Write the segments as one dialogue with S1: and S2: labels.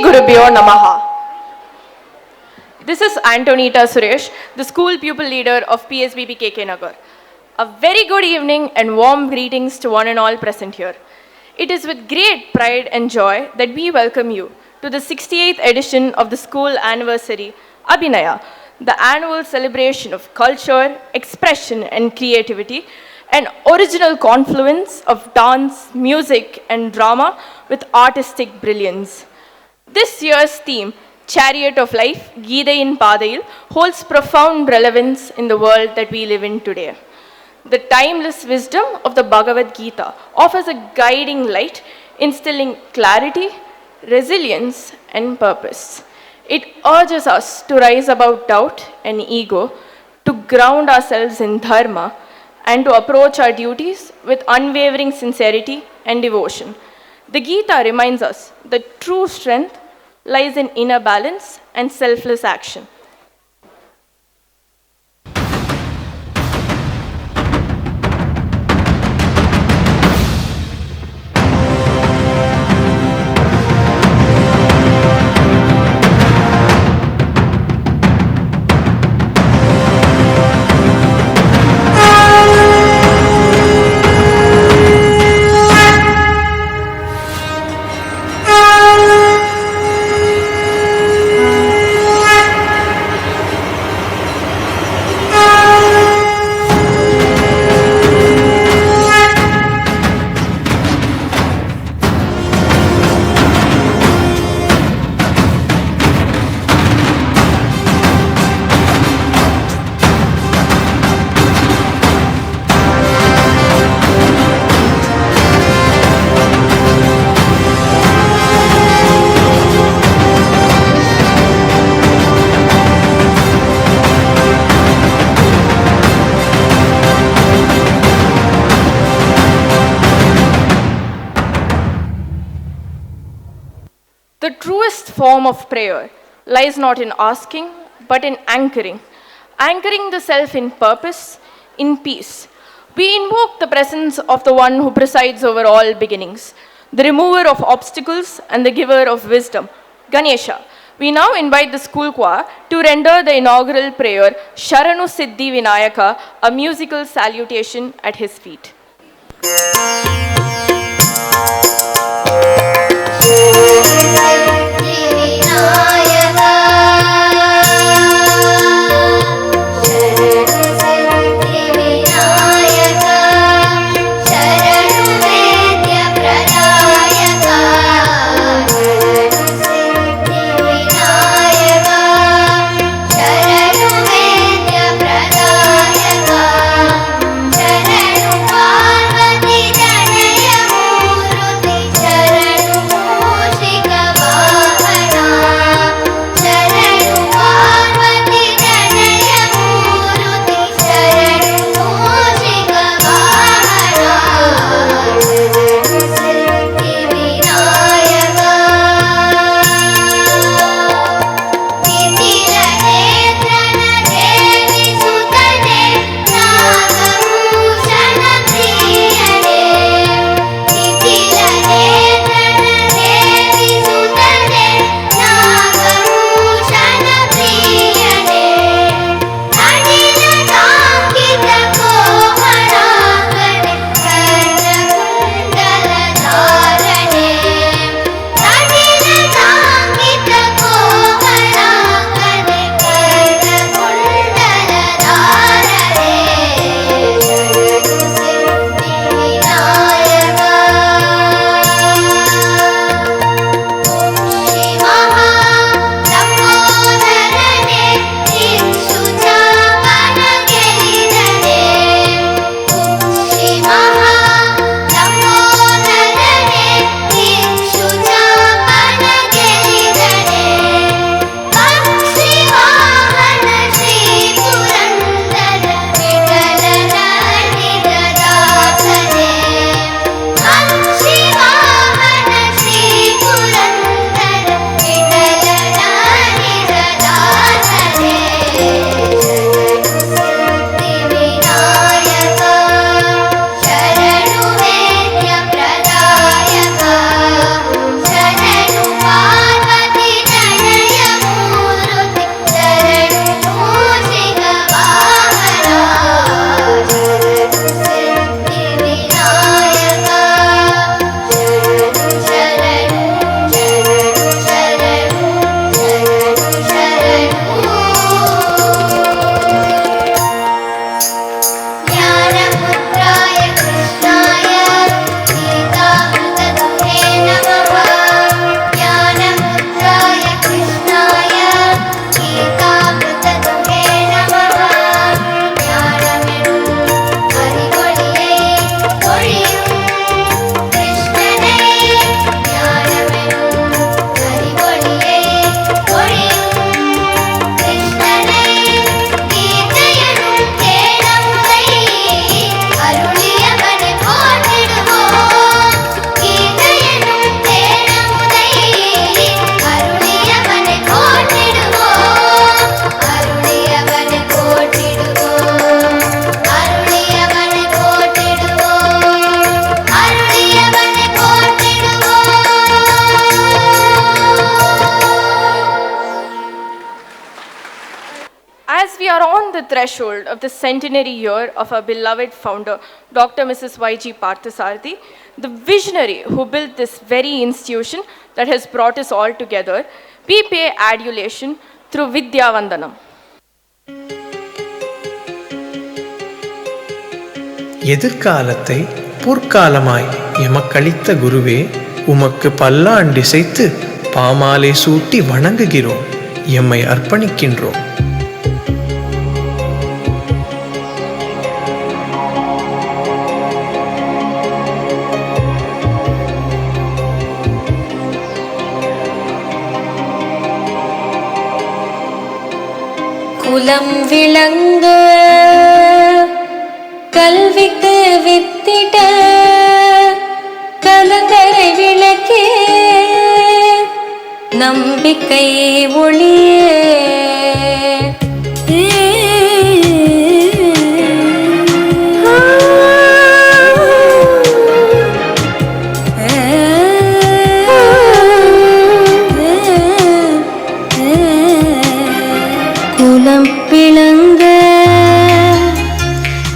S1: Gurubhyo Namaha. This is Antonita Suresh, the school pupil leader of PSBB KK Nagar. A very good evening and warm greetings to one and all present here. It is with great pride and joy that we welcome you to the 68th edition of the school anniversary, Abhinaya, the annual celebration of culture, expression and creativity, an original confluence of dance, music and drama with artistic brilliance. This year's theme, Chariot of Life, Geedayin Padayil, holds profound relevance in the world that we live in today. The timeless wisdom of the Bhagavad Gita offers a guiding light, instilling clarity, resilience and purpose. It urges us to rise above doubt and ego, to ground ourselves in dharma, and to approach our duties with unwavering sincerity and devotion. The Gita reminds us that true strength lies in inner balance and selfless action. The truest form of prayer lies not in asking, but in anchoring. Anchoring the self in purpose, in peace. We invoke the presence of the one who presides over all beginnings, the remover of obstacles and the giver of wisdom, Ganesha. We now invite the school choir to render the inaugural prayer, Sharanu Siddhi Vinayaka, a musical salutation at his feet.
S2: Parvati Janaya
S1: the threshold of the centenary year of our beloved founder, Dr. Mrs. Y.G. Parthasarathy, the visionary who built this very institution that has brought us all together, we pay adulation through Vidya Vandanam.
S2: எதிர்காலத்தை பொற்காலமாய் எமக்களித்த குருவே, உமக்கு பல்லாண்டிசைத்து பாமாலை சூட்டி வணங்குகிறோம், எம்மை அர்ப்பணிக்கின்றோம்.
S3: குலம் விளங்க கல்விக்கு வித்திட கலங்கரை விளக்கே நம்பிக்கை ஒளியே குலம் விளங்க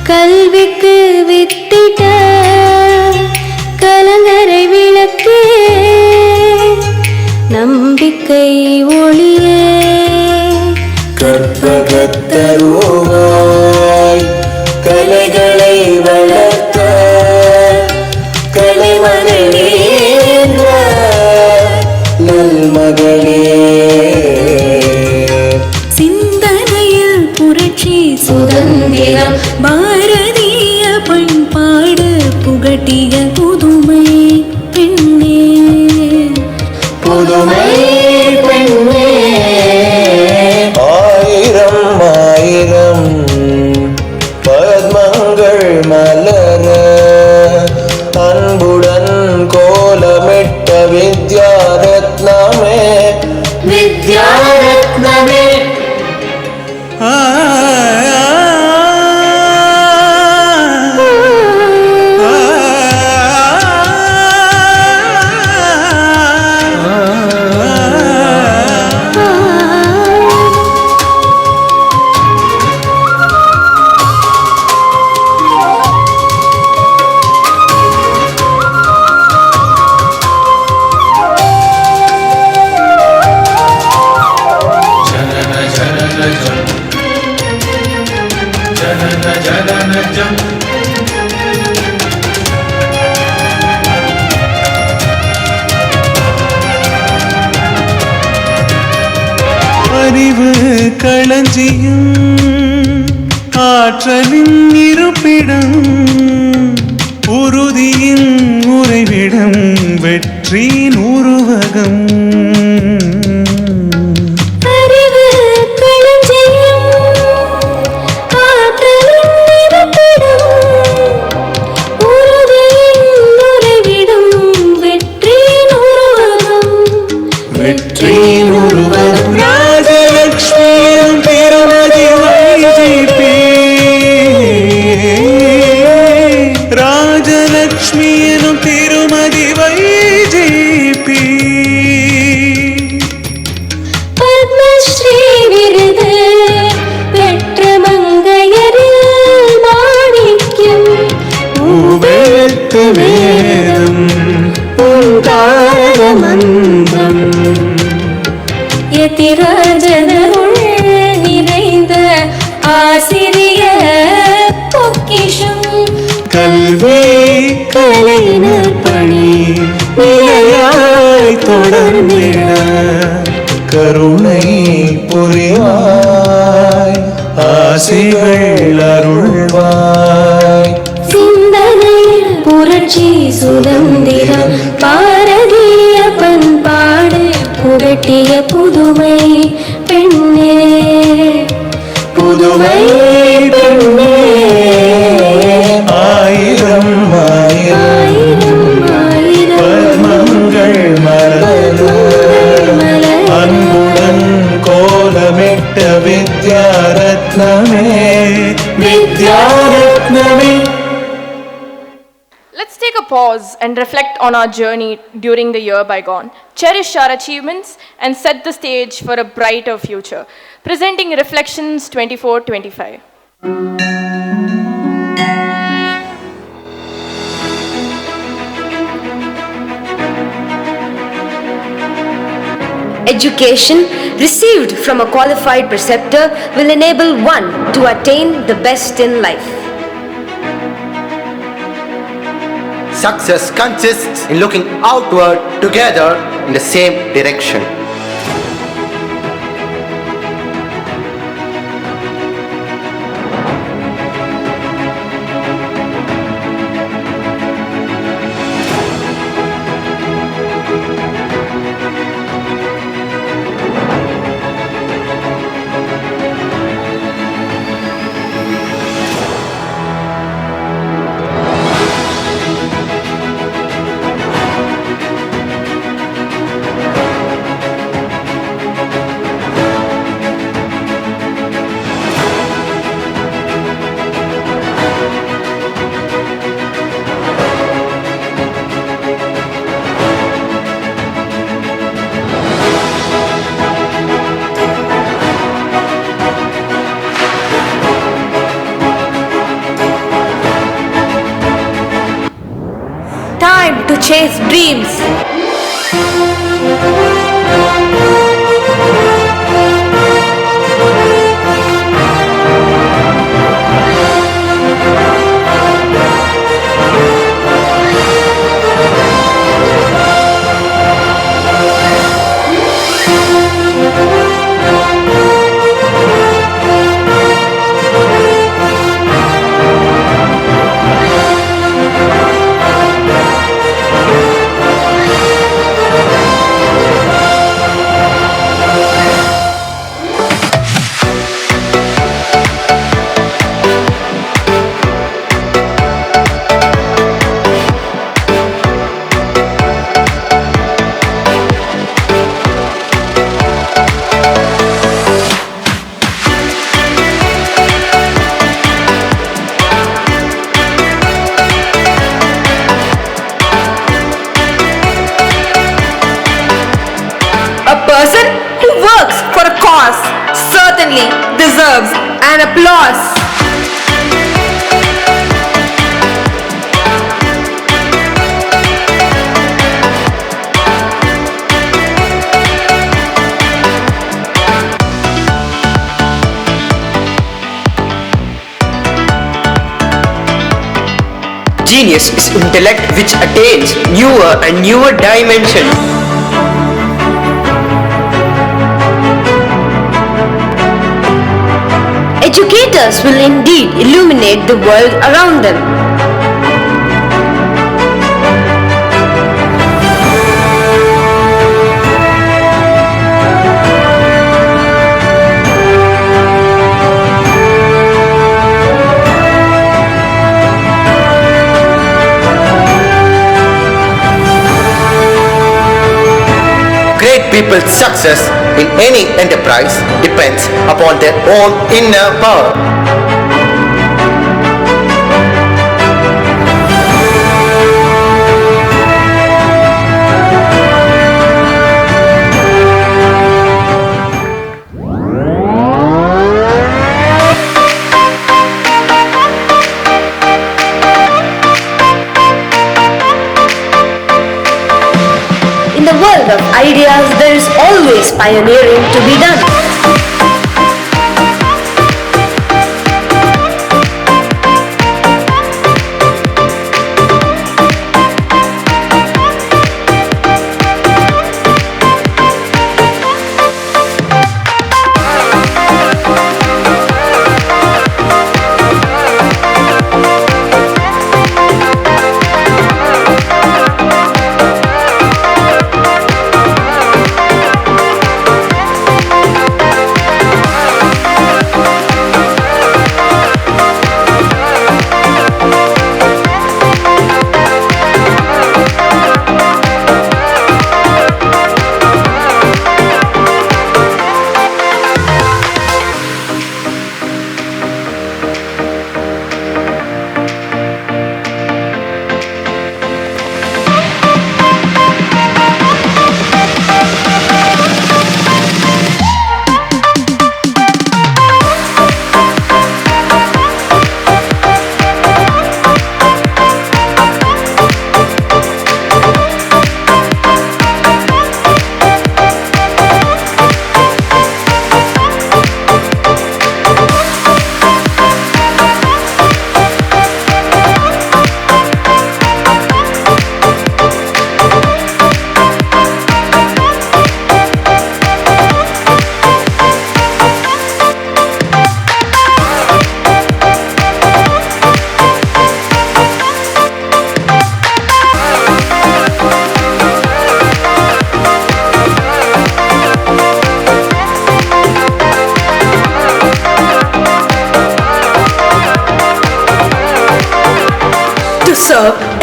S3: கல்விக்கு வித்திட கலங்கரை விளக்கே நம்பிக்கை ஒளியே
S4: கற்பகத்தருவாய் கலைகளை வளர்த்த கலைமகளே நல்மகளே,
S3: சிந்தனையில் புரட்சி சுதந்திரம் பாரதிய பண்பாடு புகட்டிய புதுமை பெண்ணே
S4: புதுமை பெண்ணே, ஆயிரம் ஆயிரம் பத்மங்கள் மலர அன்புடன் கோலமிட்ட வித்யாரத்னமே வித்யாரத்னமே.
S2: அறிவு களஞ்சியம் ஆற்றலின் இருப்பிடம், உறுதியின் உறைவிடம், வெற்றியின் உருவகம்.
S3: அறிவு களஞ்சியம் ஆற்றலின் இருப்பிடம், உறுதியின் உறைவிடம், வெற்றியின் உருவகம்.
S2: வெற்றியின் உருவகம் ராஜலக்ஷ்மியின் திருமதி வைஜிபி, ராஜலக்ஷ்மியின் திருமதி வைஜிபி.
S3: பத்மஸ்ரீ விருது பெற்ற மங்கையரில் மாணிக்யம்,
S2: உபேத்து வேதம் உண்டார மந்திரம்,
S3: யதிராஜனுள் நிறைந்த ஆசிரிய பொக்கிஷம்.
S2: கல்வி கலைஞர் பணி நிலையாய் தொடர்ந்திட கருணை புரிவாய், ஆசிகள் அருள்வாய்.
S3: சிந்தனையில் புரட்சி சுதந்திரம் பாரதிய பண்பாடு புகட்டிய புதுமை பெண்ணே
S4: புதுமை பெண்ணே, ஆயிரம் ஆயிரம் பத்மங்கள் மலர அன்புடன் கோலமிட்ட வித்யாரத்னமே வித்யாரத்னமே.
S1: Let's take a pause and reflect on our journey during the year bygone, cherish our achievements, and set the stage for a brighter future. presenting Reflections 24-25.
S5: Education received from a qualified preceptor will enable one to attain the best in life.
S6: Success consists in looking outward together in the same direction.
S5: Time to chase dreams.
S7: A person who works for a cause certainly deserves an applause.
S8: Genius is intellect which attains newer and newer dimensions.
S5: Educators will indeed illuminate the world around them.
S6: Great people's success in any enterprise depends upon their own inner power.
S5: In the world of ideas, there is always pioneering to be done.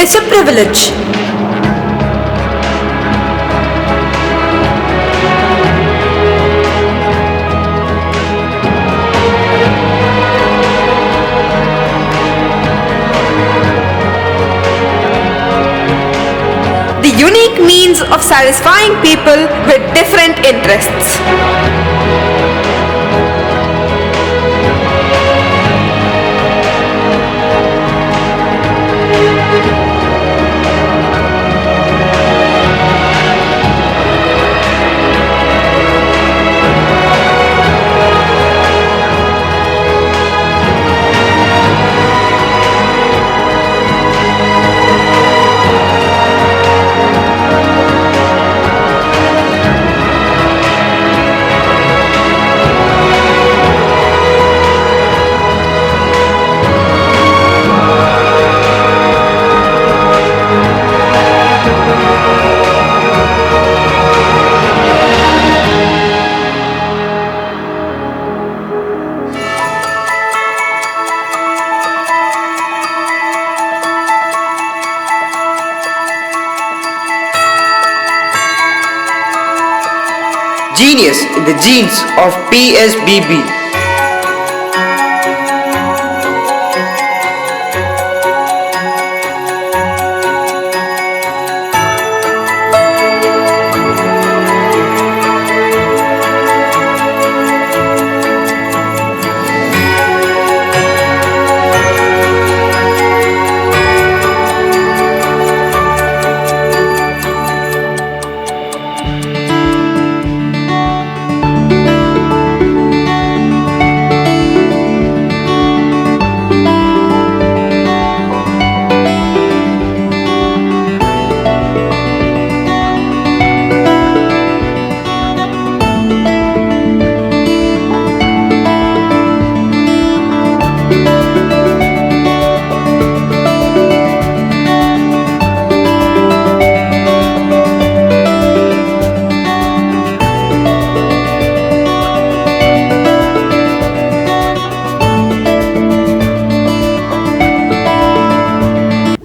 S7: It's a privilege. The unique means of satisfying people with different interests.
S8: Genius in the genes of PSBB.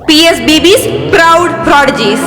S7: PSBB's proud prodigies.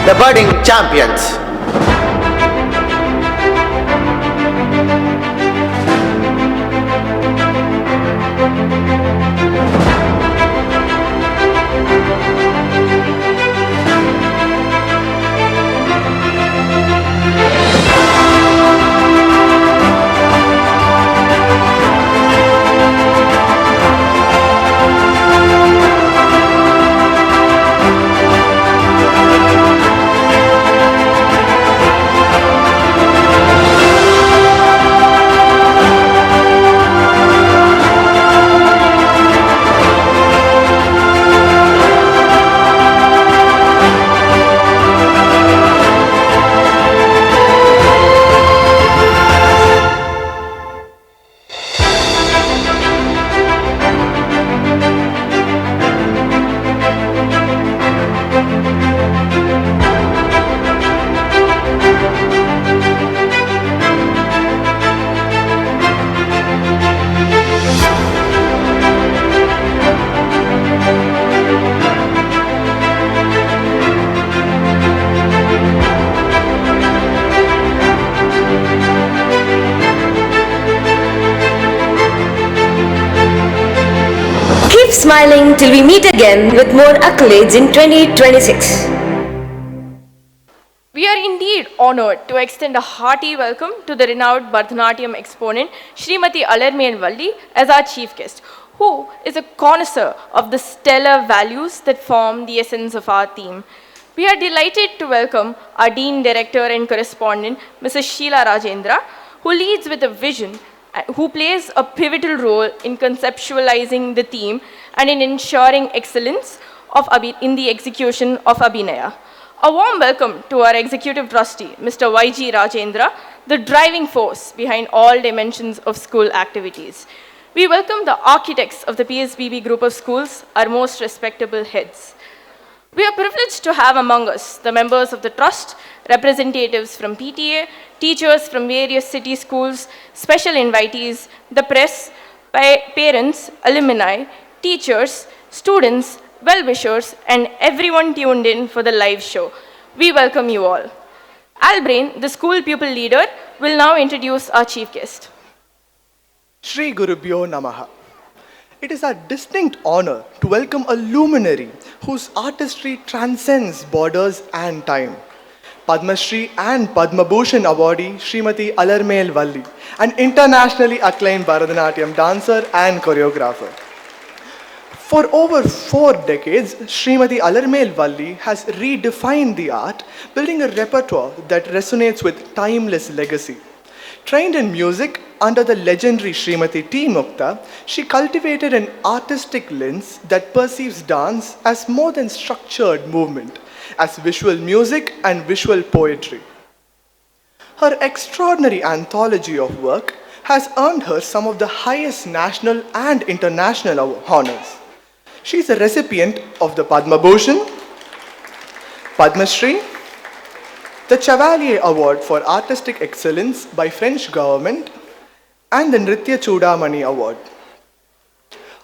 S6: The budding champions.
S5: Keep smiling till we meet again with more accolades in 2026.
S1: We are indeed honored to extend a hearty welcome to the renowned Bharatanatyam exponent Srimati ALARMEL Valli as our chief guest, who is a connoisseur of the stellar values that form the essence of our theme. We are delighted to welcome our Dean, Director and Correspondent, Mrs. Sheila Rajendra, who leads with a vision, who plays a pivotal role in conceptualizing the theme and in ensuring excellence in the execution of Abhinaya. A warm welcome to our Executive Trustee, Mr. Y.G. Rajendra, the driving force behind all dimensions of school activities. We welcome the architects of the PSBB group of schools, our most respectable heads. We are privileged to have among us the members of the trust, representatives from PTA, teachers from various city schools, special invitees, the press, parents, alumni, teachers, students, well-wishers, and everyone tuned in for the live show. We welcome you all. Al Brain, the school pupil leader, will now introduce our chief guest.
S9: Shri Gurubhyo Namaha. It is our distinct honor to welcome a luminary whose artistry transcends borders and time. Padma Shri and Padma Bhushan Awardee Srimati ALARMEL Valli, an internationally acclaimed Bharatanatyam dancer and choreographer. For over 4 decades, Srimati ALARMEL Valli has redefined the art, building a repertoire that resonates with timeless legacy. Trained in music under the legendary Srimati T. Mukta, she cultivated an artistic lens that perceives dance as more than structured movement, as visual music and visual poetry. Her extraordinary anthology of work has earned her some of the highest national and international honors. She is a recipient of the Padma Bhushan, Padma Shri, the Chevalier Award for Artistic Excellence by French government, and the Nritya Chudamani Award.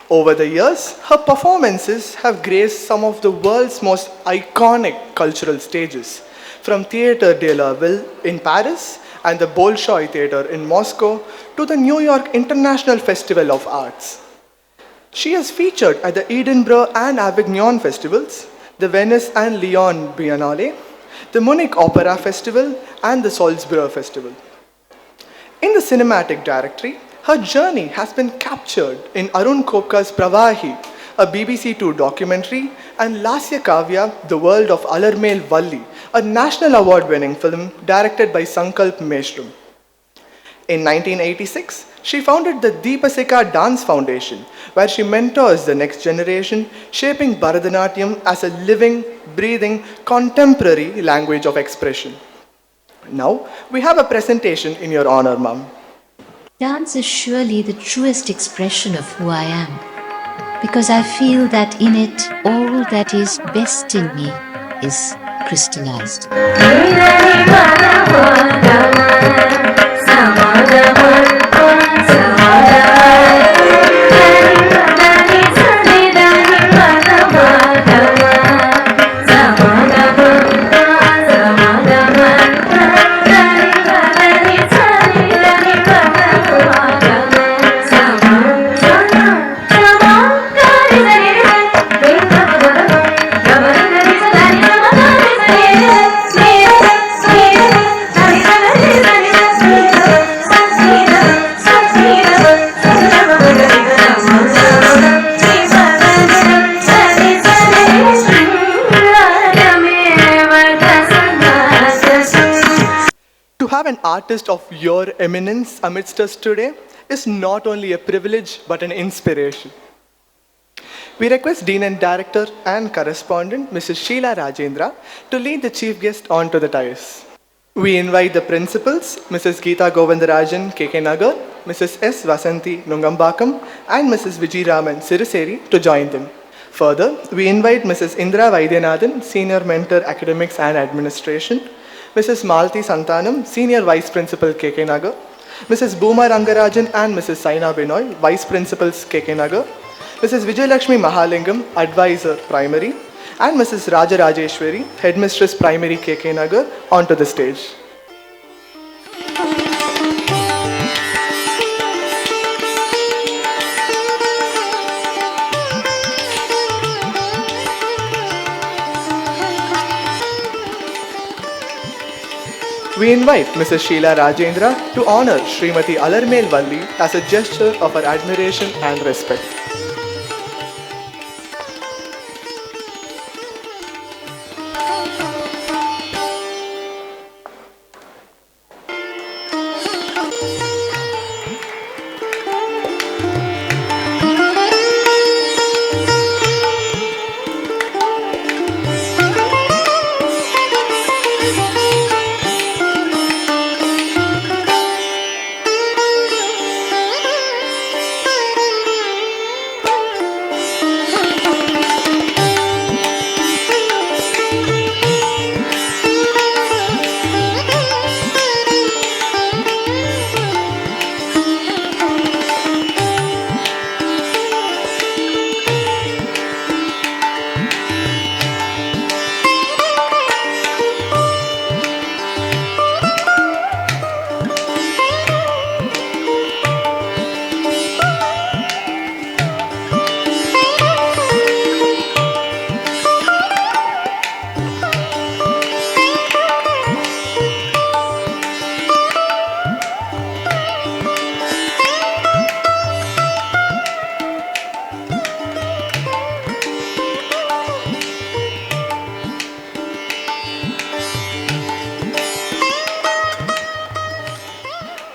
S9: Over the years, her performances have graced some of the world's most iconic cultural stages, from Théâtre de la Ville in Paris and the Bolshoi Theatre in Moscow to the New York International Festival of Arts. She has featured at the Edinburgh and Avignon Festivals, the Venice and Lyon Biennale, the Munich Opera Festival, and the Salzburg Festival. In the cinematic directory, her journey has been captured in Arun Kopka's Pravahi, a BBC Two documentary, and Lasya Kavya, The World of ALARMEL Valli, a national award-winning film directed by Sankalp Meshram. In 1986, she founded the Deepasika Dance Foundation, where she mentors the next generation, shaping Bharatanatyam as a living, breathing, contemporary language of expression. Now, we have a presentation in your honor, Ma'am.
S10: Dance is surely the truest expression of who I am, because I feel that in it all that is best in me is crystallized.
S9: An artist of your eminence amidst us today is not only a privilege but an inspiration. We request Dean and Director and Correspondent Mrs. Sheila Rajendra to lead the chief guest onto the dais. We invite the principals, Mrs. Geeta Govindarajan, KK Nagar, Mrs. S. Vasanthi Nungambakam, and Mrs. Vijiraman Siruseri to join them. Further, we invite Mrs. Indra Vaidyanathan, Senior Mentor Academics and Administration, Mrs. Malti Santanam, Senior Vice Principal KK Nagar, Mrs. Bhuma Rangarajan and Mrs. Saina Binoy, Vice Principals KK Nagar, Mrs. Vijayalakshmi Mahalingam, Advisor Primary, and Mrs. Raja Rajeshwari, Headmistress Primary KK Nagar, onto the stage. We invite Mrs. Sheila Rajendra to honor Srimati ALARMEL VALLI as a gesture of her admiration and respect.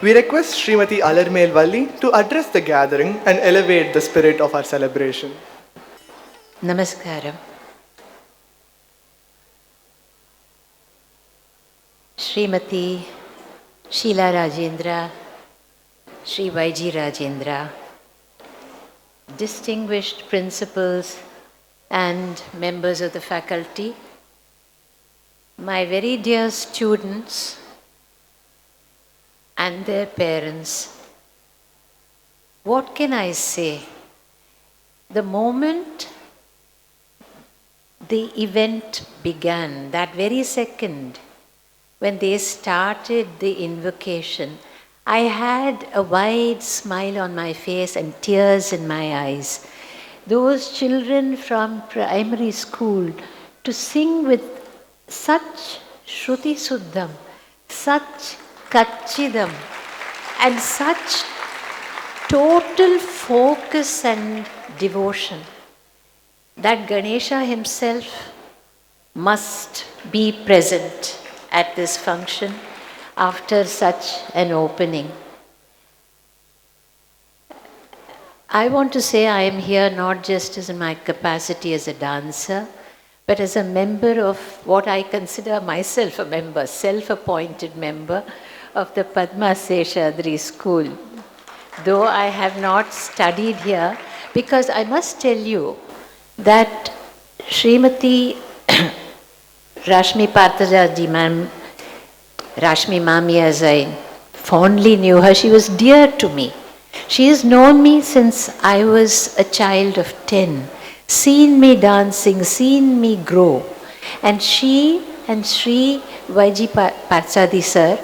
S9: We request Srimati ALARMEL VALLI to address the gathering and elevate the spirit of our celebration.
S11: Namaskaram. Srimati Sheila Rajendra, Sri YG Rajendra, distinguished principals and members of the faculty, my very dear students and their parents, what can I say? The moment the event began, that very second, when they started the invocation, I had a wide smile on my face and tears in my eyes. Those children from primary school to sing with such Shruti Suddham, such Kachidam, and such total focus and devotion that Ganesha himself must be present at this function after such an opening. I want to say I am here not just as in my capacity as a dancer, but as a member of what I consider myself a member, self-appointed member of the PADMA SESHADRI school. Though I have not studied here, because I must tell you that Srimati Rashmi Parthajaji ma'am, Rashmi Mami as I fondly knew her, she was dear to me. She has known me since I was a child of 10, seen me dancing, seen me grow. And she and Sri YG Partsadi sir,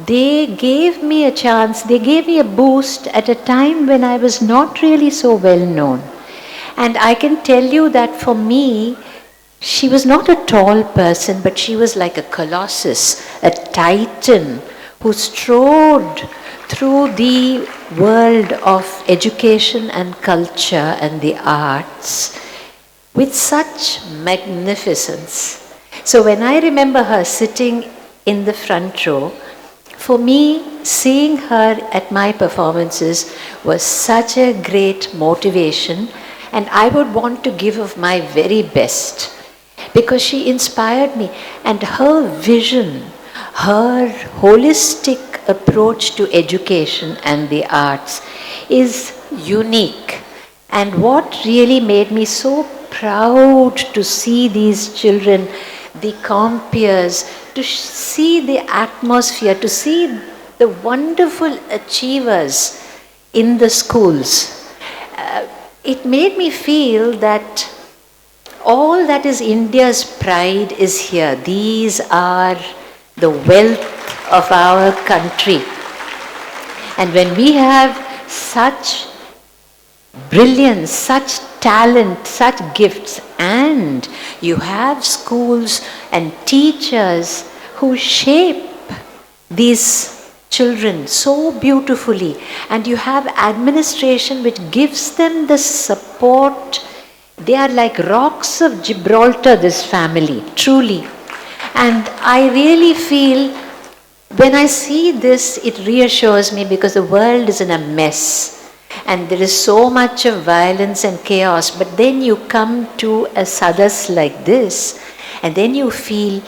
S11: they gave me a chance, they gave me a boost at a time when I was not really so well known. And I can tell you that for me, she was not a tall person, but she was like a colossus, a titan who strode through the world of education and culture and the arts with such magnificence. So when I remember her sitting in the front row, for me, seeing her at my performances was such a great motivation, and I would want to give of my very best because she inspired me, and her vision, her holistic approach to education and the arts is unique. And what really made me so proud to see these children, the compeers, to see the atmosphere, to see the wonderful achievers in the schools. It made me feel that all that is India's pride is here. These are the wealth of our country. And when we have such brilliance, such talent, such gifts, and you have schools and teachers who shape these children so beautifully, and you have administration which gives them the support. They are like rocks of Gibraltar, this family, truly. And I really feel when I see this, it reassures me, because the world is in a mess and there is so much of violence and chaos. But then you come to a sadas like this, and then you feel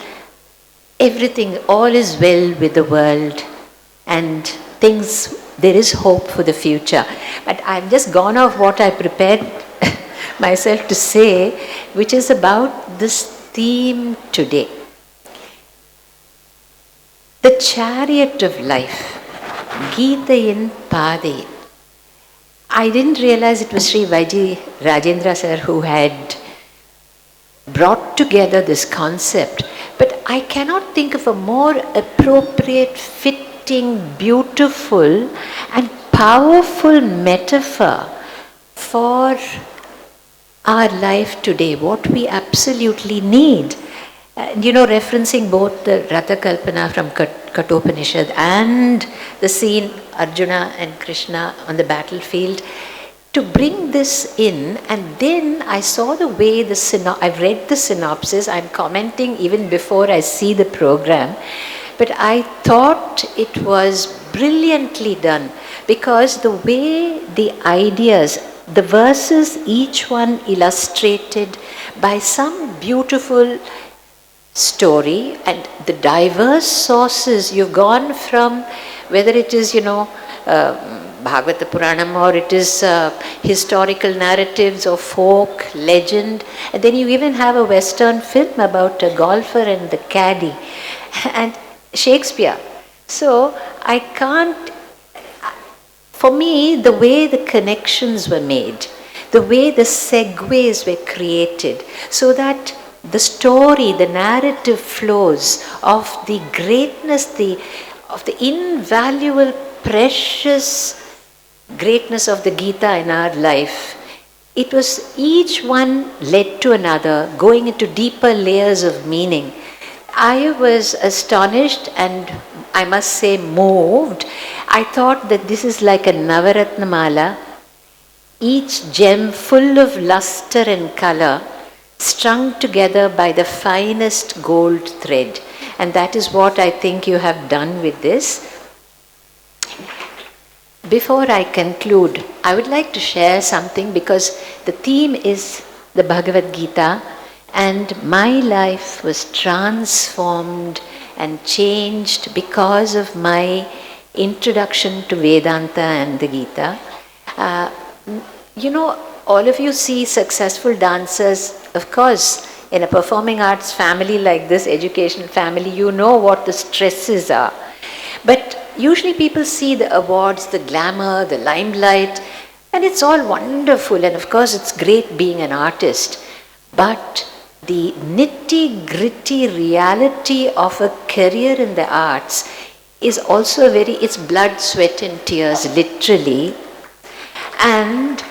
S11: everything, all is well with the world, and things, there is hope for the future. But I've just gone off what I prepared myself to say, which is about this theme today. The chariot of life, Geetayin Padayin. I didn't realize it was Sri Vaiji Rajendra sir who had brought together this concept, but I cannot think of a more appropriate, fitting, beautiful and powerful metaphor for our life today, what we absolutely need. Referencing both the Ratha Kalpana from Kathopanishad and the scene Arjuna and Krishna on the battlefield, to bring this in. And then I saw the way I've read the synopsis, I'm commenting even before I see the program, but I thought it was brilliantly done, because the way the ideas, the verses, each one illustrated by some beautiful story, and the diverse sources you've gone from, whether it is Bhagavata Puranam, or it is historical narratives or folk legend, and then you even have a Western film about a golfer and the caddy, and Shakespeare. So for me, the way the connections were made, the way the segues were created, so that the story, the narrative flows of the greatness, of the invaluable, precious greatness of the Gita in our life. It was each one led to another, going into deeper layers of meaning. I was astonished and I must say moved. I thought that this is like a Navaratna Mala, each gem full of luster and color, strung together by the finest gold thread. And that is what I think you have done with this. Before I conclude, I would like to share something, because the theme is the Bhagavad Gita, and my life was transformed and changed because of my introduction to Vedanta and the Gita. All of you see successful dancers, of course, in a performing arts family like this, educational family, you know what the stresses are. But usually people see the awards, the glamour, the limelight, and it's all wonderful, and of course it's great being an artist. But the nitty-gritty reality of a career in the arts is also it's blood, sweat and tears, literally. And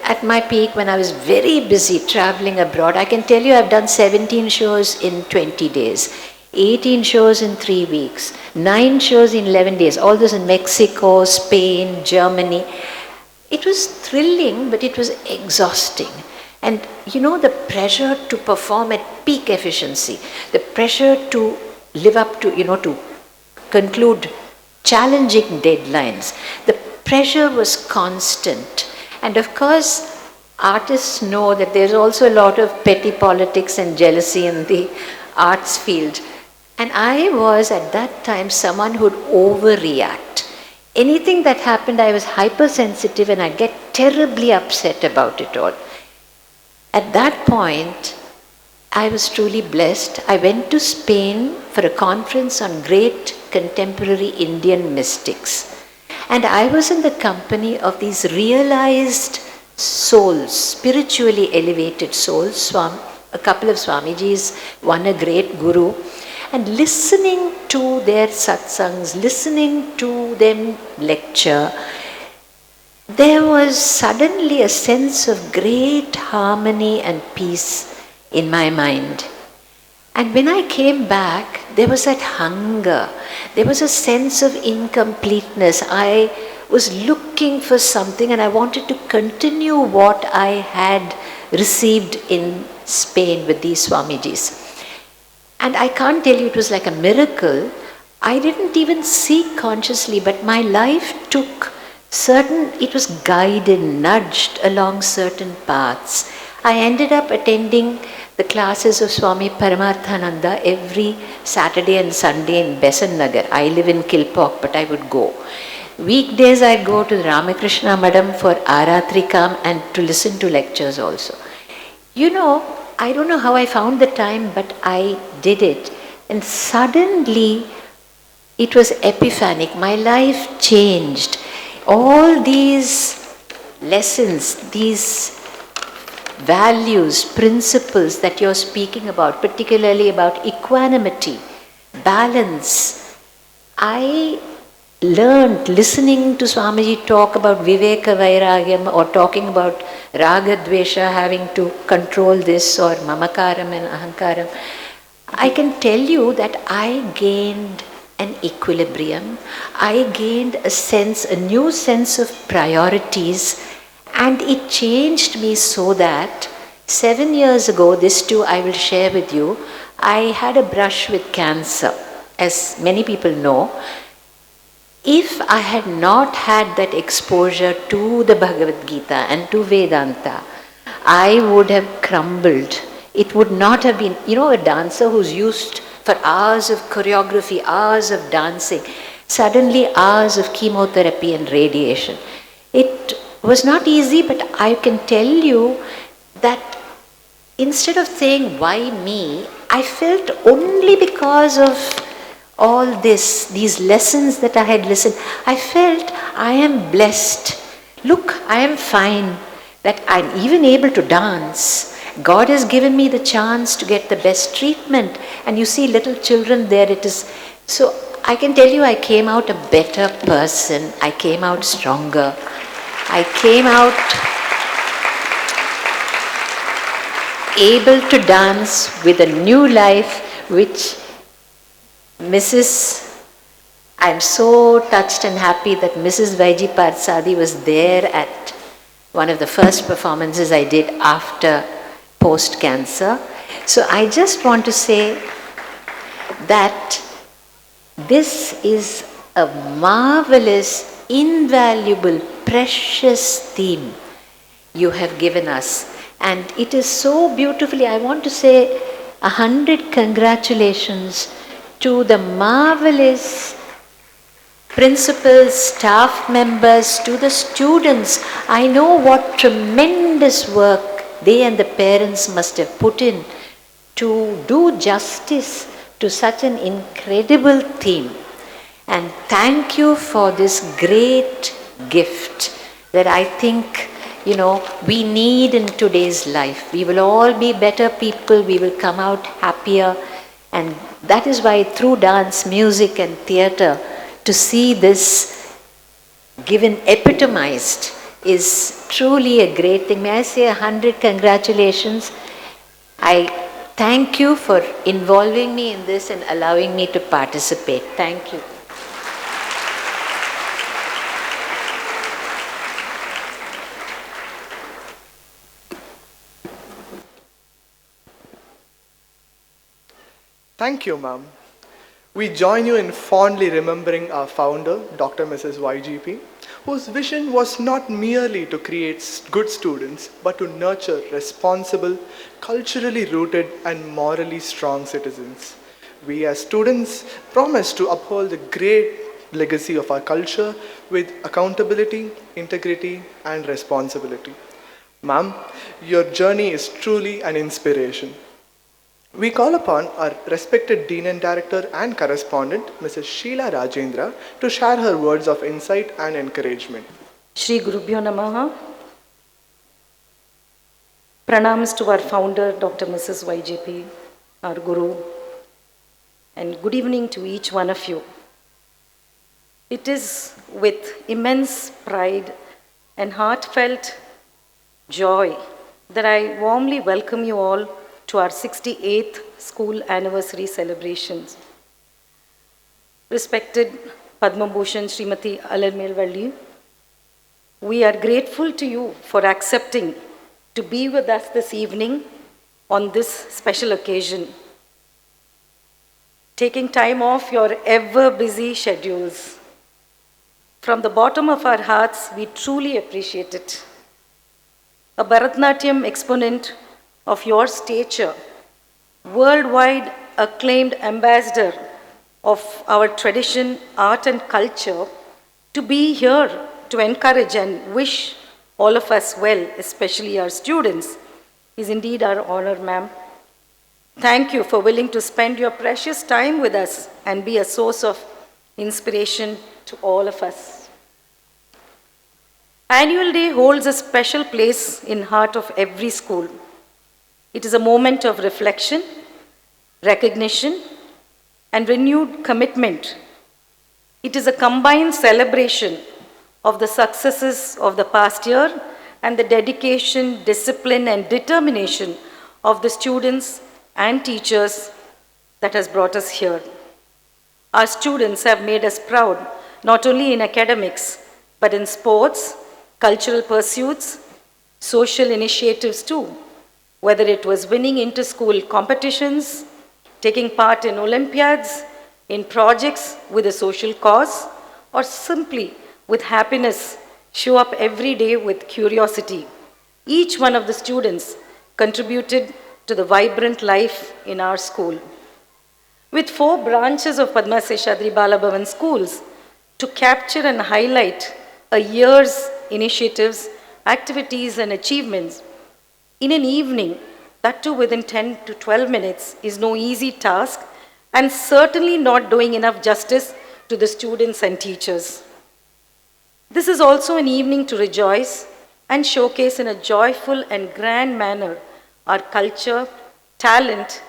S11: at my peak, when I was very busy traveling abroad, I can tell you I've done 17 shows in 20 days, 18 shows in 3 weeks, 9 shows in 11 days, all this in Mexico, Spain, Germany. It was thrilling, but it was exhausting. And the pressure to perform at peak efficiency, the pressure to live up to, to conclude challenging deadlines, the pressure was constant. And of course, artists know that there's also a lot of petty politics and jealousy in the arts field. And I was at that time someone who'd overreact. Anything that happened, I was hypersensitive and I'd get terribly upset about it all. At that point, I was truly blessed. I went to Spain for a conference on great contemporary Indian mystics. And I was in the company of these realized souls, spiritually elevated souls, a couple of Swamijis, one a great guru, and listening to their satsangs, listening to them lecture, there was suddenly a sense of great harmony and peace in my mind. And when I came back, there was that hunger. There was a sense of incompleteness. I was looking for something and I wanted to continue what I had received in Spain with these Swamijis. And I can't tell you, it was like a miracle. I didn't even seek consciously, but my life took it was guided, nudged along certain paths. I ended up attending the classes of Swami Paramarthananda every Saturday and Sunday in Besan Nagar. I live in Kilpauk, but I would go. Weekdays I'd go to the Ramakrishna Madam for Aratrikam and to listen to lectures also. You know, I don't know how I found the time, but I did it. And suddenly, it was epiphanic. My life changed. All these lessons, these values, principles that you're speaking about, particularly about equanimity, balance, I learned listening to Swamiji talk about Viveka Vairagyam or talking about Raga Dvesha, having to control this, or Mamakaram and Ahankaram. I can tell you that I gained an equilibrium. I gained a new sense of priorities, and it changed me so that 7 years ago, this too I will share with you, I had a brush with cancer, as many people know. If I had not had that exposure to the Bhagavad Gita and to Vedanta, I would have crumbled. It would not have been, a dancer who's used for hours of choreography, hours of dancing, suddenly hours of chemotherapy and radiation. It was not easy, but I can tell you that instead of saying, why me, I felt only because of all these lessons that I had listened, I felt I am blessed. Look, I am fine, that I'm even able to dance. God has given me the chance to get the best treatment. And you see little children there, it is. So I can tell you I came out a better person. I came out stronger. I came out able to dance with a new life, which I'm so touched and happy that Mrs. Vaiji Parsadi was there at one of the first performances I did after post-cancer. So I just want to say that this is a marvelous, invaluable, precious theme you have given us. And it is so beautifully, I want to say 100 congratulations to the marvelous principals, staff members, to the students. I know what tremendous work they and the parents must have put in to do justice to such an incredible theme. And thank you for this great gift that I think, we need in today's life. We will all be better people, we will come out happier. And that is why through dance, music and theatre, to see this given epitomized is truly a great thing. May I say 100 congratulations. I thank you for involving me in this and allowing me to participate. Thank you.
S9: Thank you, ma'am. We join you in fondly remembering our founder, Dr. Mrs. YGP, whose vision was not merely to create good students, but to nurture responsible, culturally rooted, and morally strong citizens. We as students promise to uphold the great legacy of our culture with accountability, integrity, and responsibility. Ma'am, your journey is truly an inspiration. We call upon our respected Dean and Director and Correspondent, Mrs. Sheila Rajendra, to share her words of insight and encouragement.
S12: Shri Gurubhyo Namaha. Pranams to our founder, Dr. Mrs. YGP, our Guru, and good evening to each one of you. It is with immense pride and heartfelt joy that I warmly welcome you all to our 68th school anniversary celebrations. Respected Padma Bhushan Srimati ALARMEL Valli, we are grateful to you for accepting to be with us this evening on this special occasion, taking time off your ever-busy schedules. From the bottom of our hearts, we truly appreciate it. A Bharatanatyam exponent of your stature, worldwide acclaimed ambassador of our tradition, art and culture, to be here to encourage and wish all of us well, especially our students, is indeed our honor, ma'am. Thank you for willing to spend your precious time with us and be a source of inspiration to all of us. Annual Day holds a special place in heart of every school. It is a moment of reflection, recognition, and renewed commitment. It is a combined celebration of the successes of the past year and the dedication, discipline, and determination of the students and teachers that has brought us here. Our students have made us proud, not only in academics, but in sports, cultural pursuits, social initiatives too, whether it was winning inter-school competitions, taking part in Olympiads, in projects with a social cause, or simply with happiness, show up every day with curiosity. Each one of the students contributed to the vibrant life in our school. With 4 branches of PADMA SESHADRI BALA BHAVAN schools to capture and highlight a year's initiatives, activities and achievements in an evening, that too within 10 to 12 minutes, is no easy task and certainly not doing enough justice to the students and teachers. This is also an evening to rejoice and showcase in a joyful and grand manner our culture, talent,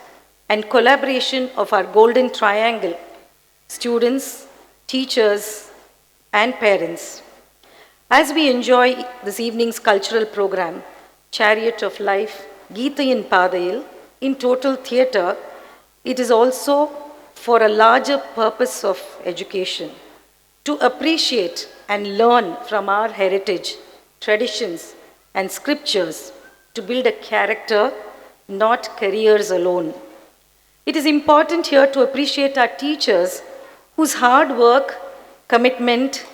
S12: and collaboration of our golden triangle, students, teachers, and parents. As we enjoy this evening's cultural program, Chariot of Life, Geethayin Padayil, in total theatre, it is also for a larger purpose of education, to appreciate and learn from our heritage, traditions, and scriptures to build a character, not careers alone. It is important here to appreciate our teachers whose hard work, commitment,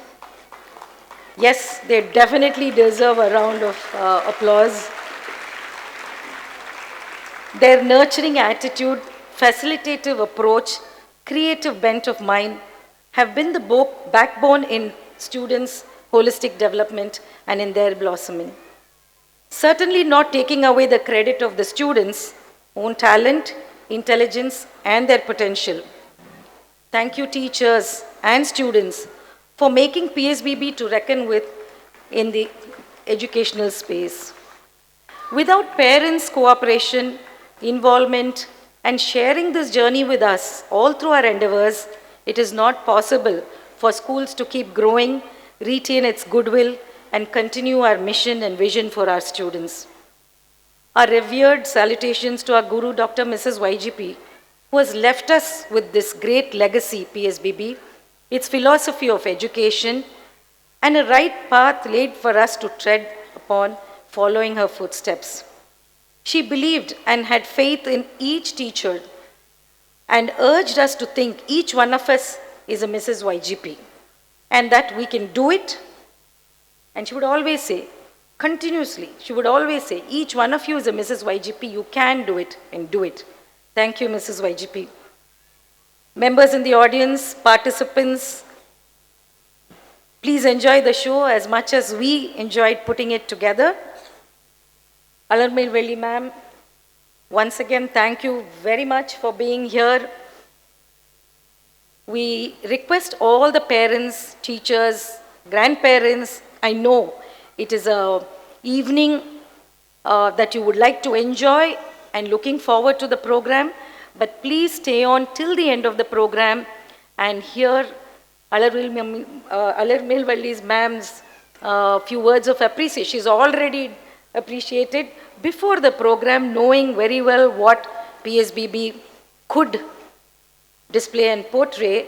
S12: yes, they definitely deserve a round of applause. Their nurturing attitude, facilitative approach, creative bent of mind have been the backbone in students' holistic development and in their blossoming. Certainly not taking away the credit of the students' own talent, intelligence, and their potential. Thank you, teachers and students, for making PSBB to reckon with in the educational space. Without parents' cooperation, involvement, and sharing this journey with us all through our endeavors, it is not possible for schools to keep growing, retain its goodwill, and continue our mission and vision for our students. Our revered salutations to our Guru, Dr. Mrs. YGP, who has left us with this great legacy, PSBB, its philosophy of education, and a right path laid for us to tread upon following her footsteps. She believed and had faith in each teacher and urged us to think each one of us is a Mrs. YGP and that we can do it. And she would always say, continuously, she would always say, each one of you is a Mrs. YGP, you can do it and do it. Thank you, Mrs. YGP. Members in the audience, participants, please enjoy the show as much as we enjoyed putting it together. ALARMEL Valli ma'am, once again, thank you very much for being here. We request all the parents, teachers, grandparents, I know it is an evening that you would like to enjoy and looking forward to the program, but please stay on till the end of the program and hear ALARMEL Valli's ma'am's few words of appreciation. She's already appreciated before the program, knowing very well what PSBB could display and portray.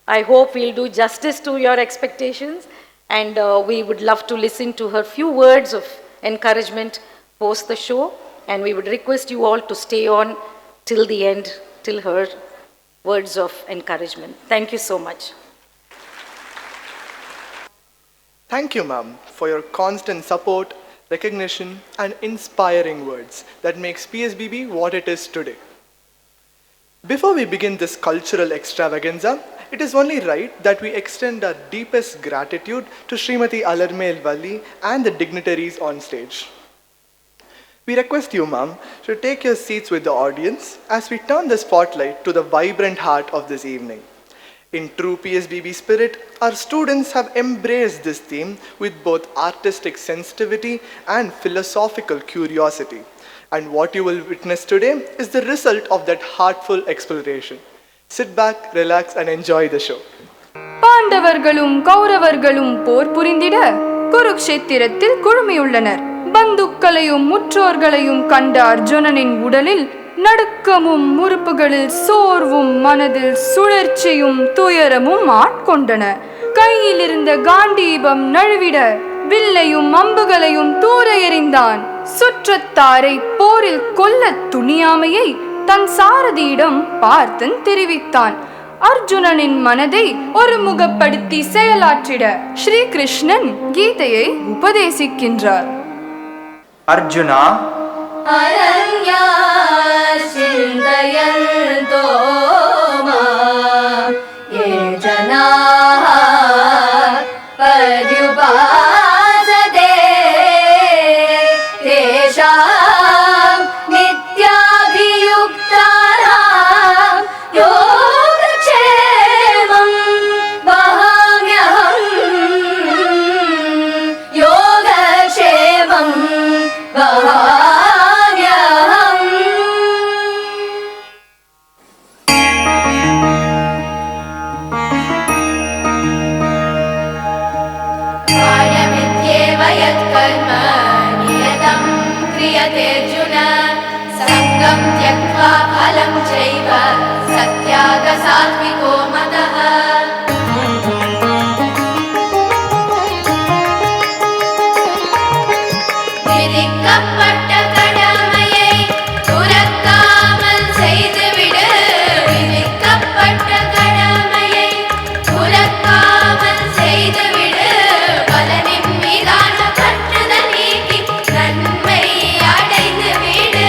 S12: I hope we'll do justice to your expectations, and we would love to listen to her few words of encouragement post the show, and we would request you all to stay on till the end, till her words of encouragement. Thank you so much.
S9: Thank you, ma'am, for your constant support, recognition, and inspiring words that makes PSBB what it is today. Before we begin this cultural extravaganza, it is only right that we extend our deepest gratitude to Srimati ALARMEL VALLI and the dignitaries on stage. We request you, ma'am, to take your seats with the audience as we turn the spotlight to the vibrant heart of this evening. In true PSBB spirit, our students have embraced this theme with both artistic sensitivity and philosophical curiosity. And what you will witness today is the result of that heartful exploration. Sit back, relax, and enjoy the show.
S13: பாண்டவர்களும் கௌரவர்களும் போர் புரிந்திட குருக்ஷேத்திரத்தில் குழுமியுள்ளனர். பந்துக்களையும் முற்றோர்களையும் கண்ட அர்ஜுனனின் உடலில் நடுக்கமும் உறுப்புகளில் சோர்வும் மனதில் சுழற்சியும் துயரமும் ஆட்கொண்டன. கையில் இருந்த காண்டீபம் நழுவிட வில்லையும் அம்புகளையும் தூர எறிந்தான். சுற்றத்தாரை போரில் கொல்ல துணியாமையை தன் சாரதியிடம் பார்த்தன் தெரிவித்தான். அர்ஜுனனின் மனதை ஒருமுகப்படுத்தி செயலாற்றிட ஸ்ரீ கிருஷ்ணன் கீதையை உபதேசிக்கின்றார்.
S8: அர்ஜுனா,
S3: அரண்யா சிந்தயந்தோ மாம் யே ஜனாஹ பர்யுபாசதே தேஷாம் நித்யாபியுக்தானாம் யோகக்ஷேமம் வஹாம்யஹம் யோகக்ஷேமம் வஹாம்யஹம். कार्यमित्येव यत्कर्म नियतं क्रियते अर्जुन सङ्गं त्यक्त्वा फलं चैव सत्यागसात्विको मतः. விதிக்கப்பட்ட கடமையை துறக்காமல் செய்துவிடு. விதிக்கப்பட்ட கடமையை துறக்காமல் செய்துவிடு. பலனின் மீதான பற்றுதல் நீக்கி நன்மை அடைந்து விடு.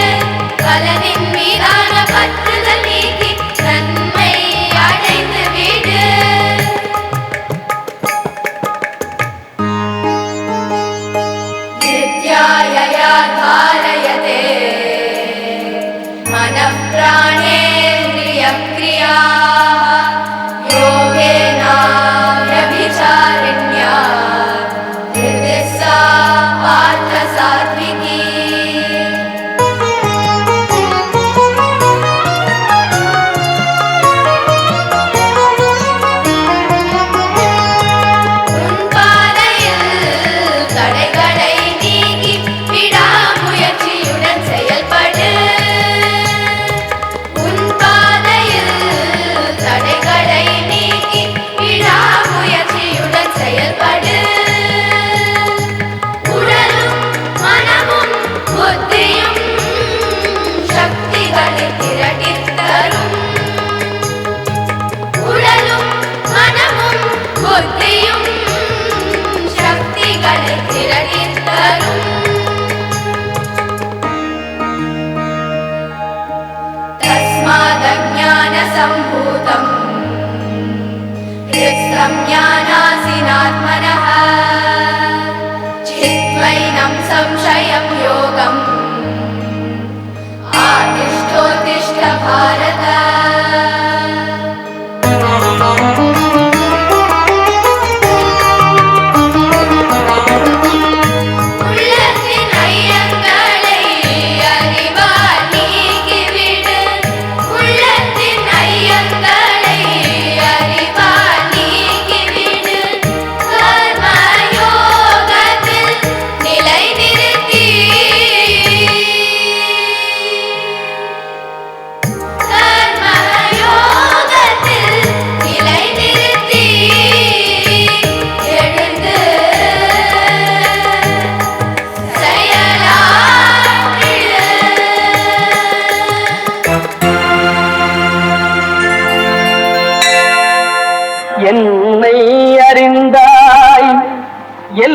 S3: பலனின் மீதான பற்றுதல் நீக்கி நன்மை அடைந்து விடு. नित्यायया धारयते मनः प्राणेन्द्रियक्रियाः योगेनाव्यभिचारिण्या हृदि सा पार्थ सात्विकी. உன் பாதையில் தடைகளை நீக்கி விடாமுயற்சியுடன் செயல்படு. உன் பாதையில் தடைகளை நீக்கி விடாமுயற்சியுடன் செயல்படு. உடலும் மனமும் புத்தியும் சக்திகளை திரட்டித் தரும். உடலும் மனமும் புத்தியும் சக்திகளை திரட்டித் தரும். तस्मादज्ञानसम्भूतम् हृत्संज्ञानासीनात्मनः चित्त्वैनं संशयं योगम् आतिष्ठोत्तिष्ठ भारत. உள்ளத்தின் ஐயங்களை அறிவால் நீக்கிவிடு. உள்ளத்தின் ஐயங்களை அறிவால் நீக்கிவிடு. கர்ம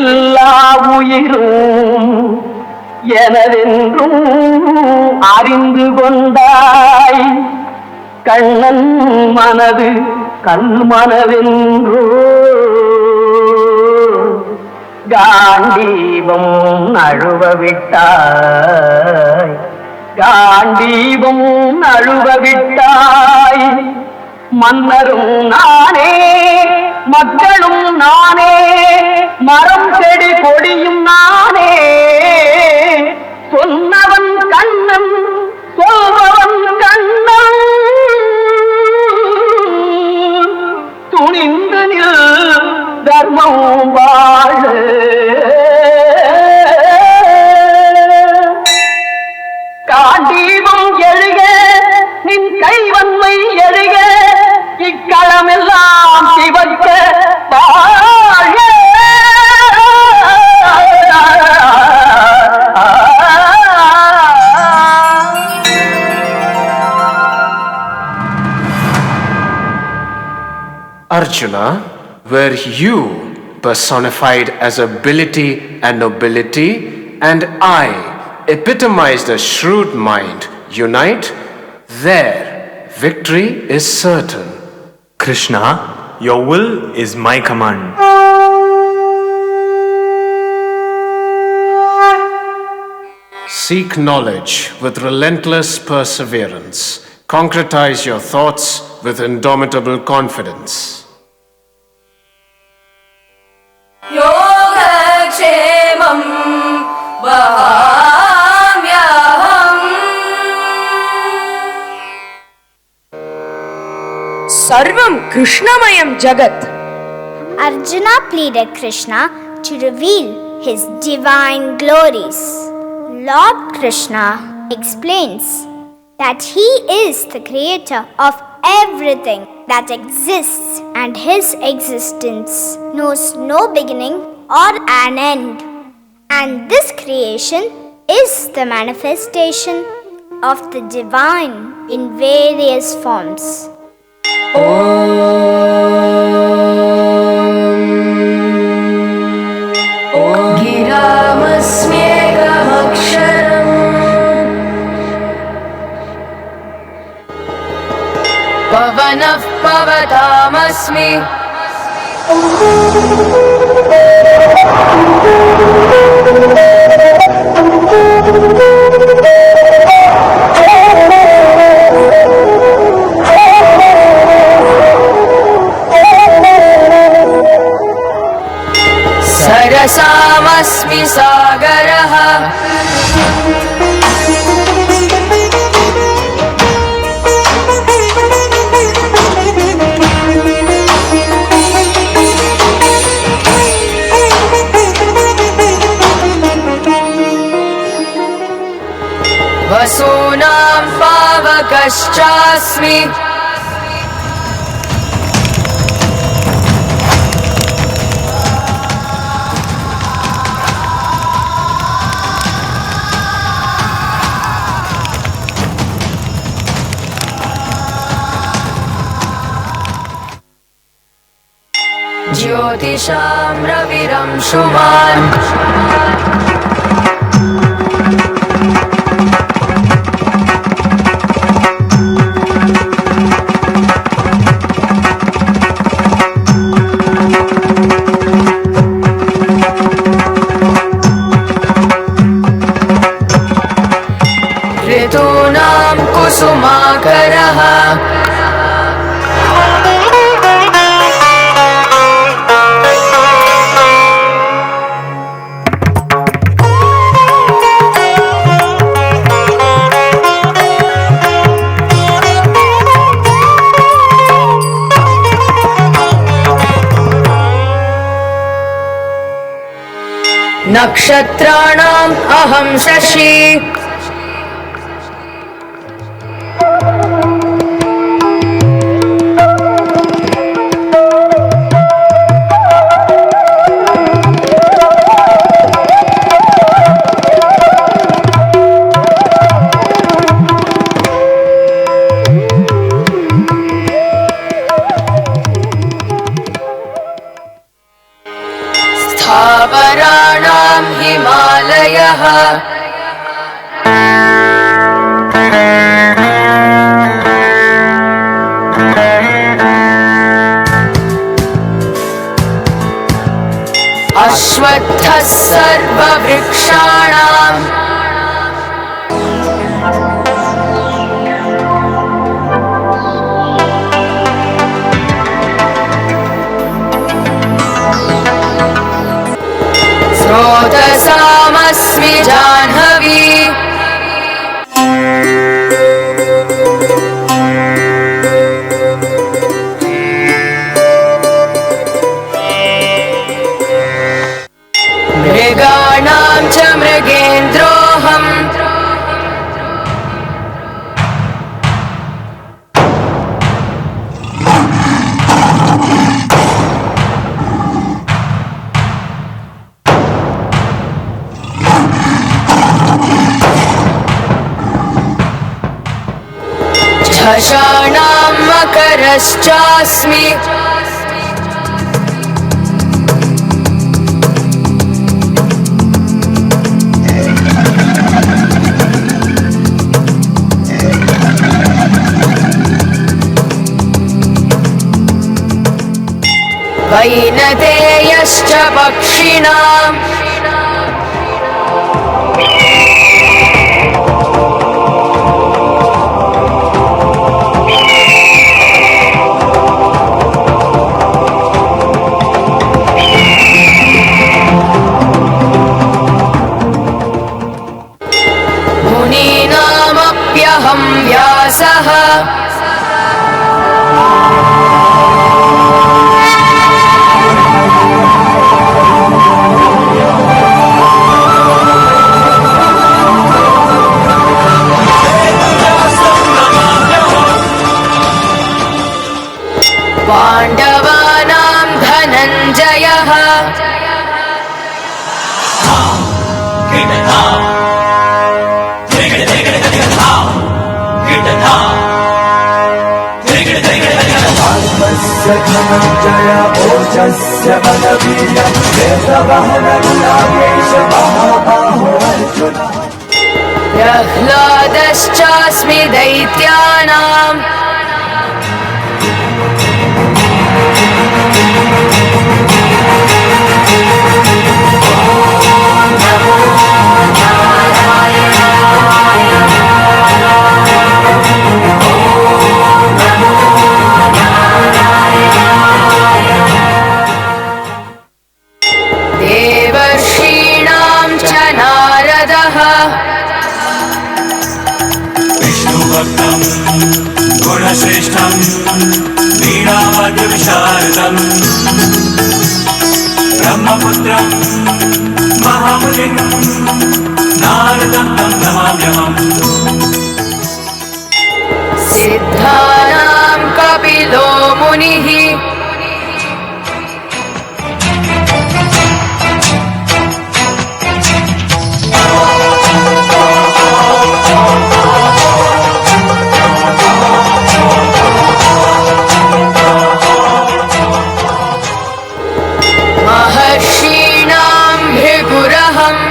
S14: எல்லா உயிரும் எனதென்றும் அறிந்து கொண்டாய் கண்ணன் மனது கல்மனதென்றோ காண்டீபம் நழுவ விட்டாய் காண்டீபம் நழுவ விட்டாய் மன்னரும் நானே மக்களும் நானே மரம் செடி கொடியும் நானே சொன்னவன் கண்ணன் சொல்பவன் கண்ணன் துணிந்து நில் தர்மம் வாழ காண்டீபம் எழுக நின் கைவன்மை எழுக இக்களமெல்லாம் சிவக்க வாழ
S15: Arjuna, were you personified as ability and nobility, and I, epitomized a shrewd mind, unite, there victory is certain.
S2: Krishna, your will is my command.
S15: Seek knowledge with relentless perseverance. Concretize your thoughts with indomitable confidence.
S3: योगक्षेमं वहाम्यहम्
S7: Sarvam Krishnamayam Jagat.
S16: Arjuna pleaded Krishna to reveal his divine glories. Lord Krishna explains that he is the creator of everything that exists and his existence knows no beginning or an end. And this creation is the manifestation of the divine in various forms.
S3: पवनः पवतामस्मि सरसामस्मि सागरः वसूनां पावकश्चास्मि ज्योतिषां रविरंशुमान् ऋतूनां कुसुमाकरः नक्षत्राणाम् अहं शशि स्थावर अश्वत्थः सर्ववृक्षाणां स्रोतसामस्मि जाह्नवी मृगाणां च मृगेन्द्रोऽहम् झषाणां मकरश्चास्मि वैनतेयश्च पक्षिणाम् मुनीनामप्यहं व्यासः पाण्डवानां धनञ्जयः प्रह्लादश्चास्मि दैत्यानाम् देवर्षीणां च नारदः
S17: विष्णुभक्तं गुणश्रेष्ठं वीणावाद्यविशारदं ब्रह्मपुत्रं महामुनिं नारदं तं नमाम्यहम्
S3: सिद्धानां कपिलो मुनिः महर्षीणां भृगुरहम्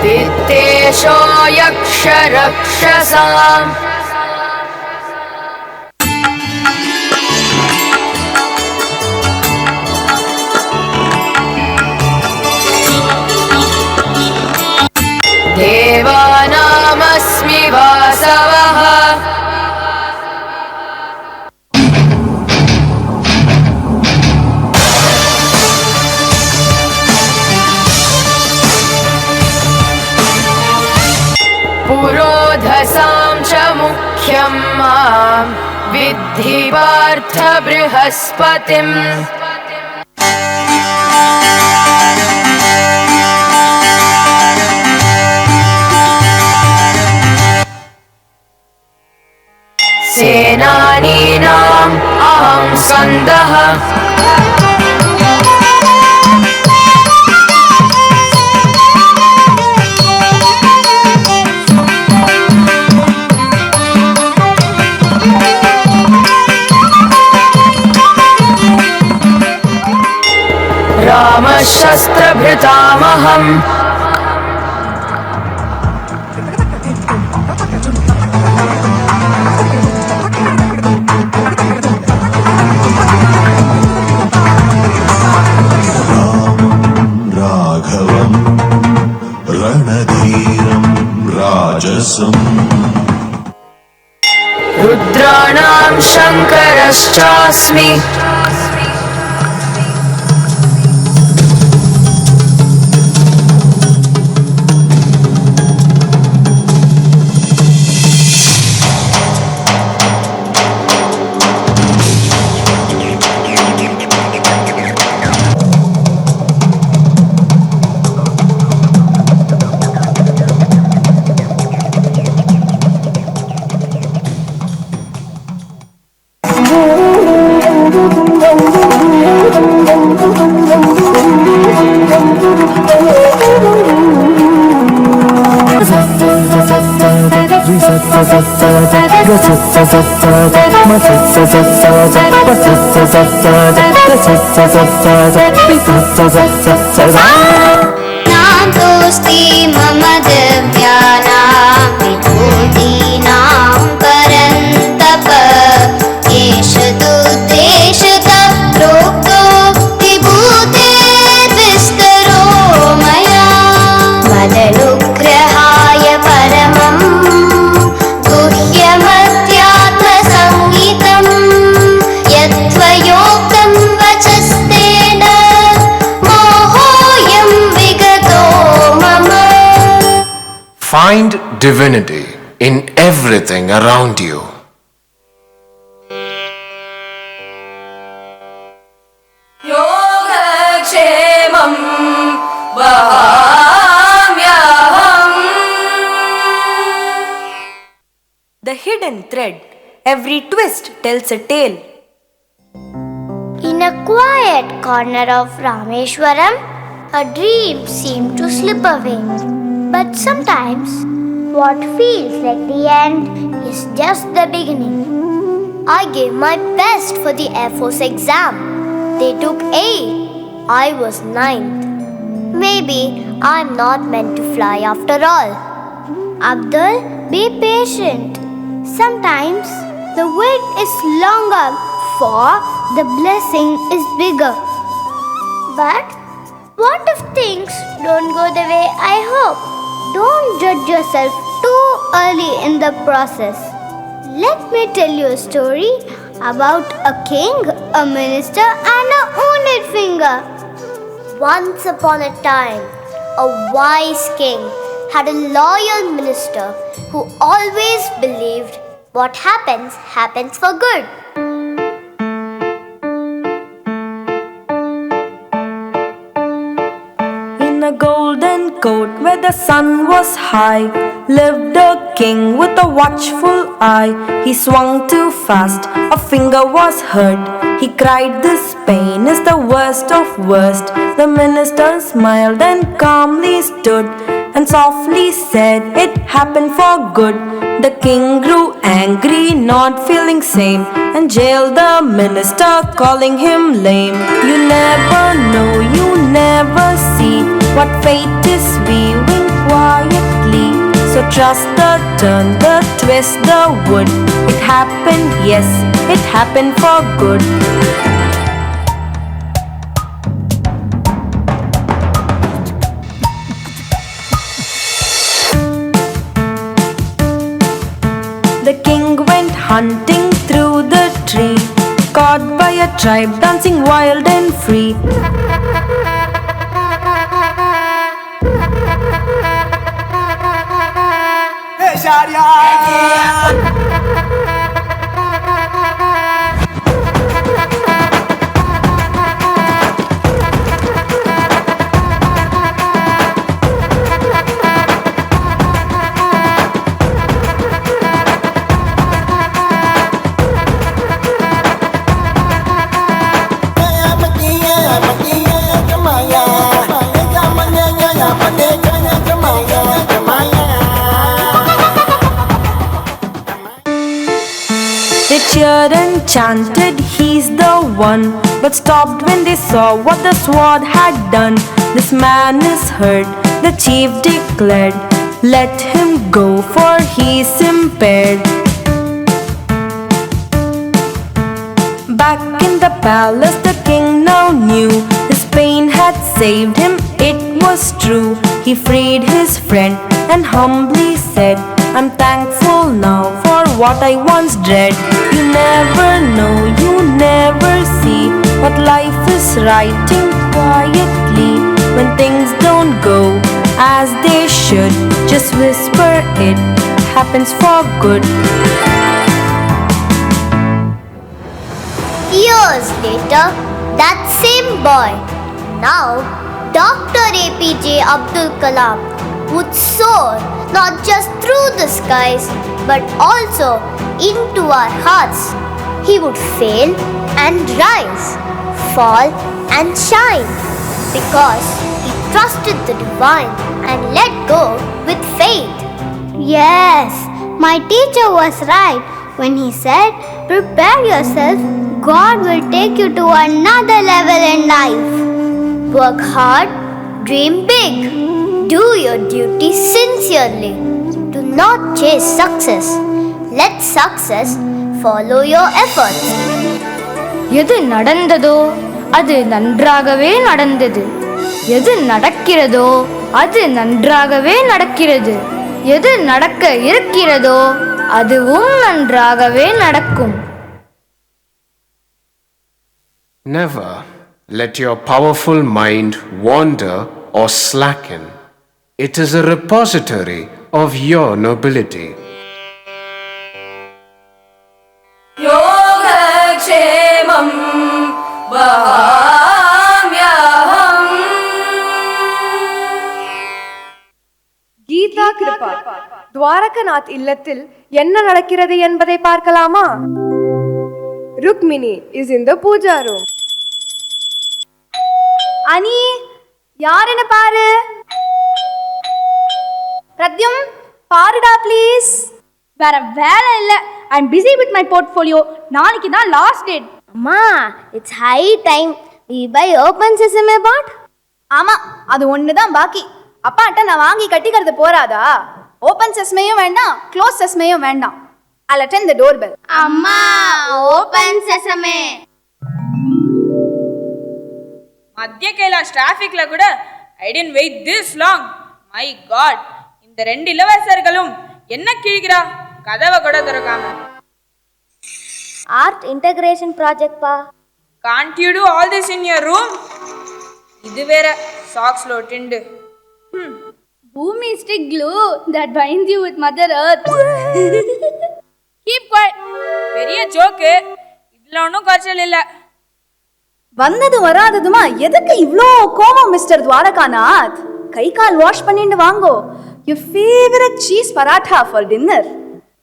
S3: वित्तेशो यक्षरक्षसाम् देवानामस्मि वासवः पुरोधसां च मुख्यं मां विद्धि पार्थ बृहस्पतिम् सेनानीनाम् अहं स्कन्दः पितामहशस्त्रभृतामहम्
S18: राघवम् रणधीरं राजसम्
S3: रुद्राणां शङ्करश्चास्मि
S16: नान्दोस्ति मम दिव्यानां विभूतीनां परन्तप एष दुद्देशतः प्रोक्तो विभूतेर्विस्तरो मया मदनुग्रहाय परमम् गुह्यमध्यात्मसङ्गीतं यत्त्वयोक्तं वचस्तेन मोहोऽयं विगतो मम.
S15: Find divinity in everything around you.
S3: योगक्षेमं वहाम्यहम्.
S7: The hidden thread. Every twist tells a tale.
S16: In a quiet corner of Rameshwaram, a dream seemed to slip away. But sometimes, what feels like the end is just the beginning. I gave my best for the Air Force exam. They took 8. I was 9th. Maybe I'm not meant to fly after all. Abdul, be patient. Sometimes the wait is longer, for the blessing is bigger. But what if things don't go the way I hope? Don't judge yourself too early in the process. Let me tell you a story about a king, a minister, and a wounded finger. Once upon a time, a wise king had a loyal minister who always believed what happens, happens for good.
S7: In a golden court where the sun was high, lived a king with a watchful eye. He swung too fast, a finger was hurt. He cried, "This pain is the worst of worst." The minister smiled and calmly stood and softly said, "It happened for good." The king grew angry, not feeling sane, and jailed the minister, calling him lame. You never know, you never see what fate is weaving quietly. So trust the turn, the twist, the wood. It happened, yes, it happened for good. The king went hunting through the tree, caught by a tribe dancing wild and free. They cheered and chanted, "He's the one." but stopped when they saw what the sword had done. This man is hurt, the chief declared. Let him go, for he's impaired. Back in the palace, the king now knew his pain had saved him, it was true. He freed his friend and humbly said, I'm thankful now for what I once dread. You never know, you never see what life is writing quietly. When things don't go as they should, just whisper, it happens for good.
S16: Years later, that same boy, now Dr. APJ Abdul Kalam, would soar not just through the skies but also into our hearts. He would fail and rise, fall and shine, because he trusted the divine and let go with faith. Yes, my teacher was right when he said, prepare yourself, God will take you to another level in life. Work hard, dream big, do your duty sincerely. Do not chase success. Let success follow your efforts.
S19: எது நடந்ததோ அது நன்றாகவே நடந்தது. எது நடக்கிறதோ அது நன்றாகவே நடக்கிறது. எது நடக்க இருக்கிறதோ அதுவும் நன்றாகவே நடக்கும்.
S15: Never let your powerful mind wander or slacken. It is a repository of your nobility.
S3: योगक्षेमं वहाम्यहम्.
S20: Geetha Kripa. Dwarakanath இல்லத்தில் என்ன நடக்கிறது என்பதை பார்க்கலாமா? Rukmini is in the puja room.
S19: அனி யாருன்னு பாரு. பிரத்யும் பாருடா ப்ளீஸ். வேற வேலை இல்லை. I'm busy with my portfolio. நாளைக்கு தான் லாஸ்ட் டேட்.
S16: அம்மா, it's high time we buy open sesame bot.
S19: ஆமா, அது ஒன்று தான் பாக்கி. அப்பாட்ட நான் வாங்கி கட்டிக்கிறது போறாதா? ஓப்பன் செஸ்மேயும் வேண்டாம், க்ளோஸ் செஸ்மேயும் வேண்டாம். I'll attend the doorbell.
S16: அம்மா, open sesame.
S21: மத்திய கைலாஷ் டிராஃபிக்ல கூட I didn't wait this long. My god, இந்த ரெண்டு இளவரசர்களும் என்ன கிழிக்கிறா, கதவை கூட திறக்காம.
S16: ஆர்ட் இன்டகிரேஷன் ப்ராஜெக்ட் பா.
S21: Can't you do all this in your room? இது வேற சாக்ஸ்ல ஒட்டிண்டு.
S19: Bhoomi stick glue that binds you with mother earth.
S21: Keep quiet. பெரிய ஜோக்கு, இதுல ஒன்றும் குறைச்சல் இல்லை.
S19: வந்தது வராததுமா எதுக்கு இவ்ளோ கோபம் மிஸ்டர் துவாரகாநாத்? கை கால் வாஷ் பண்ணிட்டு வாங்கோ. your favorite cheese paratha for dinner.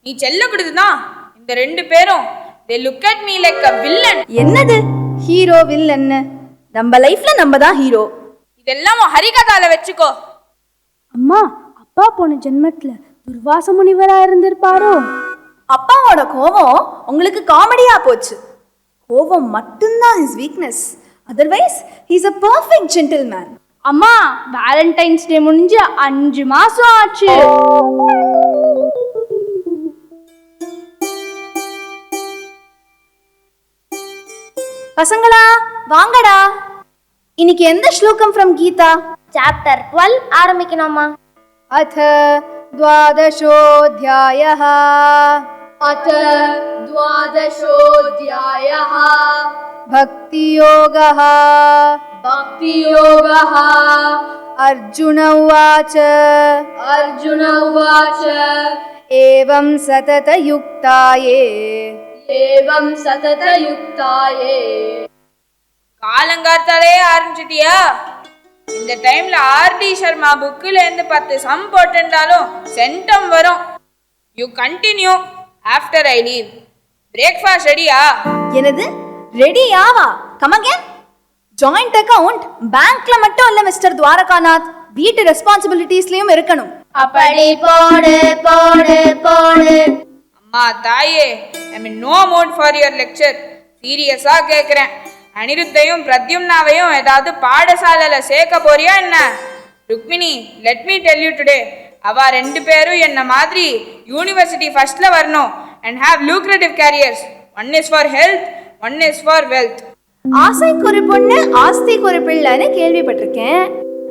S21: நீ செல்ல கொடுத்துதான் இந்த ரெண்டு பேரும் they look at me like a villain.
S19: என்னது ஹீரோ வில்லன்? நம்ம லைஃப்ல நம்ம தான் ஹீரோ.
S21: இதெல்லாம் ஹரிகதால வெச்சுக்கோ.
S19: அம்மா, அப்பா போன ஜென்மத்துல துர்வாச முனிவரா இருந்திருப்பாரோ? அப்பாவோட கோபம் உங்களுக்கு காமெடியா போச்சு. கோபம் மட்டும்தான் his weakness. Otherwise, he is a perfect gentleman. அம்மா, வேலண்டைன்ஸ் டே முடிஞ்சு 5 மாசம் ஆச்சு. பசங்களா வாங்கடா. இன்னைக்கு எந்த ஸ்லோகம் from கீதா?
S16: சாப்டர் 12 ஆரம்பிக்கணுமா?
S20: அத द्वादशोऽध्यायः.
S19: अथ द्वादशोऽध्यायः.
S20: भक्तियोगः.
S19: भक्तियोगः.
S20: अर्जुन उवाच.
S19: अर्जुन उवाच.
S20: एवं सततयुक्ताये.
S19: एवं सततयुक्ताये.
S21: காலங்காத்தாலே ஆரம்பிச்சிட்டியா? இந்த டைம்ல ஆர்டி சர்மா புக்கில் இருந்து 10 சம் போட்டுட்டாலும் சென்டம் வரும். You continue after I leave. Breakfast ரெடியா?
S19: என்னது ரெடியாவா? Come again. ஜாயிண்ட் அக்கவுண்ட் பேங்க்ல மட்டும் இல்ல மிஸ்டர் துவாரகாநாத், வீட்டு ரெஸ்பான்சிபிலிட்டிஸ்லயும் இருக்கணும்.
S16: அப்படி போடு போடு போடு.
S21: அம்மா தாயே, I mean no mood for your lecture. சீரியஸா கேக்குறேன். அனிருத்தையும் பிரத்யும்னாவையும் ஏதாவது பாடசாலையில சேர்க்க போறியா என்ன? Rukmini, let me tell you today, அவ ரெண்டு பேரும் என்ன மாதிரி யூனிவர்சிட்டி ஃபர்ஸ்ட்ல வரணும் and have lucrative careers. One is for health, one is for wealth.
S19: ஆசைக்கு ஒரு பொண்ணு ஆஸ்திக்கு ஒரு பிள்ளைன்னு கேள்விப்பட்டிருக்கேன்.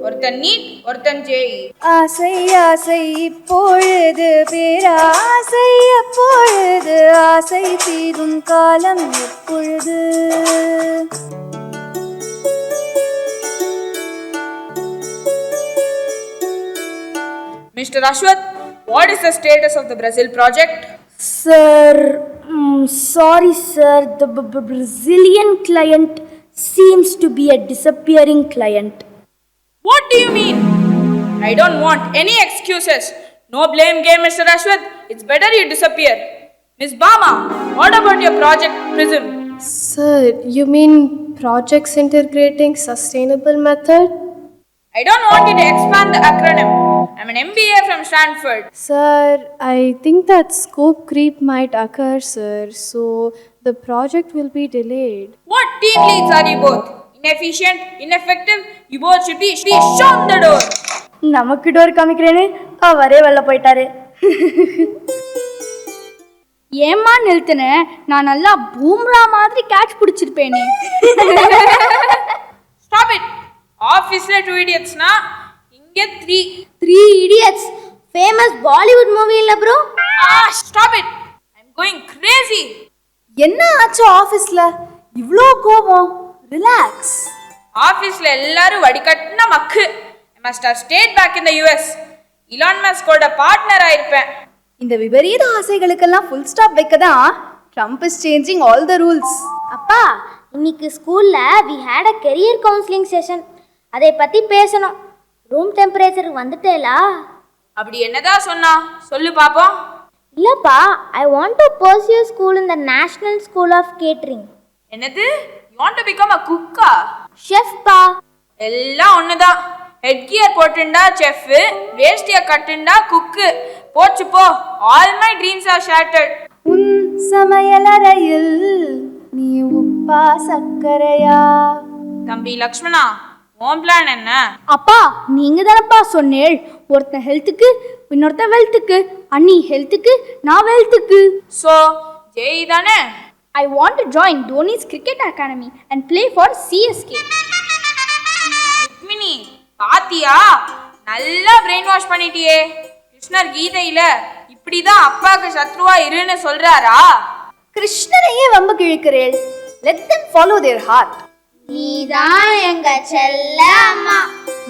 S21: ஒருத்தன் நீட், ஒருத்தன் ஜேஇ.
S19: ஆசை ஆசை இப்பொழுது பேராசை எப்பொழுது ஆசை தீரும் காலம் எப்பொழுது?
S21: Mr. Ashwath, what is the status of the Brazil project?
S19: Sir, sorry sir, the Brazilian client seems to be a disappearing client.
S21: What do you mean? I don't want any excuses. No blame game, Mr. Ashwath. It's better you disappear. Miss Bama, what about your project PRISM?
S4: Sir, you mean projects integrating sustainable method?
S21: I don't want you to expand the acronym. I'm an MBA from Stanford.
S4: Sir, I think that scope creep might occur, sir. So the project will be delayed.
S21: What team leads are you both? Inefficient, ineffective? You both should be shown the door.
S19: நமக்கு door காமிக்கிறேன்னு அவரே வெளில போயிட்டாரு. ஏம்மா நிறுத்தின? நான் நல்லா பூம்ரா மாதிரி catch பிடிச்சிருப்பேனே.
S21: Stop it. ஆஃபீஸ்ல 2 idiots na, இங்க 3
S16: idiots. Famous Bollywood movie இல்ல bro?
S21: Stop it. I'm going crazy.
S19: என்ன ஆச்சு ஆபீஸ்ல? இவ்ளோ கோபம்? ரிலாக்ஸ்.
S21: ஆபீஸ்ல எல்லாரும் வடிகட்டின மக்கு. I must have stayed back in the US. Elon Musk ஓட பார்ட்னர் ஆயிருப்பேன்.
S19: இந்த விபரீத ஆசைகளுக்கெல்லாம் ஃபுல் ஸ்டாப் வைக்க தான் Trump is changing all the rules.
S16: அப்பா, இன்னைக்கு ஸ்கூல்ல we had a career counseling session. அதை பத்தி பேசணும். ரூம் டெம்பரேச்சர் வந்துட்டேலா?
S21: அப்படி என்னதான் சொன்னா? சொல்லு பாப்போம்.
S16: இல்லப்பா, I want to pursue school in the National School of Catering.
S21: என்னது? You want to become a cook-ஆ?
S16: Chef பா.
S21: எல்லாம் ஒண்ணுதான். ஹெட் கியர் போட்டுண்டா செஃப், வேஷ்டிய கட்டுண்டா குக்கு. போச்சு போ. All my dreams are shattered.
S19: உன் சமையலறையில் நீ உப்பா சக்கரையா?
S21: தம்பி லக்ஷ்மணா, உன் பிளான் என்ன?
S19: அப்பா, நீங்க தானப்பா சொன்னேள், ஒருத்தன் ஹெல்த்துக்கு இன்னொருத்தன் வெல்த்துக்கு. அண்ணி ஹெல்த்துக்கு, நான் வெல்த்துக்கு.
S21: சோ ஜெய் தானே?
S19: I want to join Dhoni's cricket academy and play for CSK.
S21: Rukmini, பாத்தியா? நல்லா பிரெயின் வாஷ் பண்ணிட்டியே. கிருஷ்ணர் கீதையில இப்படிதான் அப்பாக்கு சத்ருவா இருன்னு சொல்றாரா?
S19: கிருஷ்ணரையே வம்புக்கு இழுக்கிறேள். Let them follow their heart.
S16: நீதான் எங்க செல்ல அம்மா.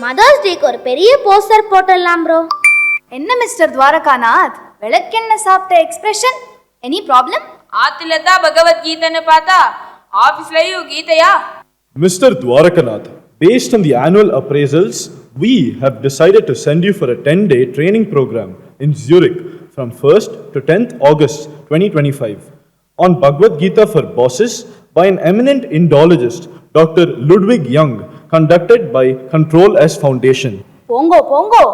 S16: மதர்ஸ் டேக்கு ஒரு பெரிய போஸ்டர் போட்டுடலாம் ப்ரோ.
S19: என்ன மிஸ்டர் துவாரகாநாத், விளக்கெண்ண சாப்பிட்ட எக்ஸ்பிரஷன்? Any problem?
S21: ஆத்துல தான் பகவத் கீதைன்னு பார்த்தா ஆபீஸ்லயும் கீதையா?
S22: Mr. Dwarakanath, based on the annual appraisals, we have decided to send you for a 10-day training program in Zurich from 1st to 10th August 2025 on Bhagavad Gita for Bosses by an eminent Indologist, Dr. Ludwig Young, conducted by Control S Foundation.
S19: போங்கோ போங்கோ,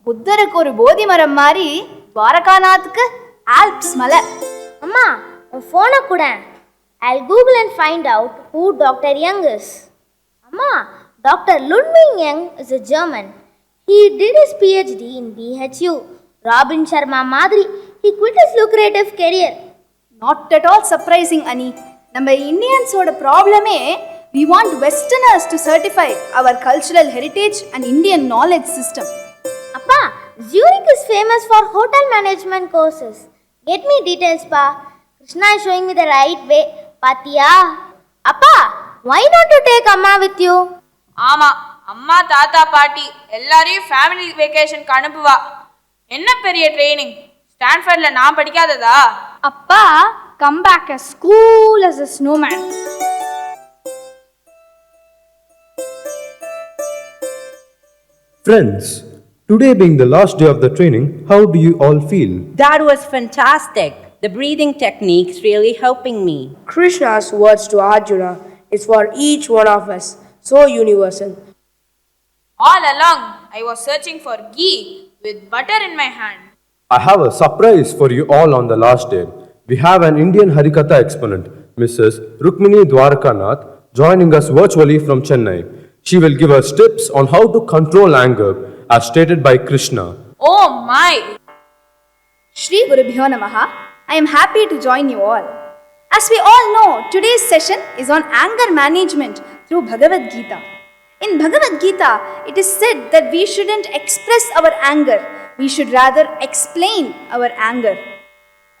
S19: புத்தருக்கு ஒரு போதி மரம் மாதிரி துவாரகாநாத்துக்கு Alps மலை.
S16: அம்மா, உன் ஃபோனை கூட. I'll Google and find out who Dr. Young is. அம்மா, Dr. Ludwig Young is a German. He did his PhD in BHU. Robin Sharma மாதிரி he quit his lucrative career.
S19: Not at all surprising, Ani. நம்ம இந்தியன்ஸோட ப்ராப்ளமே we want Westerners to certify our cultural heritage and Indian knowledge system.
S16: அப்பா, Zurich is famous for hotel management courses. Get me details, pa. Krishna is showing me the right way. பாத்தியா? அப்பா, why don't you take அம்மா with you?
S21: ஆமா, அம்மா தாத்தா பாட்டி எல்லாரையும் family வெக்கேஷனுக்கு அனுப்புவா. என்ன பெரிய ட்ரைனிங்? ஸ்டான்ஃபோர்ட்ல நான் படிக்காததா?
S19: அப்பா, come back as cool as a snowman.
S23: Friends, today being the last day of the training, how do you all feel?
S24: That was fantastic. The breathing technique's really helping me.
S25: Krishna's words to Arjuna is for each one of us, so universal.
S21: All along, I was searching for ghee with butter in my hand.
S23: I have a surprise for you all on the last day. We have an Indian Harikatha exponent, Mrs. Rukmini Dwarakanath, joining us virtually from Chennai. She will give us tips on how to control anger as stated by Krishna.
S21: Oh my!
S19: Shri Gurubhyo Namaha. I am happy to join you all. As we all know, today's session is on anger management through Bhagavad Gita. In Bhagavad Gita, it is said that we shouldn't express our anger, we should rather explain our anger.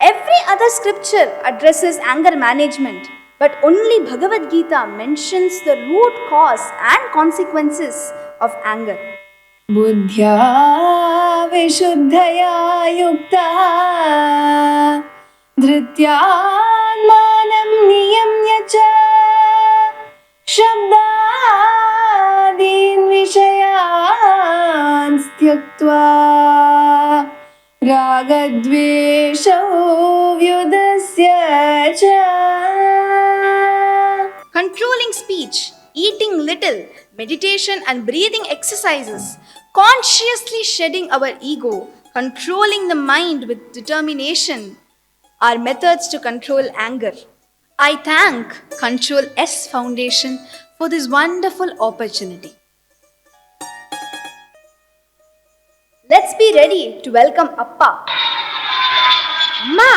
S19: Every other scripture addresses anger management, but only Bhagavad Gita mentions the root cause and consequences of anger.
S1: बुद्ध्या विशुद्धया युक्ता धृत्यात्मानं नियम्य च शब्दादीन् विषयान् त्यक्त्वा रागद्वेषौ व्युदस्य च.
S19: Controlling speech, eating little, meditation and breathing exercises, consciously shedding our ego, controlling the mind with determination are methods to control anger. I thank Control S Foundation for this wonderful opportunity. Let's be ready to welcome Appa.
S16: அம்மா,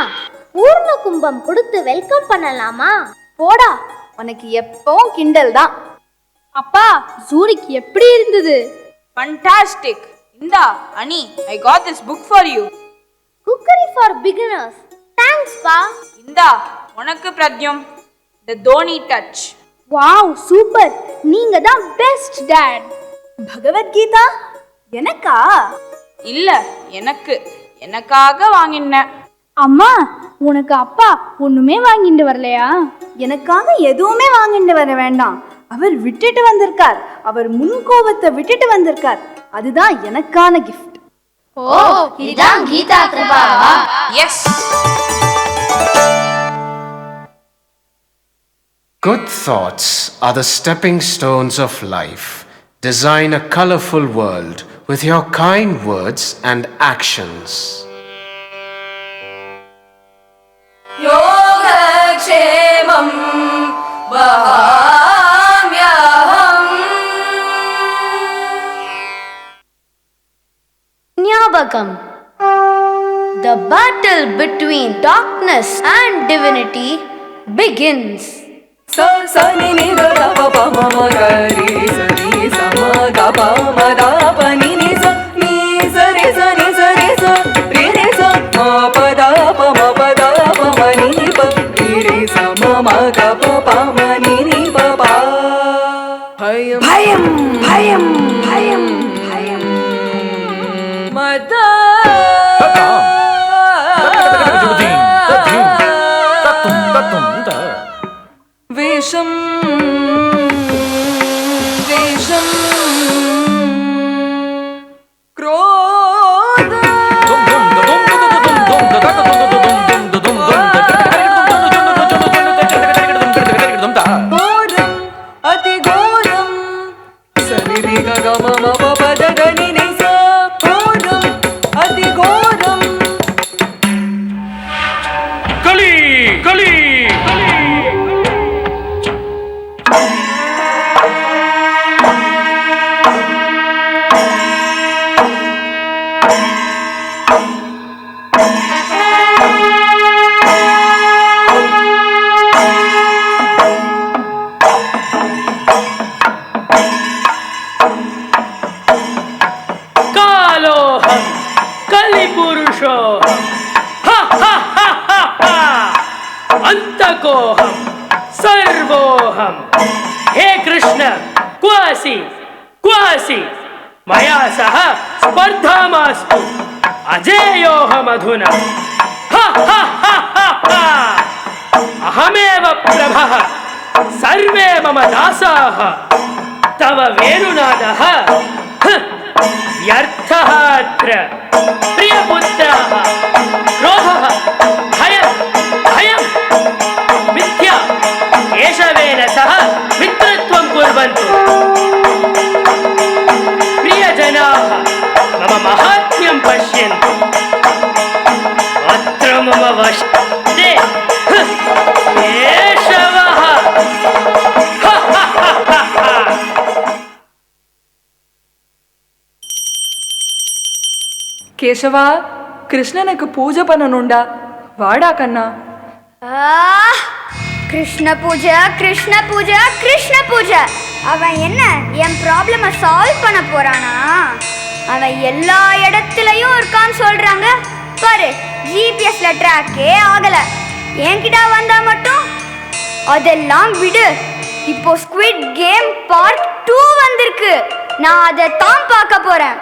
S16: பூர்ண கும்பம் கொடுத்து welcome பண்ணலாமா?
S19: போடா, உனக்கு எப்பவும் கிண்டல் தான்.
S4: அப்பா, ஜூரிக் எப்படி இருந்தது?
S21: Fantastic! Inda, Ani, I got this book for you.
S16: Cookery for beginners. Thanks, pa.
S21: Inda, உனக்கு பிரத்யம். The Dhoni touch.
S4: Wow, super. நீங்க தான் பெஸ்ட் டாட்.
S19: பகவத் கீதா எனக்கா?
S21: இல்ல, எனக்காக வாங்கினேன்.
S4: அம்மா, உனக்கு அப்பா ஒண்ணுமே வாங்கிட்டு வரலையா?
S19: எனக்காக எதுவுமே வாங்கிட்டு வர வேண்டாம். அவர் விட்டுட்டு வந்திருக்கார். அவர் முன்கோபத்தை விட்டுட்டு வந்திருக்கார். அதுதான் எனக்கான கிஃப்ட்.
S16: ஓ, இதுதான் கீதா கிருபாவா?
S21: Yes.
S15: Good thoughts are the stepping stones of life. Design a colorful world with your kind words and actions.
S3: योगक्षेमं वहाम्यहम्.
S16: Nyabagam. The battle between darkness and divinity begins.
S3: Sa sa ni ni da da pa pa ma ma ga ri sa ni sa ma ga pa ma da pa ni ni sa re sa ni sa re sa re re sa ma pa da pa ma ni ni pa re re sa ma ga pa ma ni ni pa pa. Bhayam bhayam bhayam bhayam bhayam mada Vesham Vesham Krodha Ghoram Ati Ghoram Sariri Gaga Mama Papa Dagani Nisa Ghoram Ati Ghoram
S2: Kali
S5: अंतकोहम सर्वोहम. Hey Krishna, quasi मया सह स्पर्धामास्तु. अजेयोऽहमधुना. अहमेव प्रभः, सर्वे मम दासाः. तव वेणुनादः व्यर्थः अत्र. प्रियपुत्राः, क्रोधः भयं मिथ्या. केशवेन सह मित्रत्वं कुर्वन्तु. प्रियजनाः, मम महात्म्यं पश्यन्तु. अत्र मम वशे केशवः.
S13: கேசவா, கிருஷ்ணனுக்கு பூஜை பண்ணணும்டா, வாடா கண்ணா.
S16: கிருஷ்ண பூஜை கிருஷ்ண பூஜை கிருஷ்ண பூஜை. அவன் என்ன என் ப்ராப்ளமை சால்வ் பண்ண போறானா? அவன் எல்லா இடத்துலையும் இருக்கான்னு சொல்றாங்க பாரு. ஜிபிஎஸ்ல ட்ராக்கே ஆகல. என்கிட்ட வந்தா மட்டும் அதெல்லாம் விடு. இப்போ ஸ்குவிட் கேம் பார்ட் 2 வந்திருக்கு. நான் அதை தான் பார்க்க போறேன்.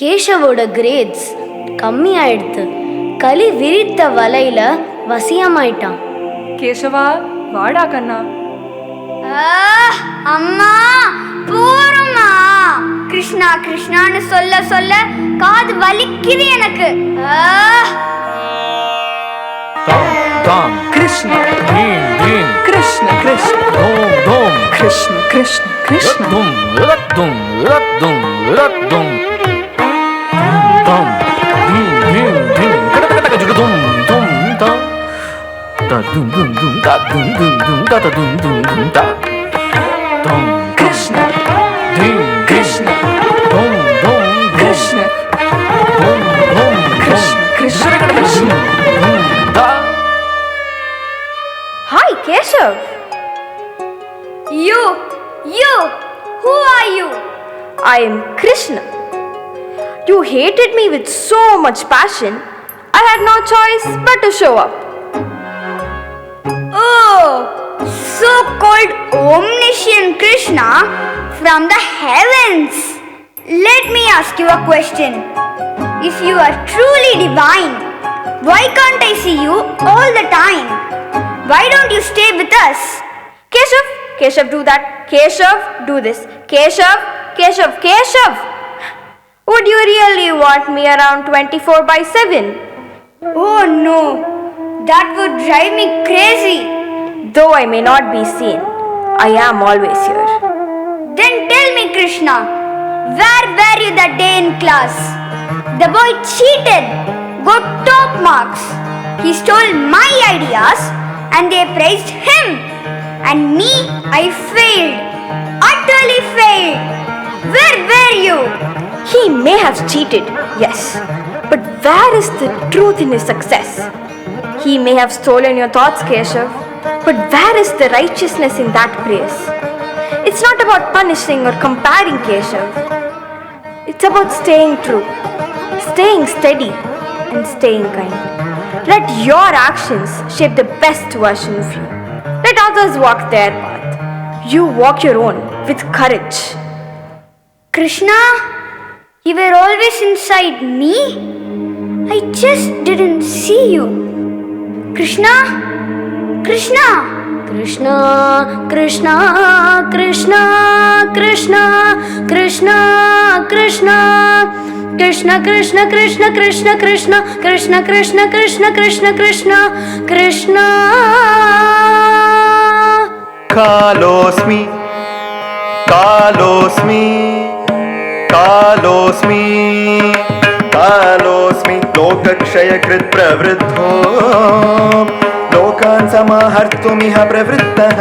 S6: கேஷவோட கிரேட்ஸ் கம்மி ஆயிடுத்து. களி விரித்த வலையில வசியமாயிட்டான்.
S13: கேசவா, வாடா கண்ணா.
S16: அம்மா போறோமா? கிருஷ்ணா கிருஷ்ணான்னு சொல்ல சொல்ல காது வலிக்குது எனக்கு.
S13: Krishna Krishna Krishna Krishna Krishna Krishna
S20: Hi, Keshav.
S16: You, who are you?
S20: I am Krishna. You hated me with so much passion. I had no choice but to show up.
S16: Oh, so-called omniscient Krishna from the heavens. Let me ask you a question. If you are truly divine, why can't I see you all the time? Why don't you stay with us?
S20: Keshav, do that. Keshav, do this. Keshav. Would you really want me around 24/7?
S16: Oh no, that would drive me crazy.
S20: Though I may not be seen, I am always here.
S16: Then tell me, Krishna, where were you that day in class? The boy cheated, got top marks. He stole my ideas and they praised him. And me, I failed, utterly failed. Where were you?
S20: He may have cheated, yes. But where is the truth in his success? He may have stolen your thoughts, Keshav. But where is the righteousness in that praise? It's not about punishing or comparing, Keshav. It's about staying true, staying steady, and staying kind. Let your actions shape the best version of you. Let others walk their path. You walk your own with courage.
S16: Krishna, you were always inside me. I just didn't see you. Krishna.
S6: Krishna, Krishna, Krishna, Krishna, Krishna, Krishna, Krishna, Krishna, Krishna, Krishna, Krishna, Krishna, Krishna, Krishna, Krishna, Krishna, Krishna, Krishna.
S9: Kalosmi, Kalosmi, Kalosmi, Kalosmi, Lokakshayakrit pravriddho, Lokan samahartumiha pravrittah,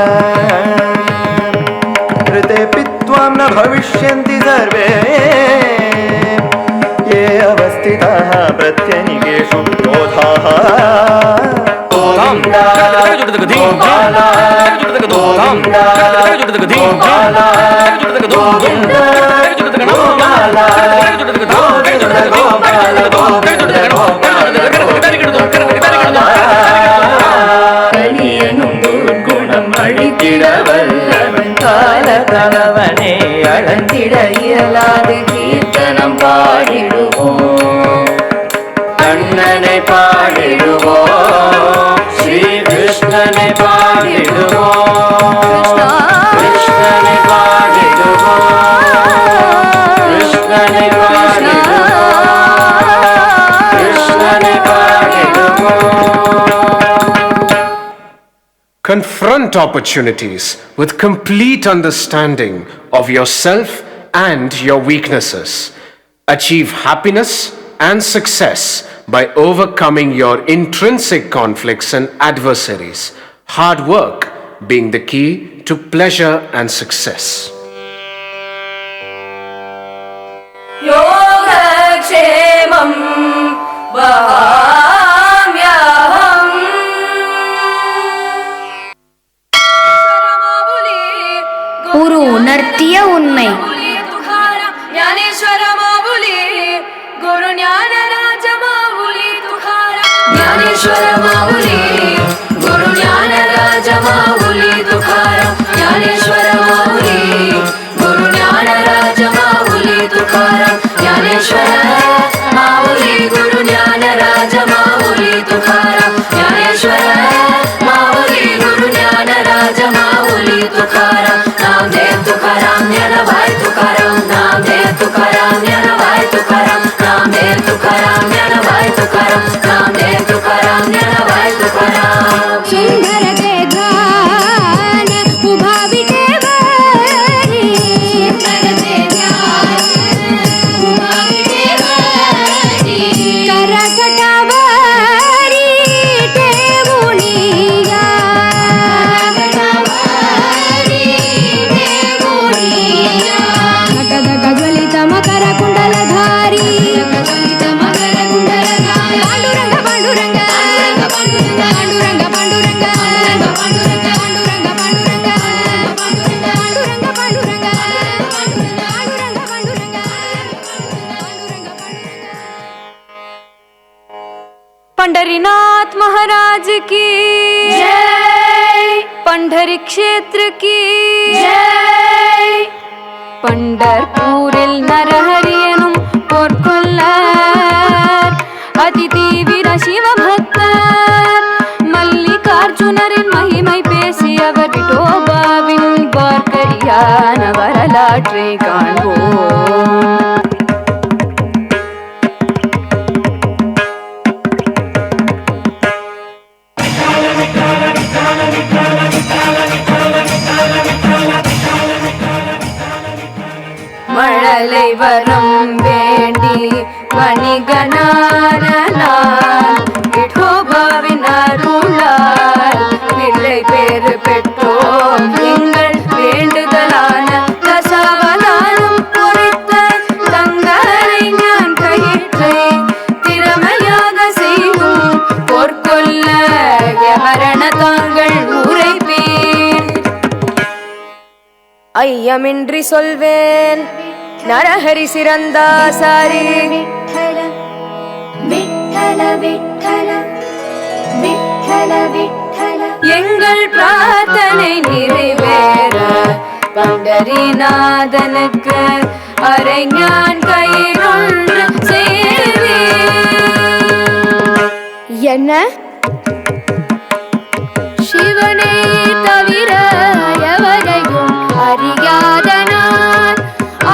S9: Rite pitvam na bhavishyanti sarve, Ye avastitaha pratyanikeshu yodhaha, Govinda, Gopala, Govinda, Gopala, Govinda, Gopala, Govinda, Gopala, Govinda, Gopala.
S10: கலியனும் துர்குணம் அழித்திட வல்லவன் காலத்தனவனே அழந்திட இயலாது கீர்த்தனம் பாடிடுவோம், கண்ணனை பாடிடுவோம், ஸ்ரீ கிருஷ்ணனை பாடிடுவோம், கிருஷ்ணனை பாடிடுவோம், கிருஷ்ணனை பாடிடுவோம், கிருஷ்ணனை பாடிடுவோம்.
S15: Confront opportunities with complete understanding of yourself and your weaknesses. Achieve happiness and success by overcoming your intrinsic conflicts and adversaries. Hard work being the key to pleasure and success.
S3: क्षेमं वहाम्यहम्
S6: ஒரு உணர்த்திய உண்மை.
S3: ज्ञानेश्वर माऊली गुरु ज्ञानराज माऊली तुकाराम ज्ञानेश्वर माऊली गुरु ज्ञानराज माऊली तुकाराम ज्ञानेश्वर माऊली गुरु ज्ञानराज माऊली तुकाराम ज्ञानेश्वर माऊली गुरु ज्ञानराज माऊली तुकाराम ज्ञानेश्वर माऊली गुरु ज्ञानराज माऊली तुकाराम नामदेव तुकाराम ज्ञानभाई तुकाराम नामदेव तुकाराम ज्ञानभाई तुकाराम नामदेव तुकाराम ज्ञानभाई तुकाराम नामदेव तुकाराम ज्ञानभाई तुकाराम
S6: सुंदर ते ध्यान उभा विटेवारी सुंदर ते ध्यान उभा विटेवारी करकटावारी टेवुनिया करकटावारी टेवुनिया धगधग ज्वलित मकर कुंडलधारी ज्वलित मकर कुंडलधारी पांडुरंग पांडुरंग पांडुरंग पांडुरंग पांडुरंग पांडुरंग पांडुरंग पांडुरंग पांडुरंग पांडुरंग
S3: पंढरीनाथ महाराज की जय पंढरी क्षेत्र की जय पंढरपूरिल नरहरियनुम पोर्कोल्लार அதிதீவிர சிவபக்தர் மல்லிகார்ஜுனரின் மகிமை பேசியவர் விட்டோபாவின் பார்க்கரியான வரலாற்றை காண்போம். மழலை வரம் வேண்டி வணிகனான நான் விட்டோபாவின் அருளால் பிள்ளை பேறு பெற்றோம். எங்கள் வேண்டுதலான தசாவதானம் பொறித்த தங்களை ஞான் கயிற்றை திறமையாக செய்யும் பொற்கொல்ல எவரண தாங்கள் உரைப்பேன். ஐயமின்றி சொல்வேன் நரஹரி சிறந்தாசாரி எங்கள் பிரார்த்தனை நிறைவேற பண்டரிநாதனுக்கு அரைஞான் கயிறொன்று செய்வேன்.
S6: என்ன சிவனை தவிர எவரையும் அறியாத நான்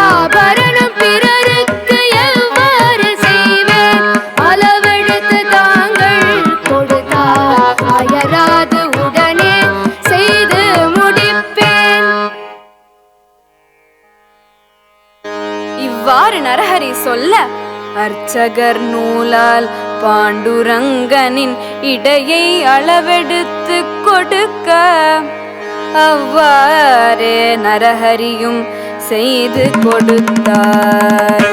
S6: ஆபரணம் பிறருக்கு எவ்வாறு செய்வேன்? அளவெடுத்து தாங்கள் கொடுத்தால் அயராது உடனே செய்து முடிப்பேன்.
S3: இவ்வாறு நரஹரி சொல்ல அர்ச்சகர் நூலால் பாண்டுரங்கனின் இடையை அளவெடுத்து கொடுக்க அவ்வாறே நரஹரியும் செய்து கொடுத்தார்.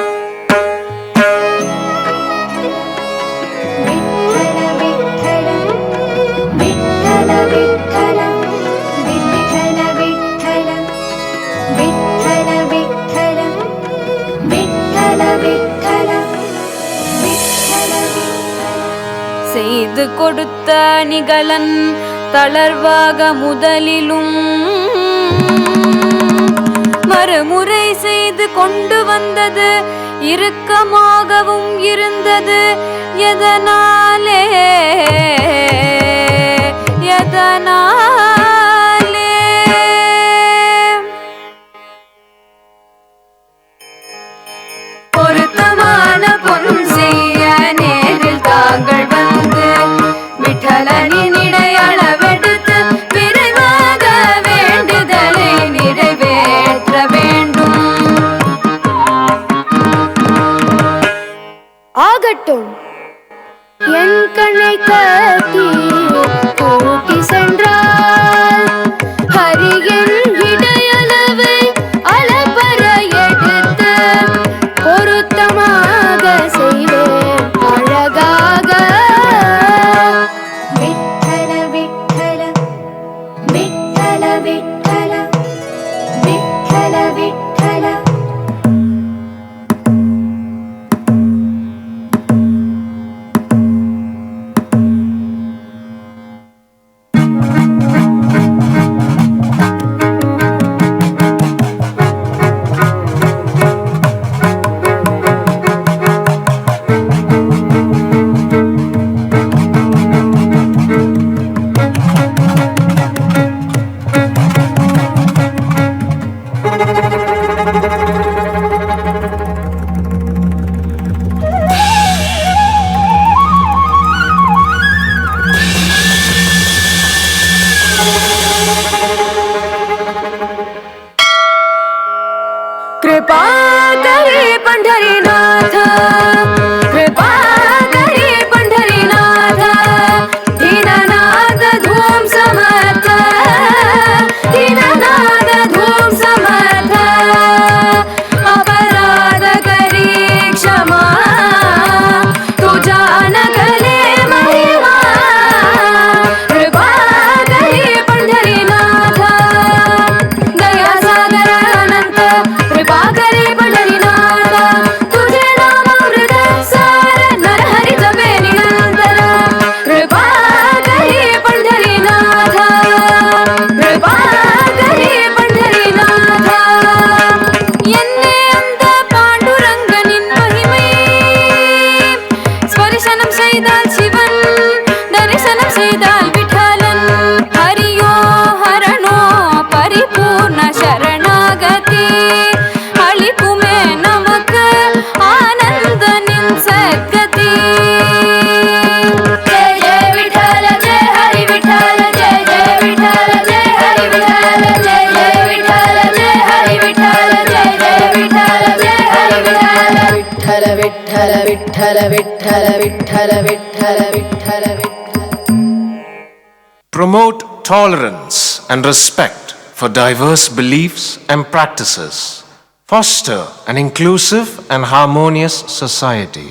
S3: செய்து கொடுத்த நிகழன் தளர்வாக முதலிலும் மறுமுறை செய்து கொண்டு வந்தது இறுக்கமாகவும் இருந்தது. எதனாலே பொருத்தமான பொன் செய்ய நேரில் தாங்கள் வந்து விட்டலனின் இடையளவெடுத்து விரைவாக வேண்டுதலை நிறைவேற்ற வேண்டும்.
S6: ஆகட்டும், என் கண்ணை கட்டி கூட்டி சென்றார். कृपा करे पंढरीनाथ, कृपा करे पंढरीनाथ, दीननाथ धूम समर्थ, दीननाथ धूम समर्थ, अपराध करी क्षमा, तुझा नकले महिमा, कृपा करे पंढरीनाथ, दया सागर अनंत, कृपा करे पंढरीनाथ, तुझे नाम अमृत सार, नरहरि जपे निरंतर, कृपा करे पंढरीनाथ, कृपा करे पंढरीनाथ, എന്നെ അന്ത പാണ്ഡുരംഗനിൻ മഹിമൈ സ്പർശനം ചെയ്താൽ ശിവൻ, ദർശനം ചെയ്താൽ വിഠലൻ, ഹരിയോ ഹരണോ പരിപൂർണ ശരണാഗതി, അളിക്കുമേ നമുക്ക് ആനന്ദ നിൻ Sadgati. Jaya Jaya Vithala Jaya Hari Vithala, Jaya Jaya Vithala Jaya Hari Vithala, Jaya Jaya Vithala Jaya Hari Vithala, Jaya Jaya Vithala Jaya Hari Vithala. Vithala Vithala Vithala Vithala Vithala Vithala Vithala Vithala.
S15: Promote tolerance and respect for diverse beliefs and practices. Foster an inclusive and harmonious society.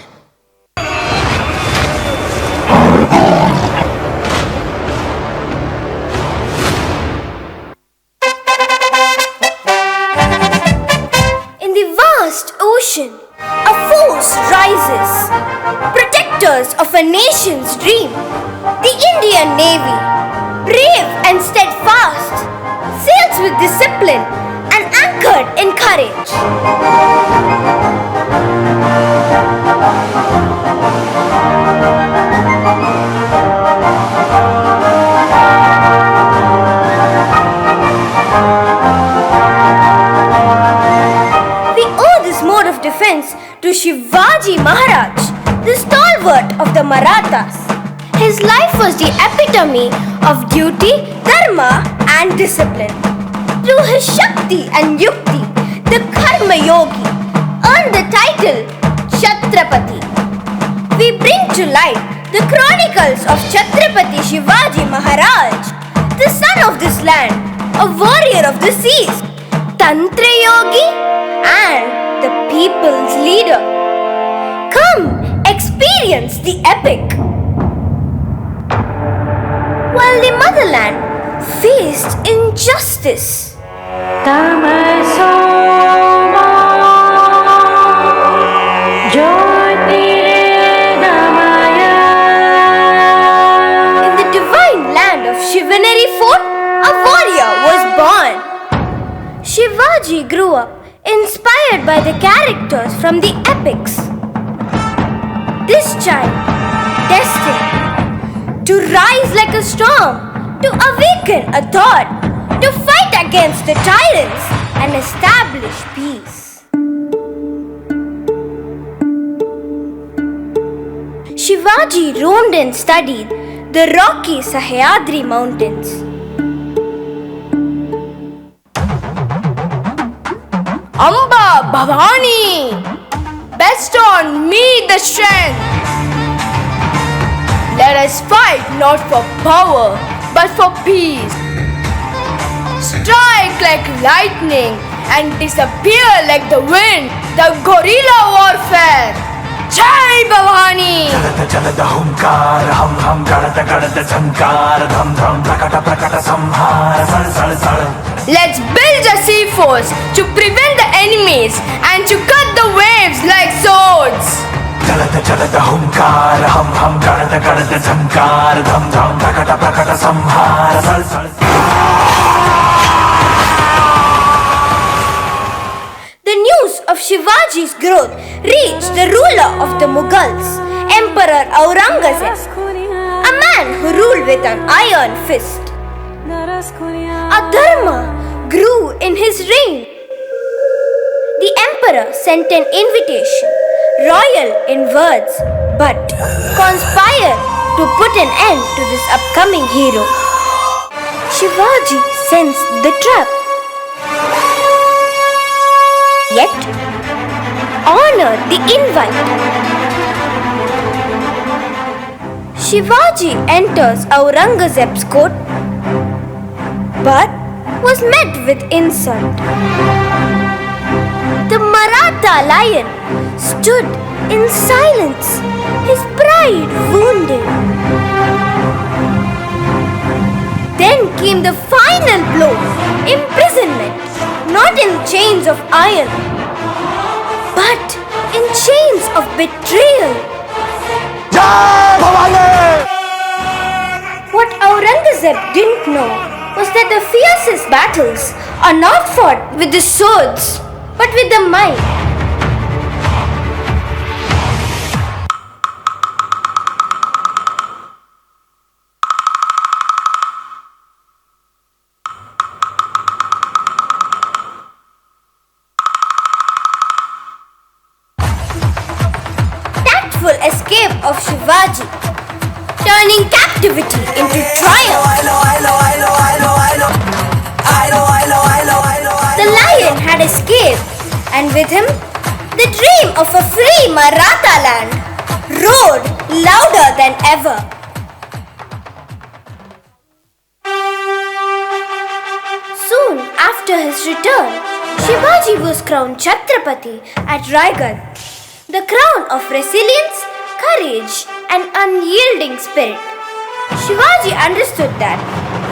S16: In the vast ocean, a force rises, protectors of a nation's dream. The Indian Navy, brave and steadfast, sails with discipline and anchored in courage. We owe this mode of defense to Shivaji Maharaj, the stalwart of the Marathas. His life was the epitome of duty, dharma and discipline. Through his Shakti and Yukti, the Karma Yogi earned the title Chhatrapati. We bring to light the chronicles of Chhatrapati Shivaji Maharaj, the son of this land, a warrior of the seas, Tantra Yogi and the people's leader. Come, experience the epic. While the motherland faced injustice, in the divine land of Shivaneri Fort, a warrior was born. Shivaji grew up inspired by the characters from the epics. This child, destined to rise like a storm, to awaken a thought, to fight against the tyrants and establish peace. Shivaji roamed and studied the rocky Sahyadri mountains.
S25: Amba Bhavani, bestow on me the strength. Let us fight not for power but for peace. Strike like lightning and disappear like the wind, the guerrilla warfare. Jai Bhavani!
S8: Jalada jalada humkar, hum hum gadada gadada jhankar, dham dham prakata prakata samhara, sal sal sal.
S25: Let's build a sea force to prevent the enemies and to cut the waves like swords.
S8: Jalada jalada humkar, hum hum gadada gadada jhankar, dham dham prakata prakata samhara, sal sal sal.
S16: The news of Shivaji's growth reached the ruler of the Mughals, Emperor Aurangzeb, a man who ruled with an iron fist. A dharma grew in his reign. emperor sent an invitation, royal in words, but conspired to put an end to this upcoming hero. Shivaji sensed the trap, yet honored the invite. Shivaji enters Aurangzeb's court, but was met with insult. The Maratha lion stood in silence, his pride wounded. Then came the final blow, imprisonment, not in chains of iron, but in chains of betrayal.
S8: Jai Bhavani!
S16: What Aurangzeb didn't know was that the fiercest battles are not fought with the swords, but with the mind. Tactful escape of Shivaji, turning captivity into triumph. The lion had escaped, and with him, the dream of a free Maratha land roared louder than ever. Soon after his return, Shivaji was crowned Chhatrapati at Raigad, the crown of resilience, courage, and unyielding spirit. Shivaji understood that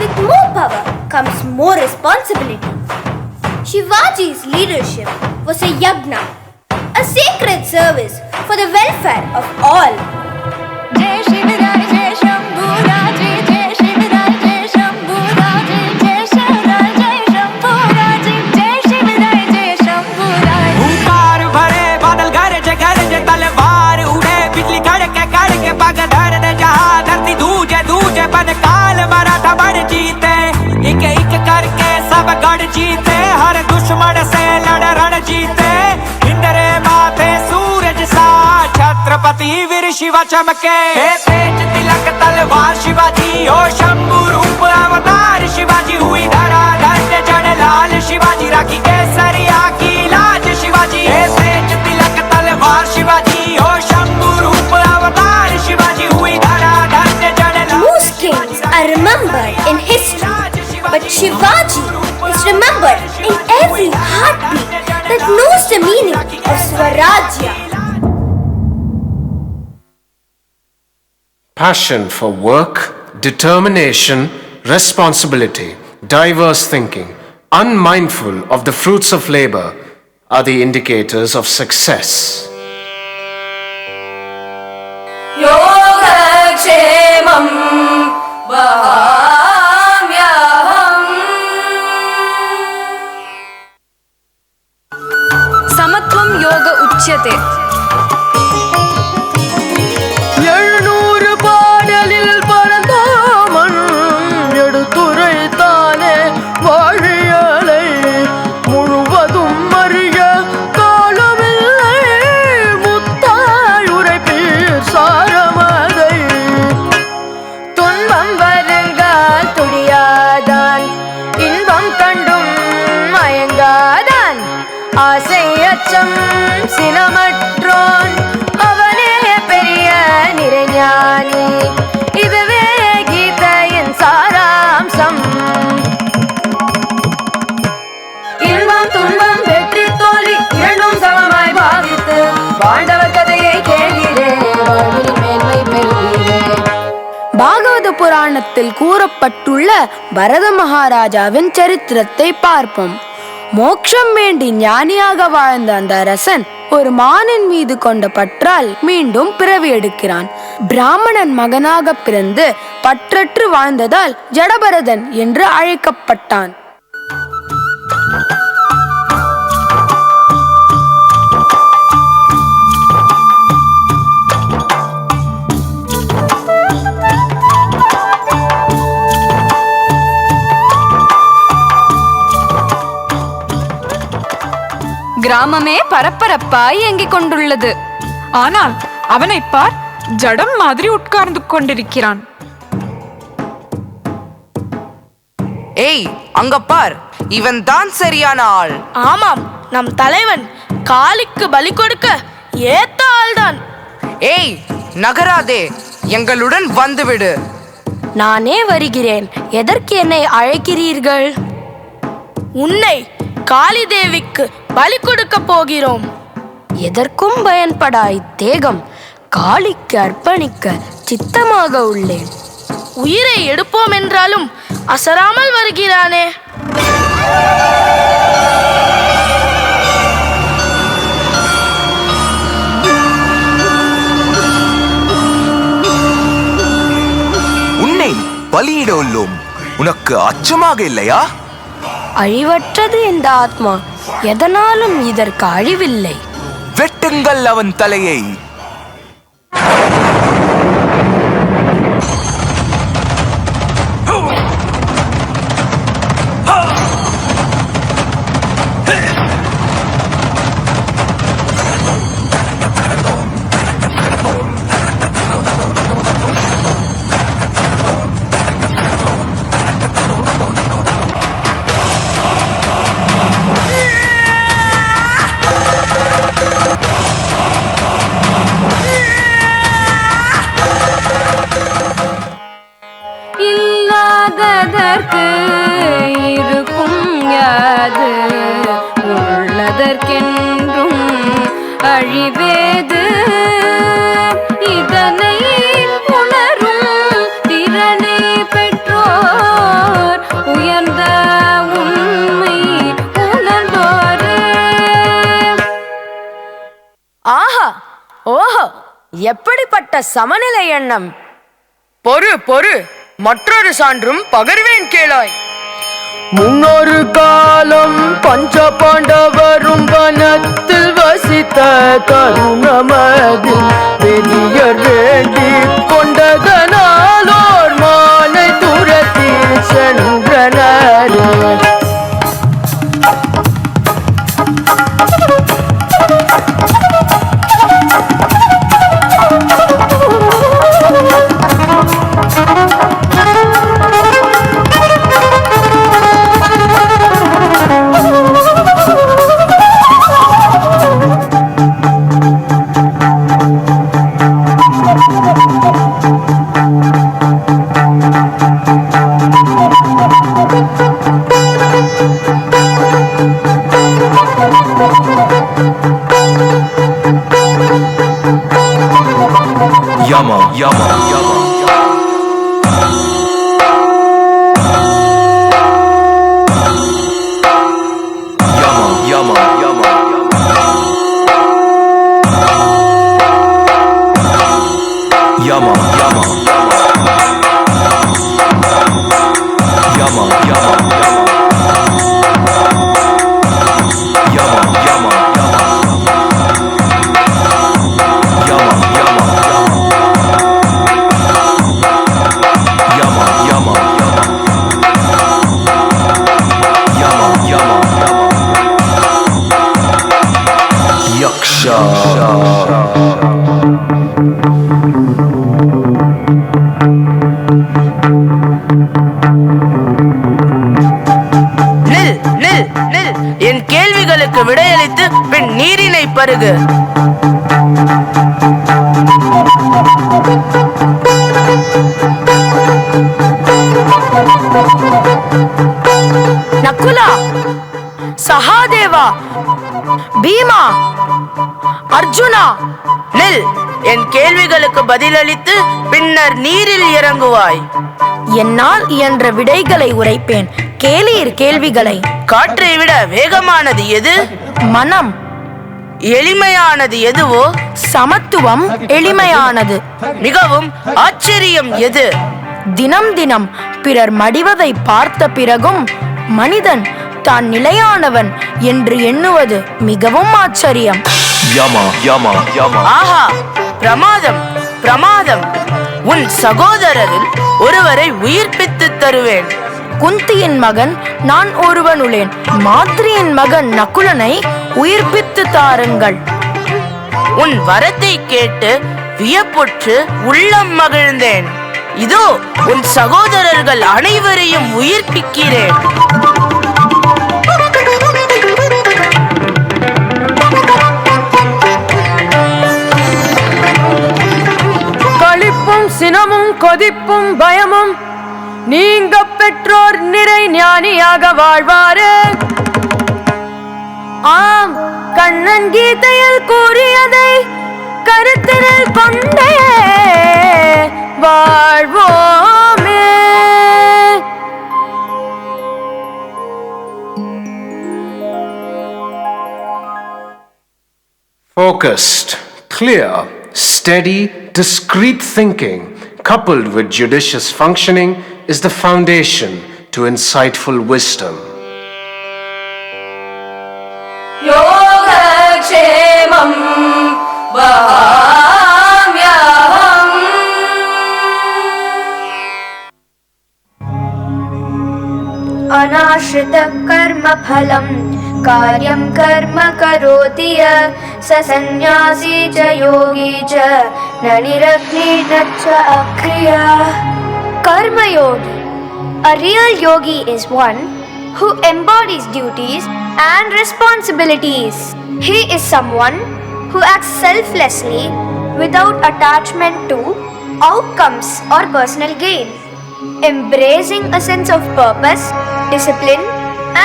S16: with more power comes more responsibility. Shivaji's leadership was a yagna, a sacred service for the welfare of all. Jai Shivadai, Jai Shambhu Raji, Jai Shivadai, Jai Shambhu Raji, Jai Shivadai, Jai Shambhu Raji, Jai Shivadai, Jai Shambhu Raji.
S11: Oomkar bhare badal garje talwar ude bijli kadke pag dhar jahan dharti duje ban kaal maratha bad jeete ek ek karke sab gad jeete har dushman se lad ran jeete indre maathe suraj sa chhatrapati vir shiva chamke pech tilak talwar shivaji o shambhu roop avatar shivaji hui dhara dhar jad lal shivaji rakhi kesariya ki laaj shivaji pech tilak talwar shivaji o shambhu roop avatar shivaji hui dhara dhar jad lal.
S16: Most kings are remembered in history, but Shivaji is remembered in every heartbeat that knows the meaning of Swarajya.
S15: Passion for work, determination, responsibility, diverse thinking, unmindful of the fruits of labor are the indicators of success.
S25: Yogakshemam Vahamyaham.
S12: Samatvam Yoga Uchyate.
S3: 700 பாடலில் பரந்தாமன் எடுத்துரைத்தானே வாழியலை முழுவதும் அறிய காலமில்லை முத்தாய் உரைப்பீர் சாரமதை.
S25: துன்பம் வருங்கால் துடியாதான், இன்பம் கண்டும் மயங்காதான், ஆசை அச்சம் சினமற்றோன் அவனே பெரிய நிறைஞானி. இதுவே கீதையின் சாராம்சம். இன்பம் துன்பம் வெற்றி தோல்வி இரண்டும் சமமாய் பாவித்து பாண்டவர் கதையை கேள்கிறேன், வாழ்வில் மேன்மை பெறுகிறேன். பாகவத புராணத்தில் கூறப்பட்டுள்ள பரத மகாராஜாவின் சரித்திரத்தை பார்ப்போம். மோட்சம் வேண்டி ஞானியாக வாழ்ந்த அந்த அரசன் ஒரு மானின் மீது கொண்ட பற்றால் மீண்டும் பிறவி எடுக்கிறான். பிராமணன் மகனாக பிறந்து பற்றற்று வாழ்ந்ததால் ஜடபரதன் என்று அழைக்கப்பட்டான்.
S12: கிராமமே பரபரப்பாய் இயங்கிக் கொண்டுள்ளது.
S7: ஆனால் அவனை பார், ஜடம் மாதிரி உட்கார்ந்து கொண்டிருக்கிறான்.
S14: ஏய், அங்க பார், இவன் தான் சரியான ஆள்.
S25: ஆமாம், நம் தலைவன் காளிக்கு பலி கொடுக்க ஏத்த ஆள்தான்.
S14: ஏய், நகராதே, எங்களுடன் வந்துவிடு.
S25: நானே வருகிறேன். எதற்கு என்னை அழைக்கிறீர்கள்? உன்னை காளி தேவிக்கு பலி கொடுக்க போகிறோம். எதற்கும் பயன்படா இத்தேகம் காளிக்கு அர்ப்பணிக்க சித்தமாக உள்ளேன். உயிரை எடுப்போம் என்றாலும் அசராமல் வருகிறானே.
S17: உன்னை பலியிட உள்ளோம். உனக்கு அச்சமாக இல்லையா?
S25: அழிவற்றது இந்த ஆத்மா, எதனாலும் இதற்கு அழிவில்லை.
S17: வெட்டுங்கள் அவன் தலையை.
S6: இல்லாததற்கு இருக்கும் யாது, உள்ளதற்கென்றும் அழிவேது. இதனை உணரும் திறனை பெற்றோர் உயர்ந்த உண்மை உணர்ந்தோரே.
S25: ஆஹா, ஓஹோ, எப்படிப்பட்ட சமநிலை எண்ணம்!
S18: பொறு பொறு, மற்றொரு சான்றும் பகர்வேன் கேளாய். முன்னொரு காலம் பஞ்ச பாண்டவரும் வனத்தில் வசித்த தருணமதில் பெரியர் வேண்டிக் கொண்டதனாலோர் மானை துரத்தி சென்றனர்.
S17: Yama, yama, yama.
S18: என் கேள்விகளுக்கு விடையளித்து பின் நீரினை பருகு.
S25: நக்குலா, சகாதேவா, பீமா, அர்ஜுனா,
S18: நில். என் கேள்விகளுக்கு பதிலளித்து பின்னர் நீரில் இறங்குவாய்.
S25: என்னால் இயன்ற விடைகளை உரைப்பேன், கேளீர் கேள்விகளை.
S18: காற்றை விட வேகமானது எது?
S25: மனம்.
S18: எளிமையானது எதுவோ?
S25: சமத்துவம் எளிமையானது.
S18: மிகவும் ஆச்சரியம் எது?
S25: தினம் தினம் பிறர் மடிவதை பார்த்த பிறகும் மனிதன் தான் நிலையானவன் என்று எண்ணுவது மிகவும் ஆச்சரியம்.
S18: ஆஹா, பிரமாதம் பிரமாதம். உன் சகோதரரில் ஒருவரை உயிர்ப்பித்து தருவேன். குந்தியின் மகன் நான் ஒருவன் உள்ளேன். மாத்ரியின் மகன் நகுலனை உயிர்ப்பித்து தாருங்கள். உன் வரத்தை கேட்டு வியப்புற்று உள்ளம் மகிழ்ந்தேன். இதோ உன் சகோதரர்கள் அனைவரையும் உயிர்ப்பிக்கிறேன்.
S1: களிப்பும் சினமும் கொதிப்பும் பயமும் நீங்க பெற்றோர் நிறை ஞானியாக வாழ்வாரே. ஆம், கண்ணன் கீதையில் கூறியதை கருத்தினில் கொண்டே வாழ்வோமே.
S15: Focused, clear, steady, discreet thinking coupled with judicious functioning is the foundation to insightful wisdom.
S3: Yogakshemam vahamyaham.
S6: अनाश्रित कर्म फलं कार्यं कर्म करोति यः स सन्न्यासी च योगी च न निरग्नि न च अक्रिया. Karma yogi. A real yogi is one who embodies duties and responsibilities. He is someone who acts selflessly without attachment to outcomes or personal gain. Embracing a sense of purpose, discipline,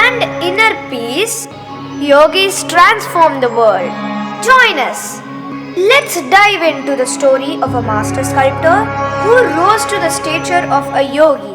S6: and inner peace, yogis transform the world. Join us. Let's dive into the story of a master sculptor who rose to the stature of a yogi.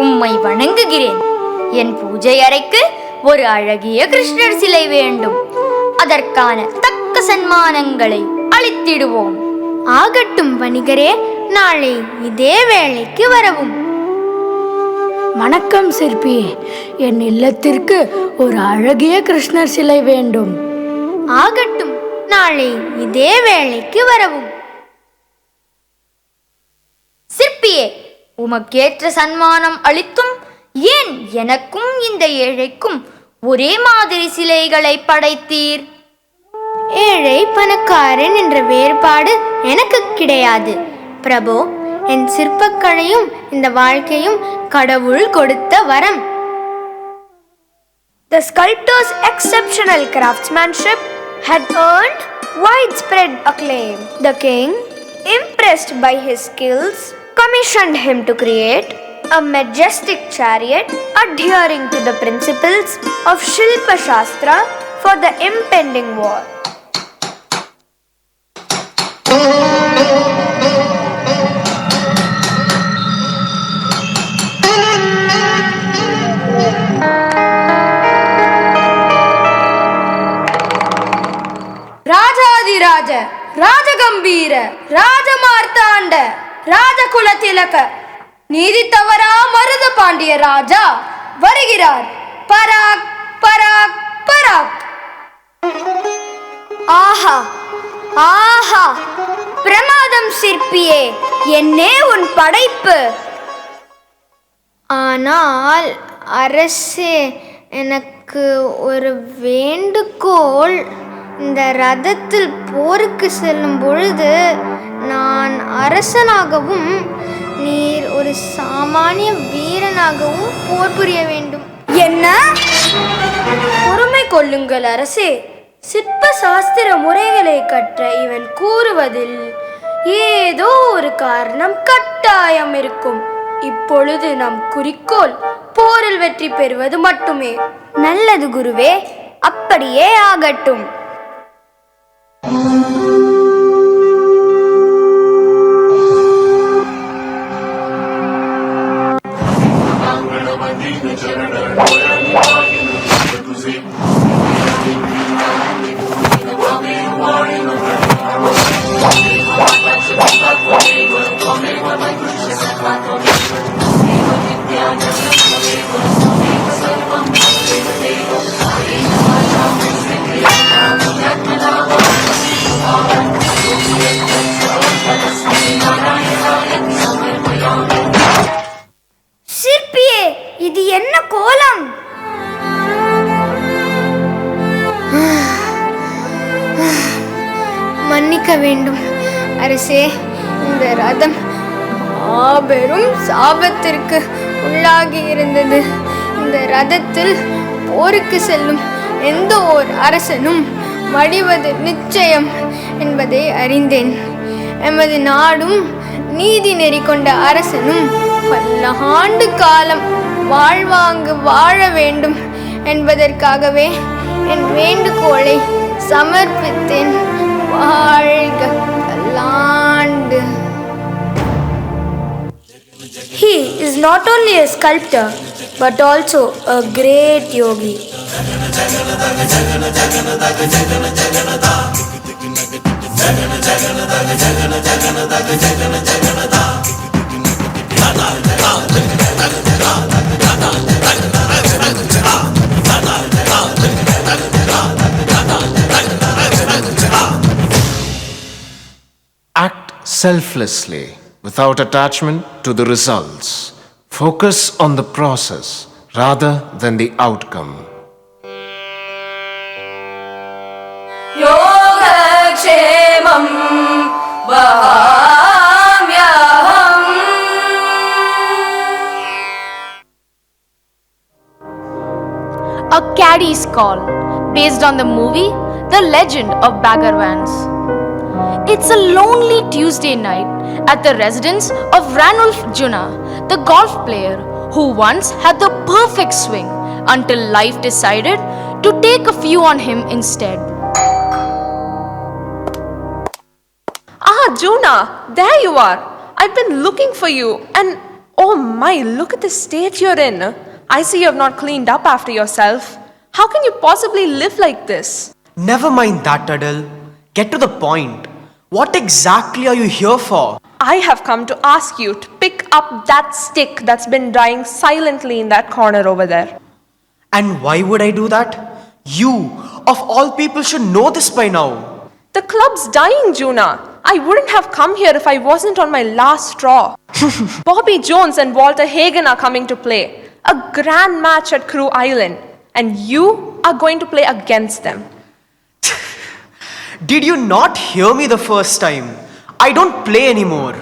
S6: உம்மை வணங்குகிறேன். என் பூஜை அறைக்கு ஒரு அழகிய கிருஷ்ணர் சிலை வேண்டும். அதற்கான தக்க சன்மானங்களை அளித்திடுவோம். ஆகட்டும் வணிகரே, நாளை இதே வேளைக்கு வரவும்.
S1: வணக்கம் சிற்பியே, என் இல்லத்திற்கு ஒரு அழகிய கிருஷ்ணர் சிலை வேண்டும்.
S6: ஆகட்டும், நாளை இதே வேளைக்கு வரவும். சிற்பியே, உமக்கேற்ற சன்மானம் அளித்தும் ஏன் எனக்கும் இந்த ஏழைக்கும் ஒரே மாதிரி சிலைகளை படைத்தீர்? ஏழை பணக்காரன் என்ற வேறுபாடு எனக்கு கிடையாது பிரபு. என் சிற்பக்கலையும் இந்த வாழ்க்கையும் கடவுள் கொடுத்த வரம். The sculptor's exceptional craftsmanship had earned widespread acclaim. The king, impressed by his skills, commissioned him to create a majestic chariot adhering to the principles of Shilpa Shastra for the impending war.
S25: ராஜாதிராஜ, ராஜகம்பீர, ராஜமார்த்தாண்ட, ராஜகுல திலக, நீதி தவறா மருத பாண்டிய ராஜா வருகிறார். பராக் பராக் பராக்.
S6: ஆஹா ஆஹா, பிரமாதம் சிற்பியே, என்னே உன் படைப்பு. ஆனால் அரசே, எனக்கு ஒரு வேண்டுகோள். இந்த ரதத்தில் போருக்கு செல்லும் பொழுது நான் அரசனாகவும் நீர் ஒரு சாமானிய வீரனாகவும் போர் புரிய வேண்டும்.
S25: என்ன? பொறுமை கொள்ளுங்கள் அரசே. சிற்ப சாஸ்திர முறைகளை கற்ற இவன் கூறுவதில் ஏதோ ஒரு காரணம் கட்டாயம் இருக்கும். இப்பொழுது நம் குறிக்கோள் போரில் வெற்றி பெறுவது மட்டுமே.
S16: நல்லது குருவே, அப்படியே ஆகட்டும்.
S25: சிற்பியே, இது என்ன கோலம்? மன்னிக்க வேண்டும் அரசே, இந்த ரதம் மாபெரும் சாபத்திற்கு உள்ளாகி இருந்தது. இந்த ரதத்தில் போருக்கு செல்லும் எந்த ஓர் அரசனும் மடிவது நிச்சயம் என்பதை அறிந்தேன். எமது நாடும் நீதி நெறி கொண்ட அரசனும் பல ஆண்டு காலம் வாழ்வாங்கு வாழ வேண்டும் என்பதற்காகவே என் வேண்டுகோளை சமர்ப்பித்தேன். வாழ்க பல்லாண்டு. He is not only a sculptor but also a great yogi.
S15: Act selflessly, without attachment to the results. Focus on the process rather than the outcome.
S3: योगक्षेमं वहाम्यहम्.
S4: A Caddy's Call, based on the movie The Legend of Bagger Vance. It's a lonely Tuesday night at the residence of Ranulf Juna, the golf player who once had the perfect swing until life decided to take a few on him instead.
S19: Ah, Juna, there you are. I've been looking for you, and oh my, look at the state you're in. I see you have not cleaned up after yourself. How can you possibly live like this?
S22: Never mind that, Adele. Get to the point. What exactly are you here for?
S19: I have come to ask you to pick up that stick that's been dying silently in that corner over there.
S22: And why would I do that? You, of all people, should know this by now.
S19: The club's dying, Juna. I wouldn't have come here if I wasn't on my last straw. Bobby Jones and Walter Hagen are coming to play a grand match at Crew Island, and you are going to play against them.
S22: Did you not hear me the first time? I don't play anymore.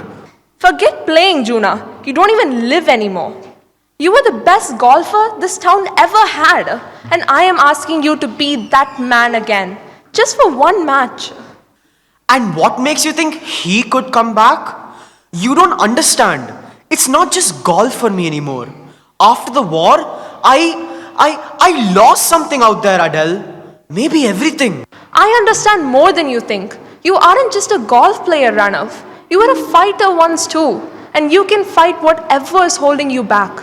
S19: Forget playing, Juna. You don't even live anymore. You were the best golfer this town ever had, and I am asking you to be that man again, just for one match.
S22: And what makes you think he could come back? You don't understand. It's not just golf for me anymore. After the war, I lost something out there, Adele. Maybe everything.
S19: I understand more than you think. You aren't just a golf player, Ranulf. You were a fighter once too, and you can fight whatever is holding you back.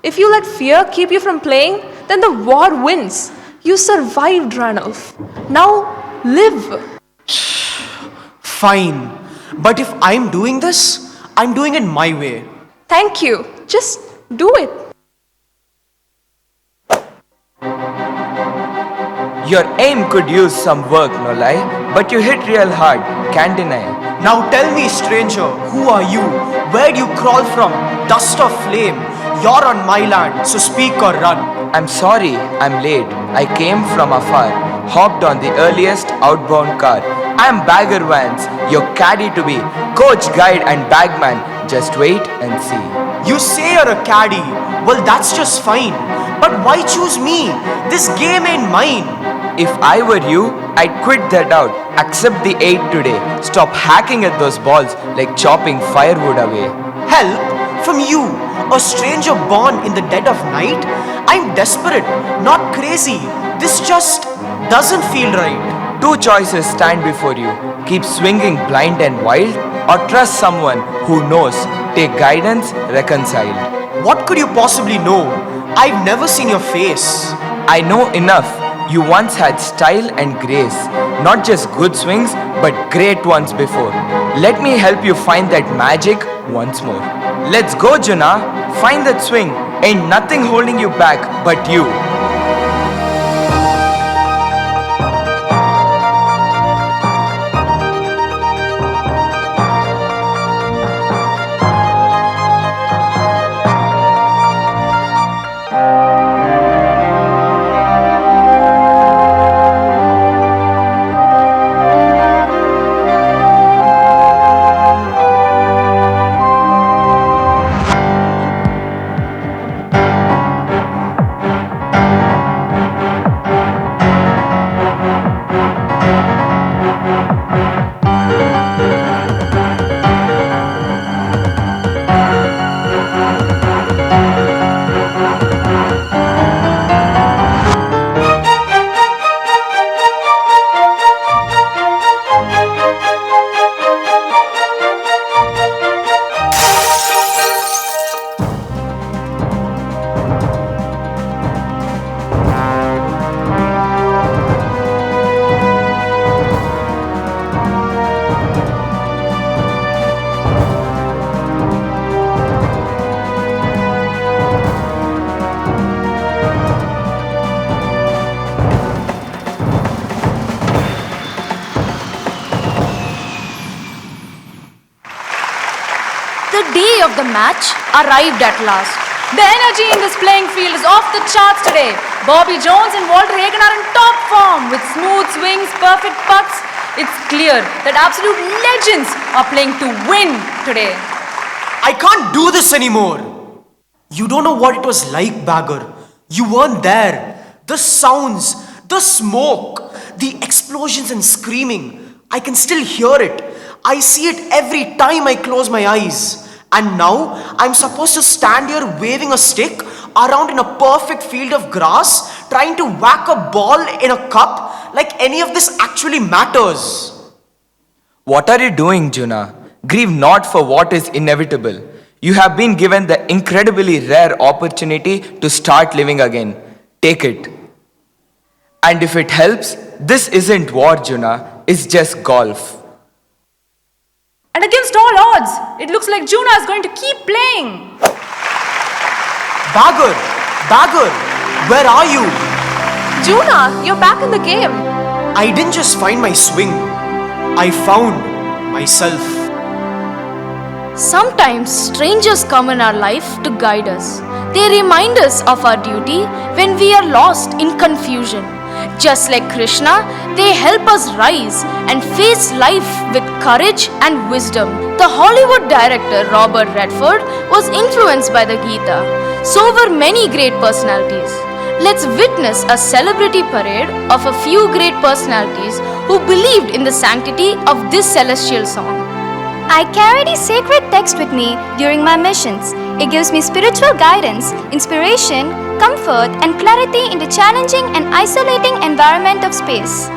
S19: If you let fear keep you from playing, then the war wins. You survived, Ranulf. Now live.
S22: Fine. But if I'm doing this, I'm doing it my way.
S19: Thank you. Just do it.
S23: Your aim could use some work, no lie, but you hit real hard, can't deny.
S22: Now tell me, stranger, who are you? Where do you crawl from? Dust or flame? You're on my land, so speak or run.
S23: I'm sorry, I'm late. I came from afar, hopped on the earliest outbound car. I'm Bagger Vance, your caddy to be, coach, guide and bagman. Just wait and see.
S22: You say you're a caddy. Well, that's just fine. But why choose me? This game ain't mine.
S23: If I were you, I'd quit that out. Accept the 8 today. Stop hacking at those balls like chopping firewood away.
S22: Help from you, a stranger born in the dead of night? I'm desperate, not crazy. This just doesn't feel right.
S23: 2 choices stand before you. Keep swinging blind and wild, or trust someone who knows. Take guidance, reconciled.
S22: What could you possibly know? I've never seen your face.
S23: I know enough. You once had style and grace. Not just good swings, but great ones before. Let me help you find that magic once more. Let's go, Juna. Find that swing. Ain't nothing holding you back but you.
S4: The day of the match arrived at last. The energy in this playing field is off the charts today. Bobby Jones and Walter Hagen are in top form with smooth swings, perfect putts. It's clear that absolute legends are playing to win today.
S22: I can't do this anymore. You don't know what it was like, Bagger. You weren't there. The sounds, the smoke, the explosions and screaming. I can still hear it. I see it every time I close my eyes. And now I'm supposed to stand here waving a stick around in a perfect field of grass, trying to whack a ball in a cup like any of this actually matters.
S23: What are you doing, Juna? Grieve not for what is inevitable. You have been given the incredibly rare opportunity to start living again. Take it. And if it helps, this isn't war, Juna. It's just golf.
S4: And against all odds, it looks like Juna is going to keep playing.
S22: Bagger! Bagger! Where are you?
S19: Juna, you're back in the game.
S22: I didn't just find my swing. I found myself.
S4: Sometimes strangers come in our life to guide us. They remind us of our duty when we are lost in confusion. Just like Krishna, they help us rise and face life with courage and wisdom. The Hollywood director Robert Redford was influenced by the Gita. So were many great personalities. Let's witness a celebrity parade of a few great personalities who believed in the sanctity of this celestial song.
S16: I carry the sacred text with me during my missions. It gives me spiritual guidance, inspiration, comfort, and clarity in the challenging and isolating environment of space.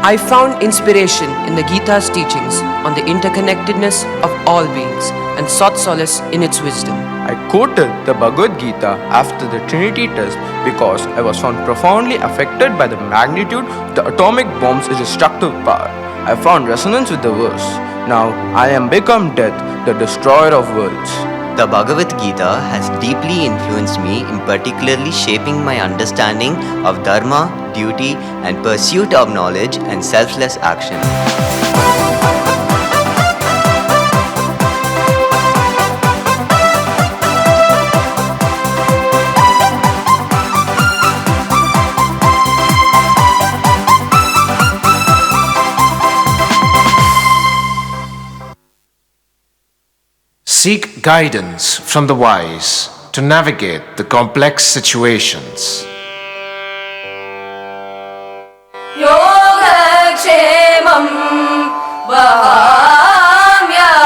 S2: I found inspiration in the Gita's teachings on the interconnectedness of all beings and sought solace in its wisdom.
S23: I quoted the Bhagavad Gita after the Trinity test because I was found profoundly affected by the magnitude of the atomic bomb's destructive power. I found resonance with the verse. Now I am become death, the destroyer of worlds.
S5: The Bhagavad Gita has deeply influenced me in particularly shaping my understanding of dharma, duty, and pursuit of knowledge and selfless action.
S15: Seek guidance from the wise to navigate the complex situations.
S6: वहाम्यहम्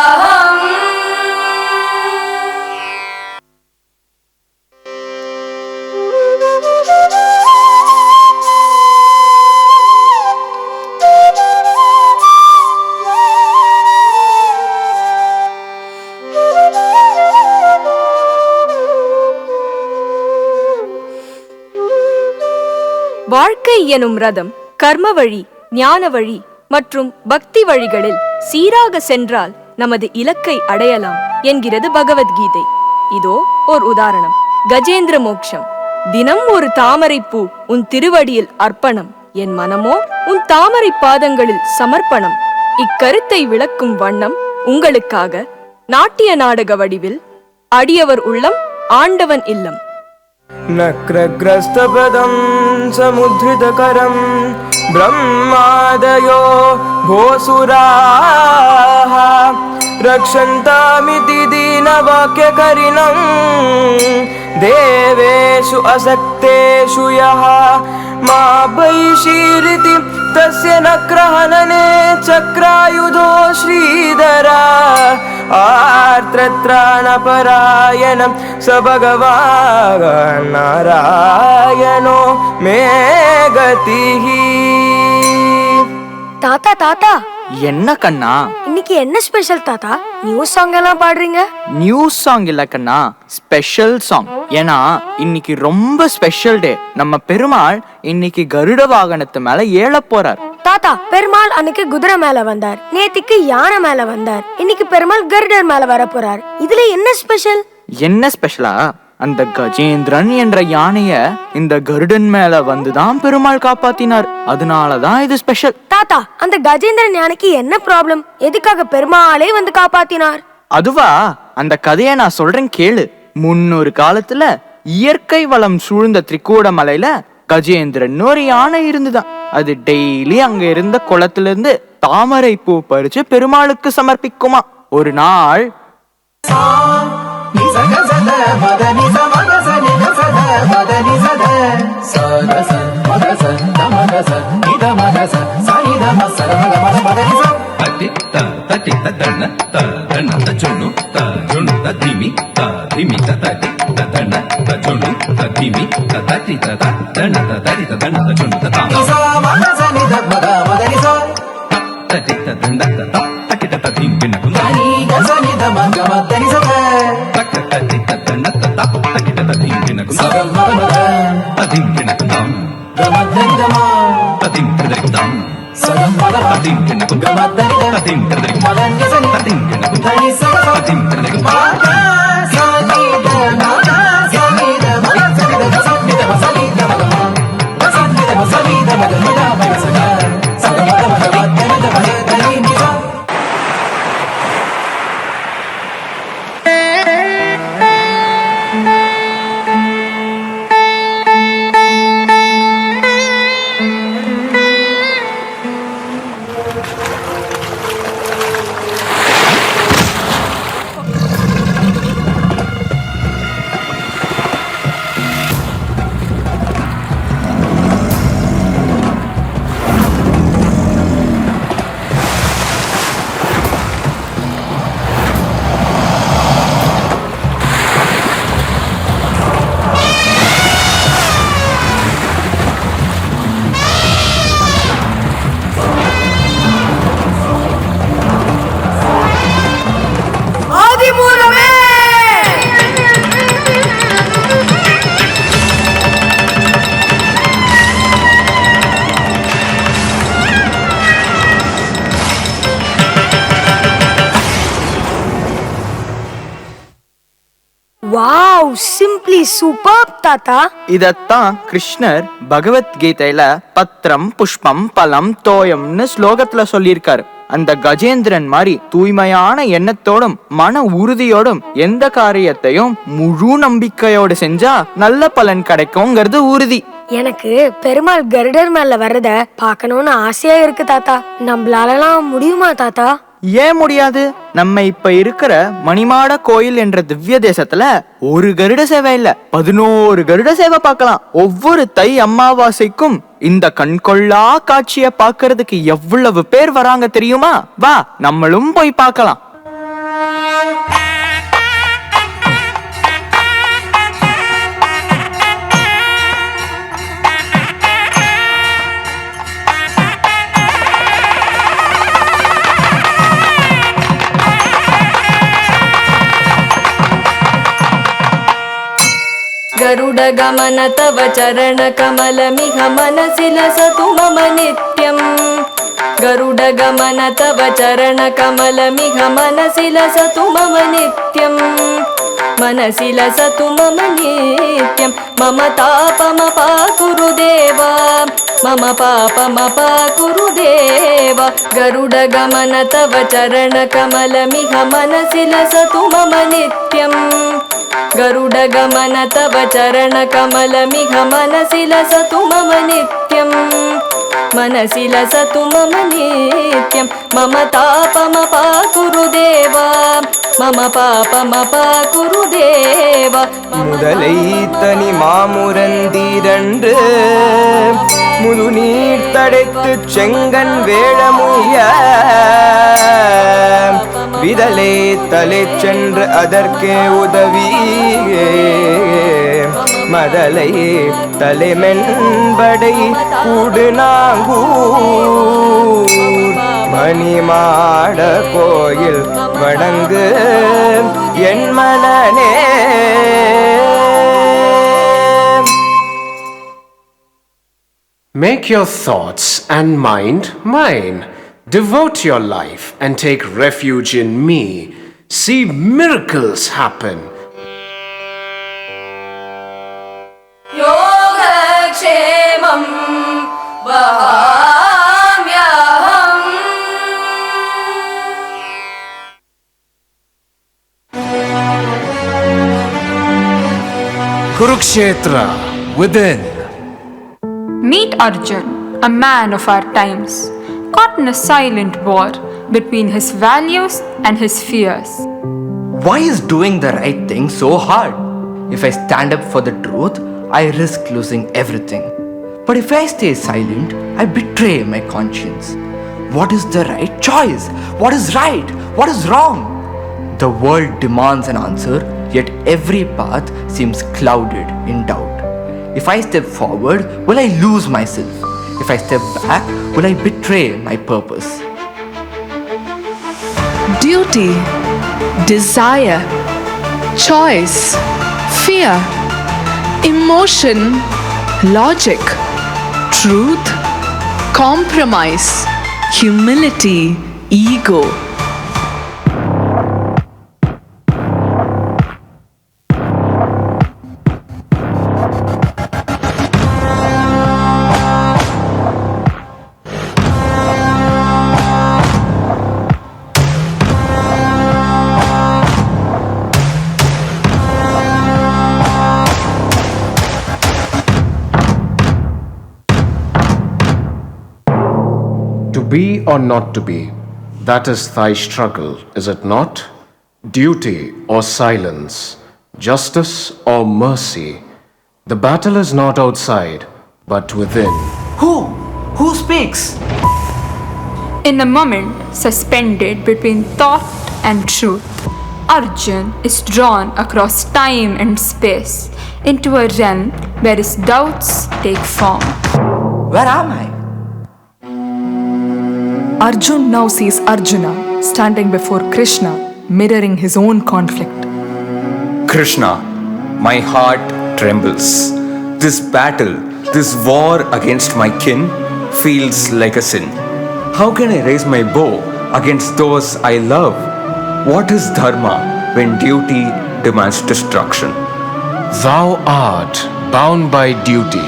S9: வாழ்க்கை எனும் ரதம் கர்ம வழி, ஞான வழி மற்றும் பக்தி வழிகளில் சீராக சென்றால் நமது இலக்கை அடையலாம் என்கிறது பகவத்கீதை. இதோ ஓர் உதாரணம். கஜேந்திர மோக்ஷம். தினம் ஒரு தாமரை பூ உன் திருவடியில் அர்ப்பணம், என் மனமோ உன் தாமரை பாதங்களில் சமர்ப்பணம். இக்கருத்தை விளக்கும் வண்ணம் உங்களுக்காக நாட்டிய நாடக வடிவில் அடியவர் உள்ளம் ஆண்டவன் இல்லம்.
S11: नक्रग्रस्तपदं समुद्धृतकरं ब्रह्मादयो भोसुराः रक्षन्तामिति दीनवाक्यकरिणं देवेषु असक्तेषु यः मा बैशीरिति तस्य नक्रहनने चक्रायुधो श्रीधरा आर्त्रत्राणपरायणं स भगवान् नारायणो मे गतिः.
S25: தாத்தா தாத்தா
S13: என்ன கண்ணா,
S25: இன்னைக்கு என்ன ஸ்பெஷல் தாத்தா? நியூஸ் சாங் எல்லாம் பாடுறீங்க?
S13: நியூஸ் சாங் இல்ல கண்ணா, ஸ்பெஷல் சாங். ஏன்னா இன்னைக்கு ரொம்ப ஸ்பெஷல் டே. நம்ம பெருமாள் இன்னைக்கு கருட வாகனத்து மேல ஏழ போறார்.
S25: தாத்தா, பெருமாள் அன்னைக்கு குதிரை மேல வந்தார், நேத்திக்கு யானை மேல வந்தார், இன்னைக்கு பெருமாள் கருடர் மேல வர போறார். இதுல என்ன ஸ்பெஷல்?
S13: என்ன ஸ்பெஷலா? அந்த கஜேந்திரன் என்ற யானைய இந்த கருடன் மேல வந்துதான் பெருமாள் காப்பாத்தினார். அதனாலதான் இது ஸ்பெஷல்.
S25: தாத்தா, அந்த கஜேந்திரன் யானைக்கு என்ன ப்ராப்ளம்? எதுக்காக பெருமாளே வந்து காப்பாத்தினார்?
S13: அதுவா, அந்த கதையை நான் சொல்றேன் கேளு. முன்னொரு காலத்துல இயற்கை வளம் சூழ்ந்த திரிகூடமலையில கஜேந்திரன் ஒரு யானை இருந்துதான். அது டெய்லி அங்க இருந்த குளத்துல இருந்து தாமரை பூ பறிச்சு பெருமாளுக்கு சமர்ப்பிக்குமா. ஒரு நாள்
S25: வாவ், சிம்பிளி சூப்பர் தாத்தா.
S13: இதத்தான் கிருஷ்ணர் பகவத்கீதையில பத்திரம் புஷ்பம் பலம் தோயம்னு ஸ்லோகத்துல சொல்லியிருக்காரு. அந்த கஜேந்திரன் மாதிரி தூய்மையான எண்ணத்தோடும் மன உறுதியோடும் எந்த காரியத்தையும் முழு நம்பிக்கையோடு செஞ்சா நல்ல பலன் கிடைக்கும்ங்கிறது உறுதி.
S25: எனக்கு பெருமாள் கருடர் மேல வர்றத பாக்கணும்னு ஆசையா இருக்கு தாத்தா. நம்மளாலலாம் முடியுமா தாத்தா?
S13: ஏன் முடியாது? நம்ம இப்ப இருக்கிற மணிமாட கோயில் என்ற திவ்ய தேசத்துல ஒரு கருட சேவை இல்ல, 11 கருட சேவை பார்க்கலாம். ஒவ்வொரு தை அமாவாசைக்கும் இந்த கண்கொள்ளா காட்சிய பாக்குறதுக்கு எவ்வளவு பேர் வராங்க தெரியுமா? வா, நம்மளும் போய் பார்க்கலாம்.
S9: गरुड गमन तव चरण कमलमिह मनसि लसतु मम नित्यम् गरुड गमन तव चरण कमलमिह मनसि लसतु मम नित्यम् मनसि लसतु मम नित्यम् मम तापमपाकुरु देवा मम पापमपाकुरु देवा गरुड गमन तव चरण कमलमिह मनसि लसतु मम नित्यम् गरुड गमन तव चरण कमलमिह मनसि लसतु मम नित्यम् मनसि लसतु मम नित्यम् मम तापमपाकुरु देवा मम पापमपाकुरु देवा
S23: முதலை தனி மாமுரந்தீரன்று முதுநீர் தடைத்து செங்கன் வேழமுய விதலே தலை சென்று அதற்கே உதவியே மதலை தலைமென்படை கூடு நாங்கூர் மணிமாட கோயில் வணங்கு என் மனனே.
S15: Make your thoughts and mind mine. Devote your life and take refuge in me. See miracles happen.
S3: योगक्षेमं वहाम्यहम्
S15: Kurukshetra within.
S7: Meet Arjun, a man of our times, caught in a silent war between his values and his fears.
S8: Why is doing the right thing so hard? If I stand up for the truth, I risk losing everything. But if I stay silent, I betray my conscience. What is the right choice? What is right? What is wrong? The world demands an answer, yet every path seems clouded in doubt. If I step forward, will I lose myself? If I step back, will I betray my purpose?
S10: Duty, desire, choice, fear, emotion, logic, truth, compromise, humility, ego.
S15: To be or not to be, that is thy struggle, is it not? Duty or silence, justice or mercy. The battle is not outside, but within.
S8: Who speaks?
S7: In a moment suspended between thought and truth, Arjun is drawn across time and space into a realm where his doubts take form.
S8: Where am I?
S10: Arjun now sees Arjuna standing before Krishna, mirroring his own conflict.
S17: Krishna, my heart trembles. This battle, this war against my kin feels like a sin. How can I raise my bow against those I love? What is dharma when duty demands destruction?
S15: Thou art bound by duty,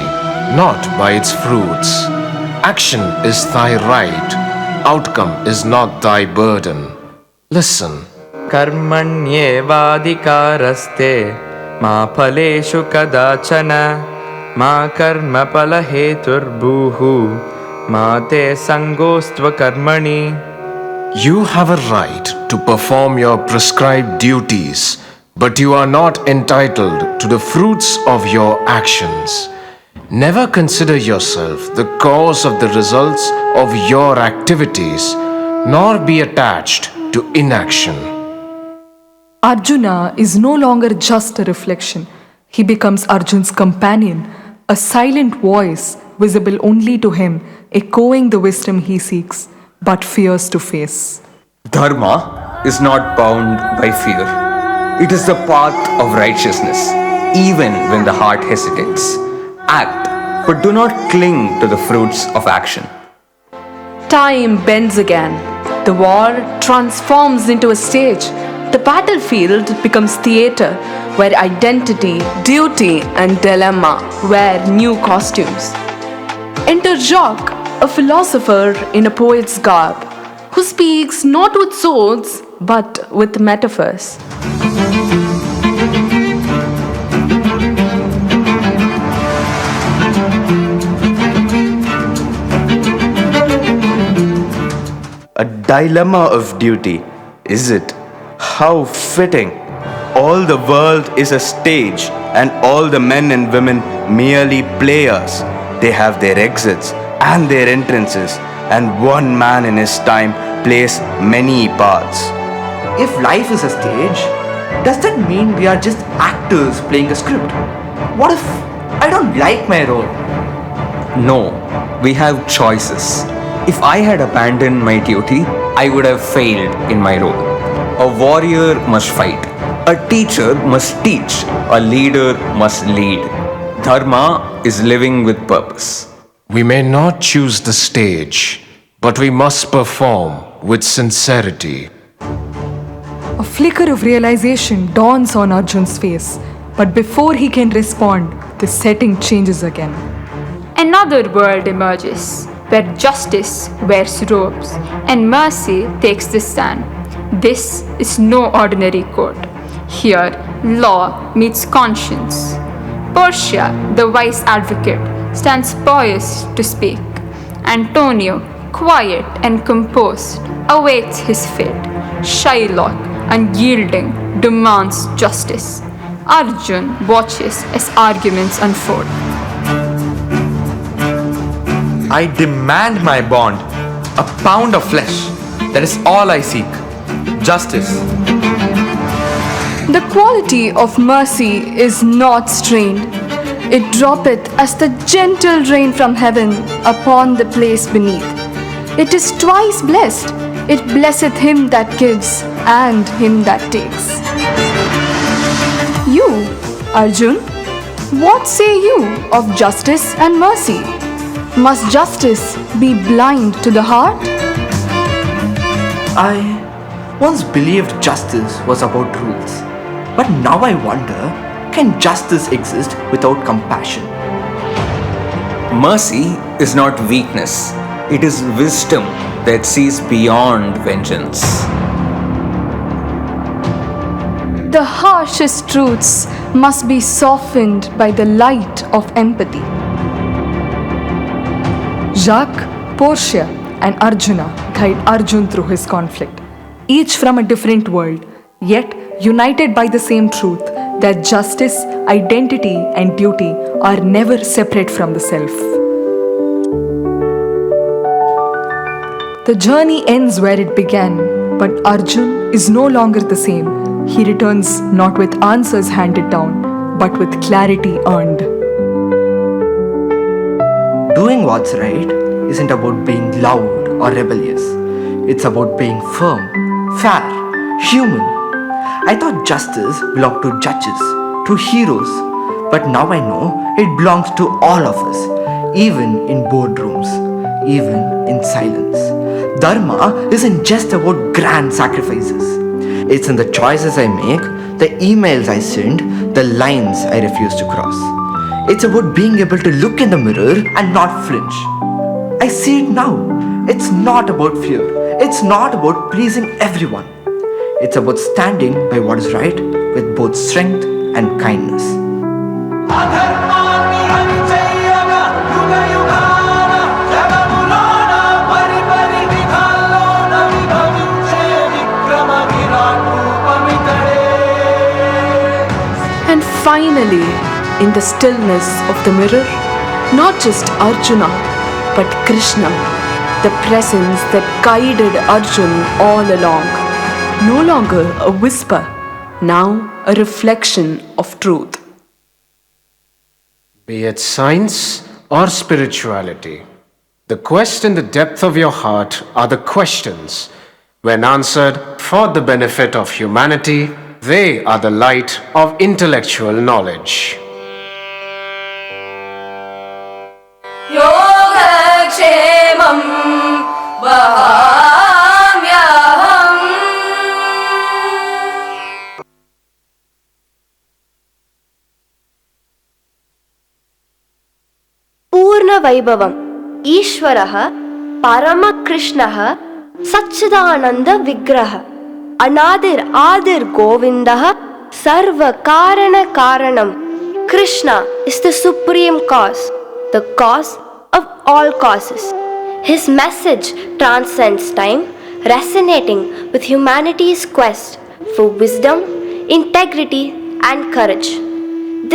S15: not by its fruits. Action is thy right, outcome is not thy burden. Listen.
S23: कर्मण्येवाधिकारस्ते मा फलेषु कदाचन मा कर्मफलहेतुर्भूः मा ते सङ्गोऽस्त्वकर्मणि
S15: You have a right to perform your prescribed duties, but you are not entitled to the fruits of your actions. Never consider yourself the cause of the results of your activities, nor be attached to inaction.
S10: Arjuna is no longer just a reflection. He becomes Arjun's companion, a silent voice visible only to him, echoing the wisdom he seeks but fears to face.
S17: Dharma is not bound by fear. It is the path of righteousness, even when the heart hesitates. Act, but do not cling to the fruits of action.
S12: Time bends again. The war transforms into a stage. The battlefield becomes theatre, where identity, duty, and dilemma wear new costumes. Enter Jacques, a philosopher in a poet's garb, who speaks not with swords but with metaphors.
S23: A dilemma of duty, is it? How fitting! All the world is a stage, and all the men and women merely players. They have their exits and their entrances, and one man in his time plays many parts.
S8: If life is a stage, does that mean we are just actors playing a script? What if I don't like my role?
S17: No, we have choices. If I had abandoned my duty, I would have failed in my role. A warrior must fight. A teacher must teach. A leader must lead. Dharma is living with purpose.
S15: We may not choose the stage, but we must perform with sincerity.
S10: A flicker of realization dawns on Arjun's face, but before he can respond, the setting changes again.
S7: Another world emerges, where justice wears robes and mercy takes the stand. This is no ordinary court. Here, law meets conscience. Portia, the wise advocate, stands poised to speak. Antonio, quiet and composed, awaits his fate. Shylock, unyielding, demands justice. Arjun watches as arguments unfold.
S13: I demand my bond, a pound of flesh. That is all I seek. Justice.
S12: The quality of mercy is not strained. It droppeth as the gentle rain from heaven upon the place beneath. It is twice blessed. It blesseth him that gives and him that takes. You, Arjun, what say you of justice and mercy? Must justice be blind to the heart?
S8: I once believed justice was about rules, but now I wonder, can justice exist without compassion?
S17: Mercy is not weakness. It is wisdom that sees beyond vengeance.
S12: The harshest truths must be softened by the light of empathy.
S10: Jacques, Portia, and Arjuna guide Arjun through his conflict, each from a different world, yet united by the same truth that justice, identity, and duty are never separate from the self. The journey ends where it began, but Arjun is no longer the same. He returns not with answers handed down, but with clarity earned.
S8: Doing what's right isn't about being loud or rebellious. It's about being firm, fair, human. I thought justice belonged to judges, to heroes, but now I know it belongs to all of us, even in boardrooms, even in silence. Dharma isn't just about grand sacrifices. It's in the choices I make, the emails I send, the lines I refuse to cross. It's about being able to look in the mirror and not flinch. I see it now. It's not about fear. It's not about pleasing everyone. It's about standing by what is right with both strength and kindness.
S12: finally, in the stillness of the mirror, not just Arjuna, but Krishna, the presence that guided Arjun all along. No longer a whisper, now a reflection of truth.
S15: Be it science or spirituality, the quest in the depth of your heart are the questions. When answered for the benefit of humanity, they are the light of intellectual knowledge.
S6: योगक्षेमं वहाम्यहम्
S14: पूर्णवैभवम् ईश्वरः परमकृष्णः सच्चिदानन्दविग्रहः अनादिर आदिर गोविन्दः सर्वकारणकारणं. Krishna is the supreme cause, the cause of all causes. His message transcends time, resonating with humanity's quest for wisdom, integrity, and courage.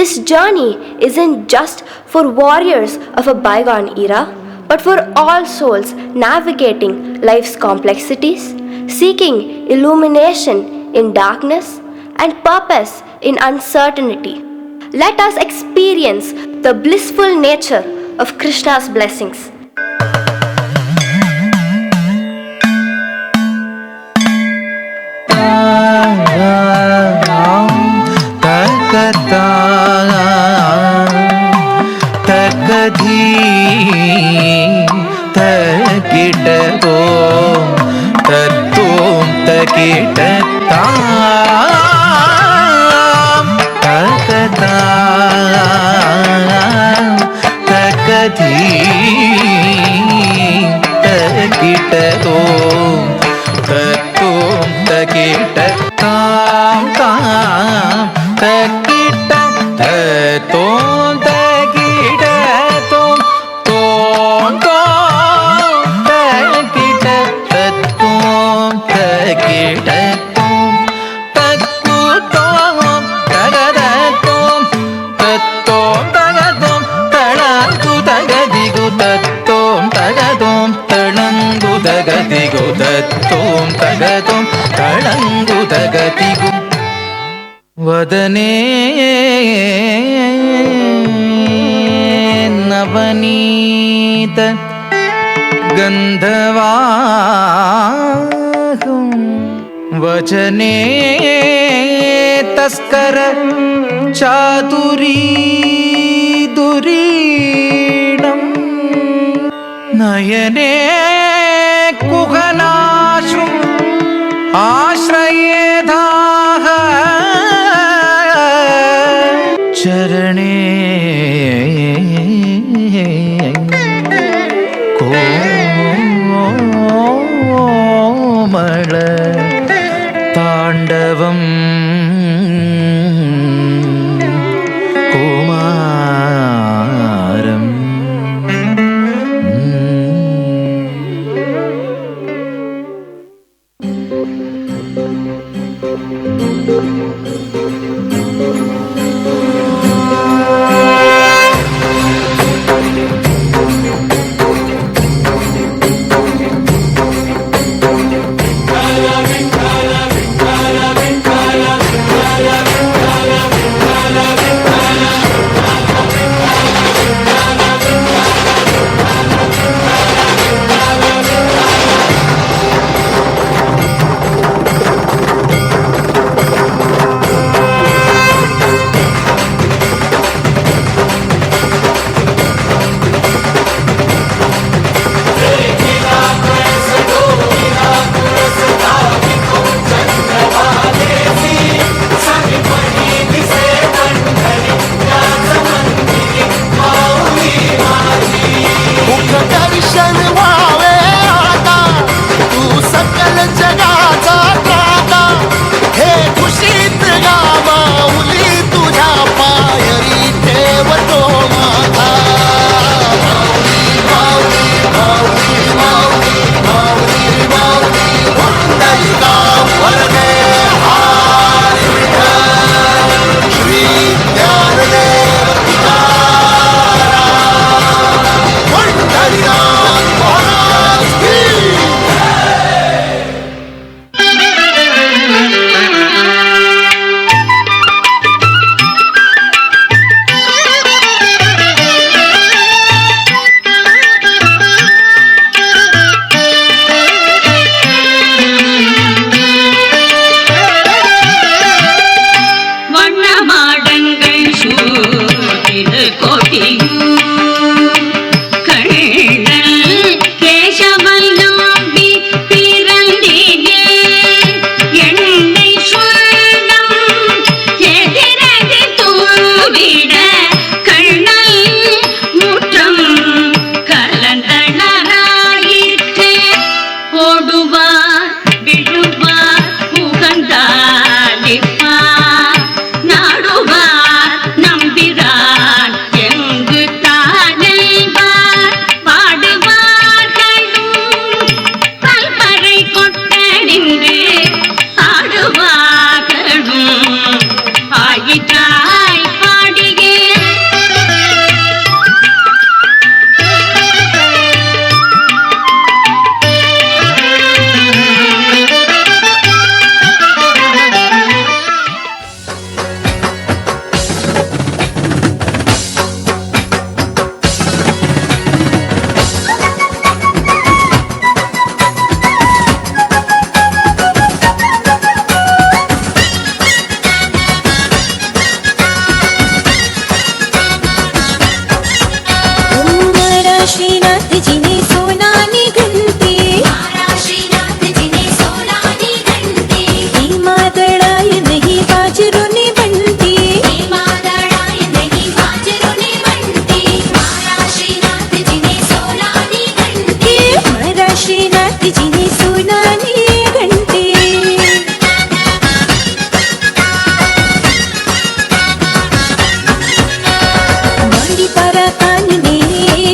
S14: This journey isn't just for warriors of a bygone era, but for all souls navigating life's complexities, seeking illumination in darkness and purpose in uncertainty. Let us experience the blissful nature of Krishna's blessings.
S18: वदने नवनीत गन्धवाहं वचने तस्कर चातुरी दुरीणं नयने कुहनाशु आश्रयेधाः चरणे कोमल ताण्डवम् कुमारम्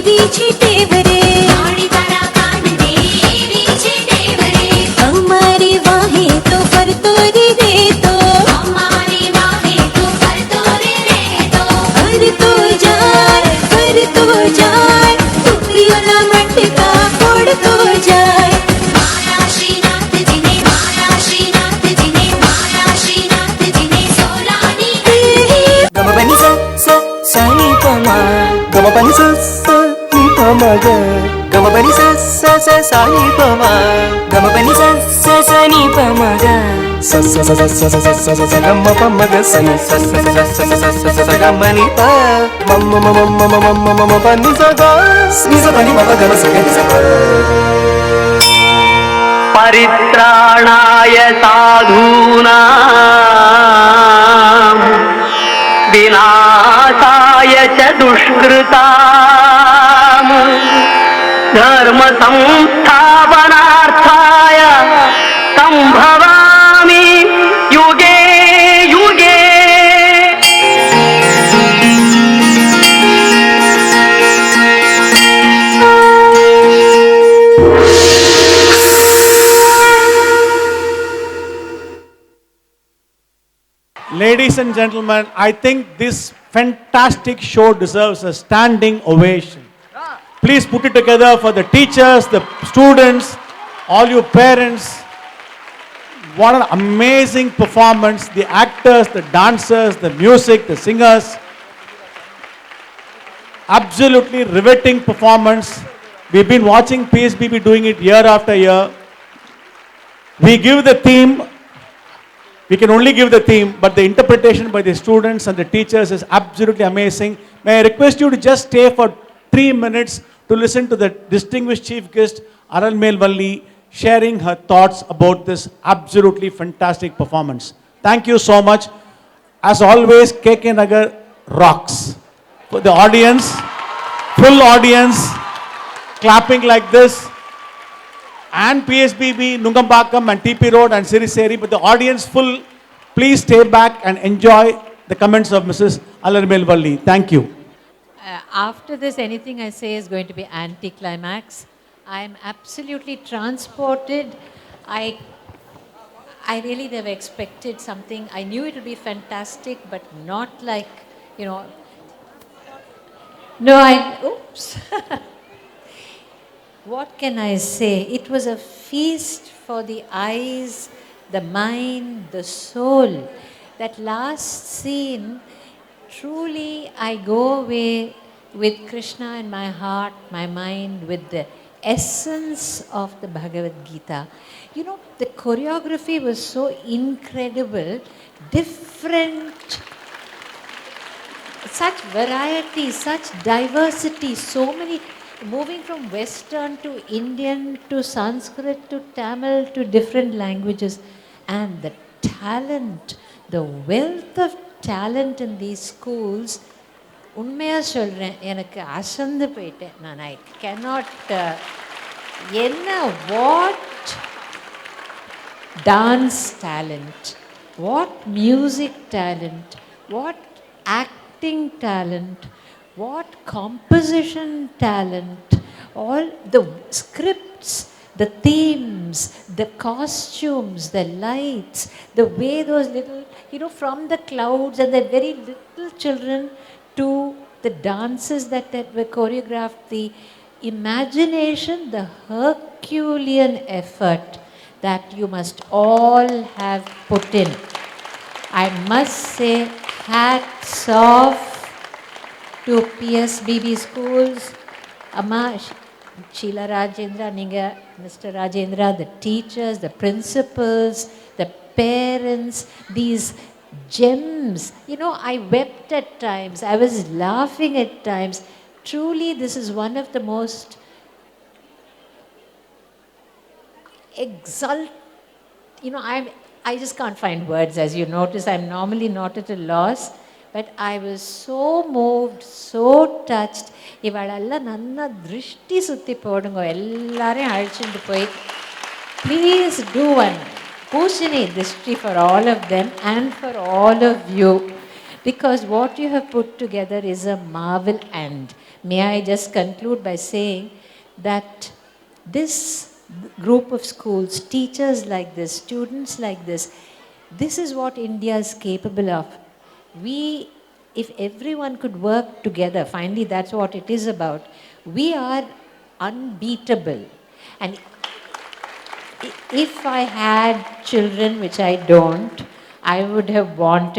S6: வீச்சி தேவரே ஆடி தரா காணதே வீச்சி தேவரே हमारी वाहे तो पर तोरी दे तो हमारी वाहे तो पर तोरी दे तो पर तो जाए तुरियोला मटका फोड़ तो जाए माया श्रीनाथ जी ने माया श्रीनाथ जी ने माया श्रीनाथ जी ने सोलानी
S11: गम बनी सा सा सा नी प मा गम बनी सा सा नी प म ग गम बनी सा सा सा सा नी प मा गम बनी सा सा सा नी प म ग सा सा सा सा सा सा सा सा सा गम प म ग सा नी सा सा सा सा सा सा सा सा गम नी प म म म म म म म म प नी सा ग नी सा प नी म प ग म सा ग नी सा प
S1: परित्राणाय साधूनां विनाशाय च दुष्कृतां धर्म संस्थापनार्थाय संभवामि युगे युगे
S19: Ladies and gentlemen, I think this fantastic show deserves a standing ovation. Please put it together for the teachers, the students, all you parents. What an amazing performance. The actors, the dancers, the music, the singers. Absolutely riveting performance. We've been watching PSBB doing it year after year. We give the theme. We can only give the theme, but the interpretation by the students and the teachers is absolutely amazing. May I request you to just stay for 3 minutes to listen to the distinguished chief guest, ALARMEL VALLI, sharing her thoughts about this absolutely fantastic performance. Thank you so much. As always, KK Nagar rocks. For the audience, full audience, clapping like this. And PSBB, Nungambakam and TP Road and Siriseri, but the audience full. Please stay back and enjoy the comments of Mrs. ALARMEL VALLI. Thank you.
S20: After this, anything I say is going to be anticlimax. I am absolutely transported. I really never expected something. I knew it would be fantastic, but not like, you know. No, oops. What can I say? It was a feast for the eyes, the mind, the soul. That last scene, truly I go away with Krishna in my heart, my mind, with the essence of the Bhagavad Gita. You know, the choreography was so incredible, different, such variety, such diversity, so many. Moving from Western to Indian to Sanskrit to Tamil to different languages, and the talent, the wealth of talent in these schools, உண்மையா சொல்கிறேன், எனக்கு அசந்து போயிட்டேன் நான். I cannot, என்ன, what dance talent, what music talent, what acting talent, what composition talent, all the scripts, the themes, the costumes, the lights, the way those little, you know, from the clouds and the very little children to the dances that were choreographed, the imagination, the Herculean effort that you must all have put in. I must say, hats off to PSBB schools, Amma, Sheila Rajendra, Ninga, Mr. Rajendra, the teachers, the principals, the parents, these gems. You know, I wept at times, I was laughing at times. Truly, this is one of the most you know, I just can't find words. As you notice, I'm normally not at a loss. But I was so moved, so touched. இவளெல்ல நன்னா திருஷ்டி சுத்தி போடுங்க, எல்லாரையும் அழைச்சிட்டு போய். Please do one Bhushani Drishti for all of them and for all of you. because what you have put together is a marvel. And may I just conclude by saying that this group of schools, teachers like this, students like this is what India is capable of. If everyone could work together, finally that's what it is about, we are unbeatable. And if I had children, which I don't, I would have brought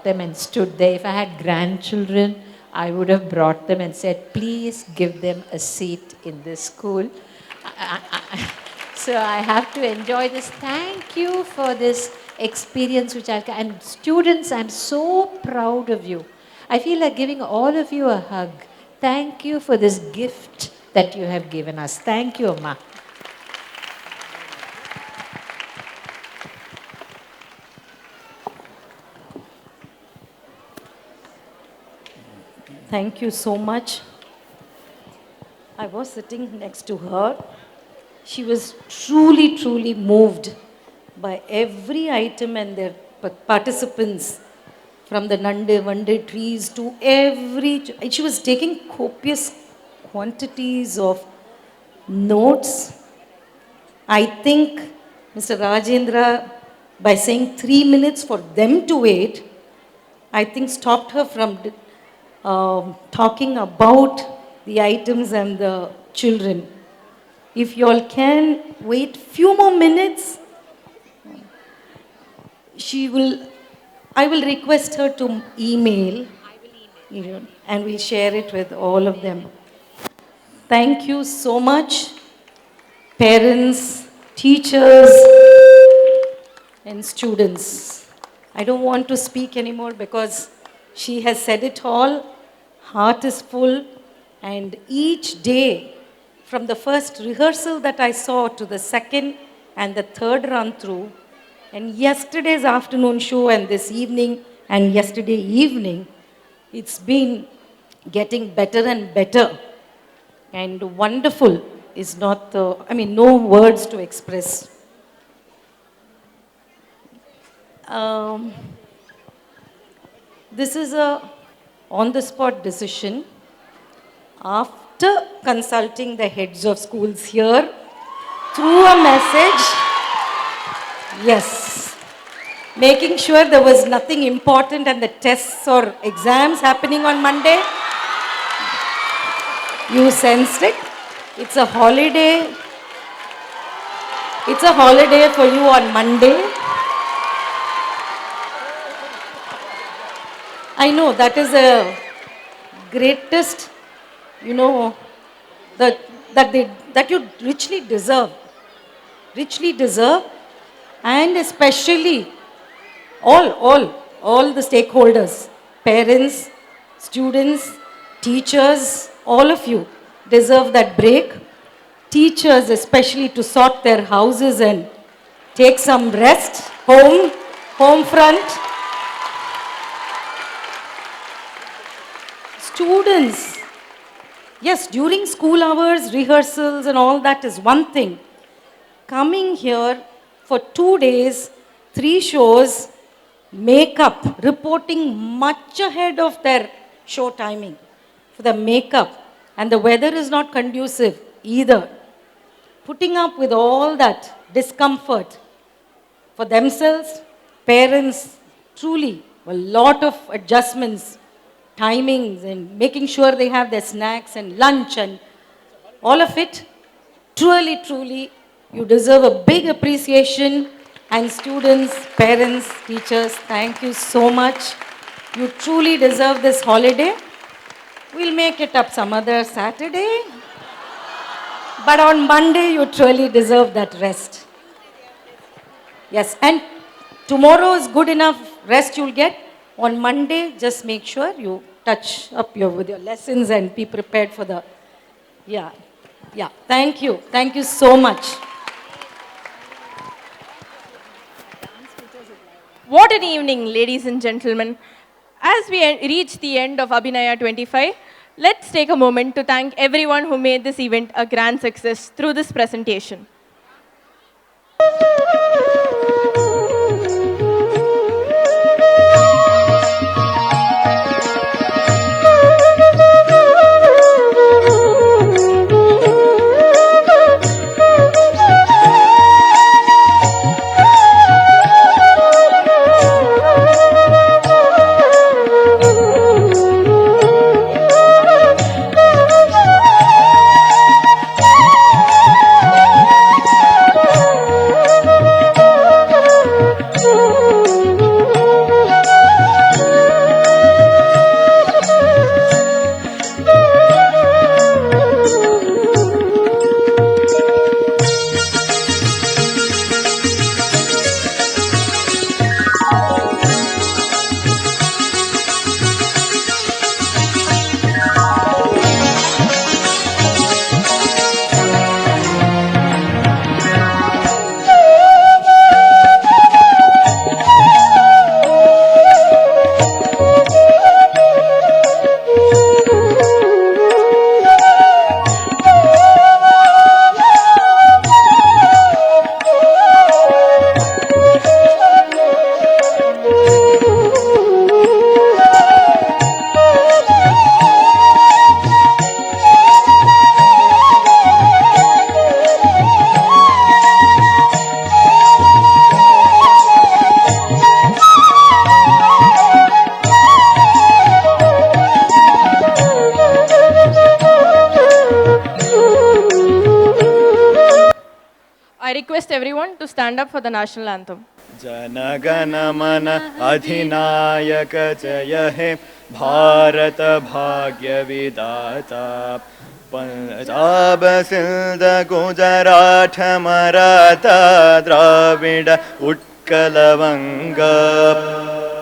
S20: them and stood there. If I had grandchildren, I would have brought them and said, please give them a seat in this school. So I have to enjoy this. Thank you for this experience and students, I'm so proud of you. I feel like giving all of you a hug. Thank you for this gift that you have given us. Thank you, Amma.
S4: Thank you so much. I was sitting next to her. She was truly, truly moved by every item and their participants, from the Nande, Vande trees to every... She was taking copious quantities of notes. I think Mr. Rajendra, by saying 3 minutes for them to wait, I think stopped her from talking about the items and the children. If you all can wait few more minutes, I will request her to email, and we'll share it with all of them. Thank you so much, parents, teachers, and students. I don't want to speak anymore because she has said it all. Heart is full, and each day, from the first rehearsal that I saw to the second and the third run through, and yesterday's afternoon show and this evening and yesterday evening, it's been getting better and better. And wonderful is not no words to express. This is a on-the-spot decision after consulting the heads of schools here through a message. Yes, making sure there was nothing important and the tests or exams happening on Monday. You sensed it. It's a holiday. It's a holiday for you on Monday. I know that is the greatest, that you richly deserve. Richly deserve. And especially all the stakeholders, parents, students, teachers, all of you deserve that break. Teachers especially to sort their houses and take some rest, home front. Students, yes, during school hours, rehearsals and all that is one thing. Coming here for 2 days, 3 shows, makeup, reporting much ahead of their show timing for the makeup, and the weather is not conducive either. Putting up with all that discomfort for themselves, parents, truly a lot of adjustments, timings, and making sure they have their snacks and lunch and all of it. Truly, truly, you deserve a big appreciation. And students, parents, teachers, thank you so much. You truly deserve this holiday. We'll make it up some other Saturday. But on Monday, you truly deserve that rest. Yes, and tomorrow is good enough rest you'll get. On Monday, just make sure you touch up with your lessons and be prepared for the... Yeah. Thank you. Thank you so much.
S16: What an evening, ladies and gentlemen. As we reach the end of Abhinaya 25, let's take a moment to thank everyone who made this event a grand success through this presentation. request everyone to stand up for the national anthem.
S2: जनगण मन अधिनायक जय हे भारत भाग्य विधाता पंजाब सिंध गुजरात मराठा द्राविड उत्कल वंग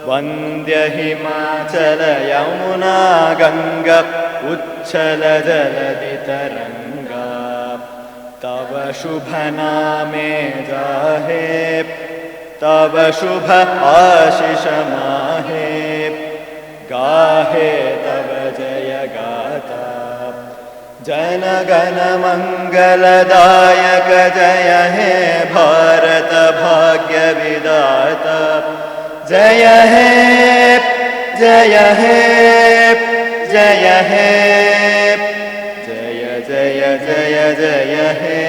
S2: वंद्य हिमाचल यमुना गंगा उच्छल जलधि तरंगा तव शुभ नामे जाहे तव शुभ आशीष माहे गाहे तव जय गाता जन गण मंगलदायक जय हे भारत भाग्य विधाता जय हे जय हे जय हे जय जय जय जय हे